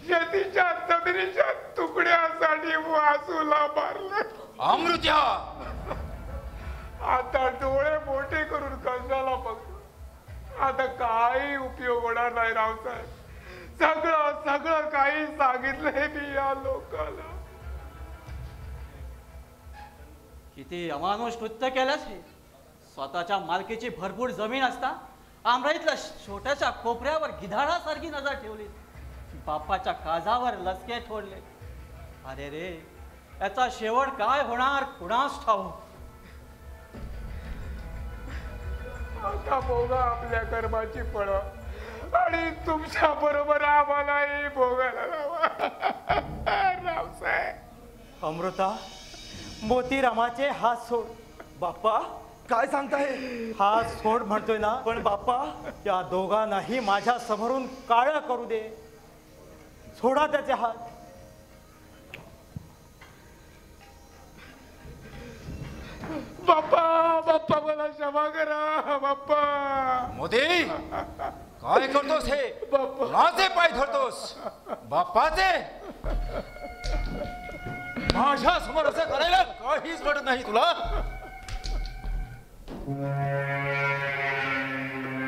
शेतीच्या जमिनीच्या तुकड्यासाठी वासूला मारले. अमृत्या, आता डोळे मोठे करून कशाला बघतो? आता काही उपयोग होणार नाही रावसाहेब. सगळं सगळं काही सांगितलंय मी या लोकांना. किती अमानुष कृत्य केलंस हे. स्वतःच्या मालकीची भरपूर जमीन असता आमराईतल्या छोट्याशा कोपऱ्यावर गिधाडासारखी नजर ठेवली. बापाच्या काजावर लसके ठोडले. अरे रे, याचा शेवट काय होणार कुणास ठाऊक. आता भोगा आपल्या कर्माची फळ आणि तुमच्या बरोबर आम्हालाही भोगायला लावा रावसाहेब. अमृता, मोतीरामाचे हात सोड. बाप्पा काय सांगताय? हात सोड म्हणतोय ना. पण बाप्पा, या दोघांनाही माझ्या समोरून काळं करू दे. सोडा त्याचे हात. बाप्पा बाप्पा मला क्षमा करा बाप्पा. मोदी, काय करतोस हे? बाप्पा. माझे पाय धरतोस? बाप्पाचे? माझ्या समोर असं करायला काहीच वाटत नाही तुला?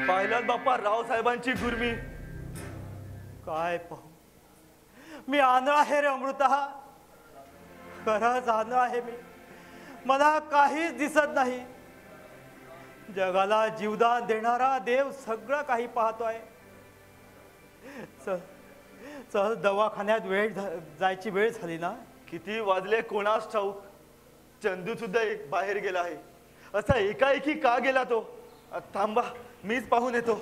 पाहिलात बाप्पा रावसाहेबांची गुरमी. काय पाहू, मी आंधळा आहे रे अमृता. खरंच आंधळा आहे मी. मला काहीच दिसत नाही. जगाला जीवदान देणारा देव सगळं काही पाहतोय. चल चल, दवाखान्यात जायची वेळ झाली ना. किती वाजले कोणास ठाऊक. चंदू सुद्धा बाहेर गेला आहे. असा एकाएकी का गेला तो? थांबा, मीच पाहून येतो.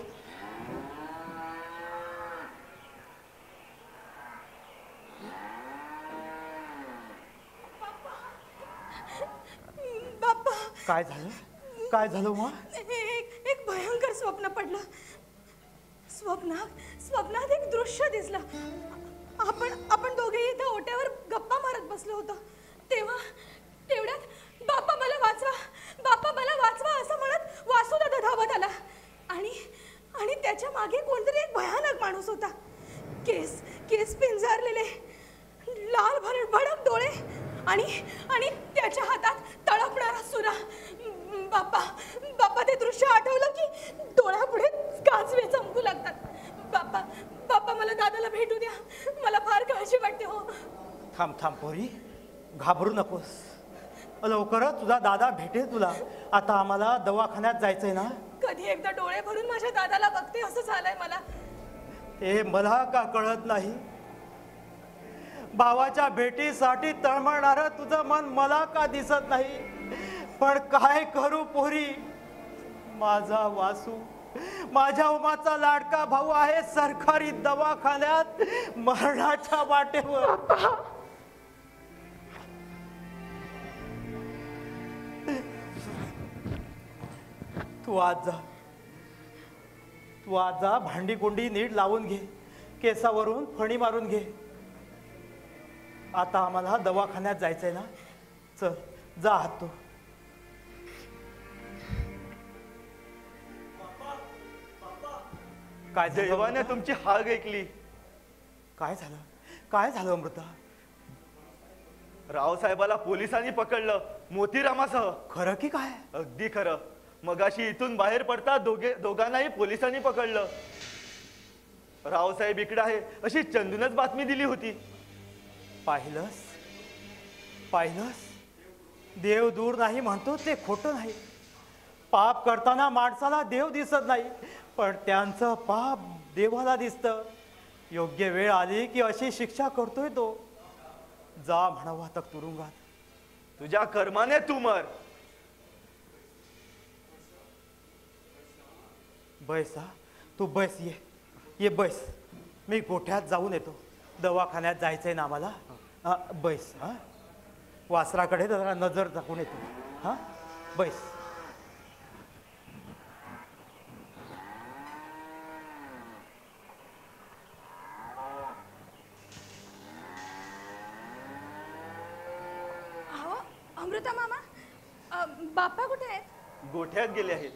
बाप्पा, काय झालं? काय झालं मग? एक भयंकर स्वप्न पडलं. स्वप्नात एक दृश्य दिसलं. आपण दोघे इथं ओट्यावर गप्पा मारत बसलो होतो. तेवढ्यात बाप्पा मला वाचवा असं म्हणत वासुदादा धावत आला. आणि त्याच्या मागे कोणतरी एक भयानक माणूस होता. केस पिंजारलेले, लाल भडक डोळे आणि त्याच्या हातात तळपणारा सुरा. बाप्पा ते दृश्य आठवलं की डोळ्यापुढे काजवे चमकू लागतात. बाप्पा मला दादाला भेटू द्या. मला फार काळजी वाटते हो. थांब पोरी, घाबरू नकोस. लवकरच तुझा दादा भेटेल तुला. आता आम्हाला दवाखान्यात जायचंय ना. कधी एकदा डोळे भरून माझ्या दादाला बघते असं झालंय मला. ते मला का कळत नाही? भावाच्या भेटीसाठी तळमळणारं तुझं मन मला का दिसत नाही? पण काय करू पोरी, माझा वासू, माझ्या उमाचा लाडका भाऊ आहे सरकारी दवाखान्यात मरणाच्या वाटेवर. तू आज जा, भांडी कुंडी नीट लावून घे, केसावरून फणी मारून घे. आता आम्हाला दवाखान्यात जायचंय ना. चल जा आत तू. काय देवाने तुमची हाक ऐकली. काय झालं अमृता? रावसाहेबाला पोलिसांनी पकडलं, मोतीरामासह. खरं की काय? अगदी खरं. मगाशी इथून बाहेर पडता दोघांनाही पोलिसांनी पकडलं. रावसाहेब इकडे आहे अशी चंदूनच बातमी दिली होती. पाहिलंस? देव दूर नाही म्हणतो ते खोटं नाही. पाप करताना माणसाला देव दिसत नाही, पण त्यांचं पाप देवाला दिसतं. योग्य वेळ आली की अशी शिक्षा करतोय तो. जा म्हणावा तर तुरुंगात. तुझ्या कर्माने तू मर. बैस हा, तू बैस. ये बैस. मी गोठ्यात जाऊन येतो. दवाखान्यात जायचंय ना आम्हाला. बैस. हा, वासराकडे जरा नजर टाकून येतो. हा, बैस. अमृता मामा, बाप्पा कुठे आहेत? गोठ्यात गेले आहेत.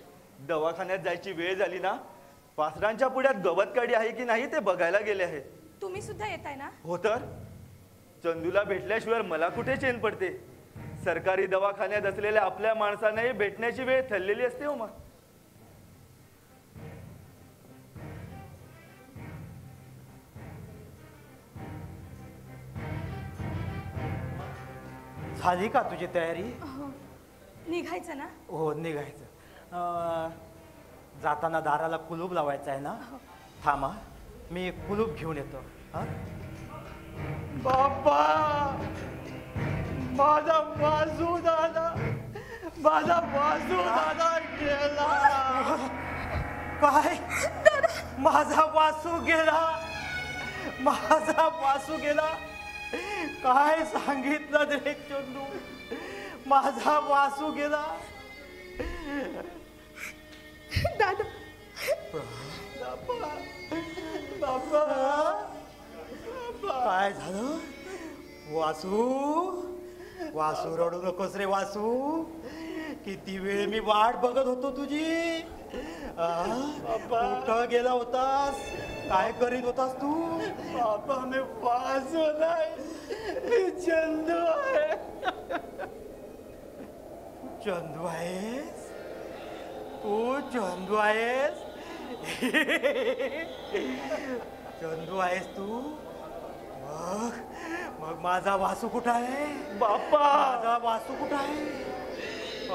दवाखान्यात जायची वेळ झाली ना. वासरांच्या पुढ्यात गवत काडी आहे की नाही ते बघायला गेले आहेत. तुम्ही सुद्धा येताय ना? हो तर चंदूला भेटल्याशिवाय मला कुठे चैन पडते. सरकारी दवाखान्यात असलेल्या आपल्या माणसांनाही भेटण्याची वेळ ठरलेली असते हो मग. झाली का तुझी तयारी? हो. निघायचं ना? हो निघायचं. जाताना दाराला कुलूप लावायचं आहे ना? थांबा मी कुलूप घेऊन येतो. हा बाप्पा माझा वासू दादा गेला. काय? माझा वासू गेला. माझा वासू गेला. काय सांगितलं रे चंदू? माझा वासू गेला. दादा काय झालं? वासू रडू नकोस रे वासू. किती वेळ मी वाट बघत होतो तुझी. कुठं गेला होतास? काय करीत होतास तू? बाबा मी वासू नाही, मी चंदू आहे. चंदू आहेस? तू चंदू आहेस? चंदू आहेस तू? मग माझा वासू कुठं आहे? बाप्पा माझा वासू कुठं आहे?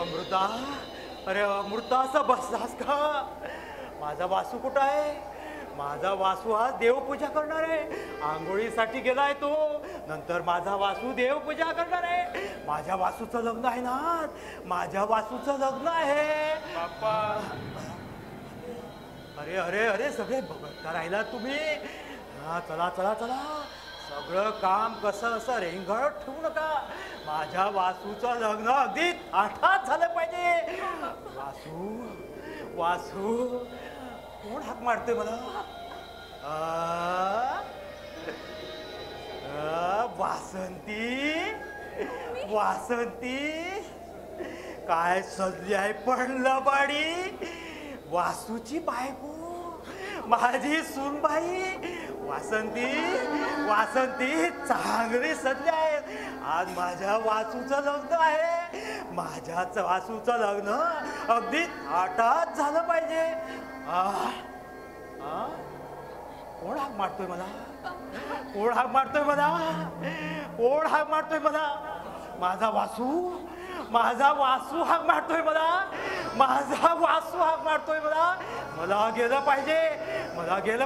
अमृता, अरे अमृता असं बसलास का? माझा वासू कुठं आहे? माझा वासू आज देवपूजा करणार आहे. आंघोळीसाठी गेलाय तो. नंतर माझा वासू देवपूजा करणार आहे. माझ्या वासूचं लग्न आहे ना? माझ्या वासूचं लग्न आहे. बाप्पा अरे अरे अरे सगळे बघता राहिला तुम्ही. हा चला चला चला. सगळं काम कसं असं रेंगाळत ठेवू नका. माझ्या वासूचं लग्न अगदी आठात झालं पाहिजे. वासू कोण हाक मारते मला? वासंती काय सजली आहे पडलं बाडी. वासूची बायको माझी सूनबाई वासंती चांगली सजली आहे. आज माझ्या वासूचं लग्न आहे. माझ्या वासूचं लग्न अगदी आठात झालं पाहिजे. कोण हाक मारतोय मला? कोण हाक मारतोय मला? कोण हाक मारतोय मला? माझा वासू हाक मारतोय मला. माझा वासू हाक मारतोय मला. मला गेलं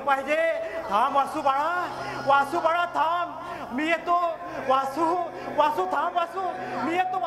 पाहिजे. थांब वासू बाळा थांब. मी येतो. वासू थांब. मी येतो.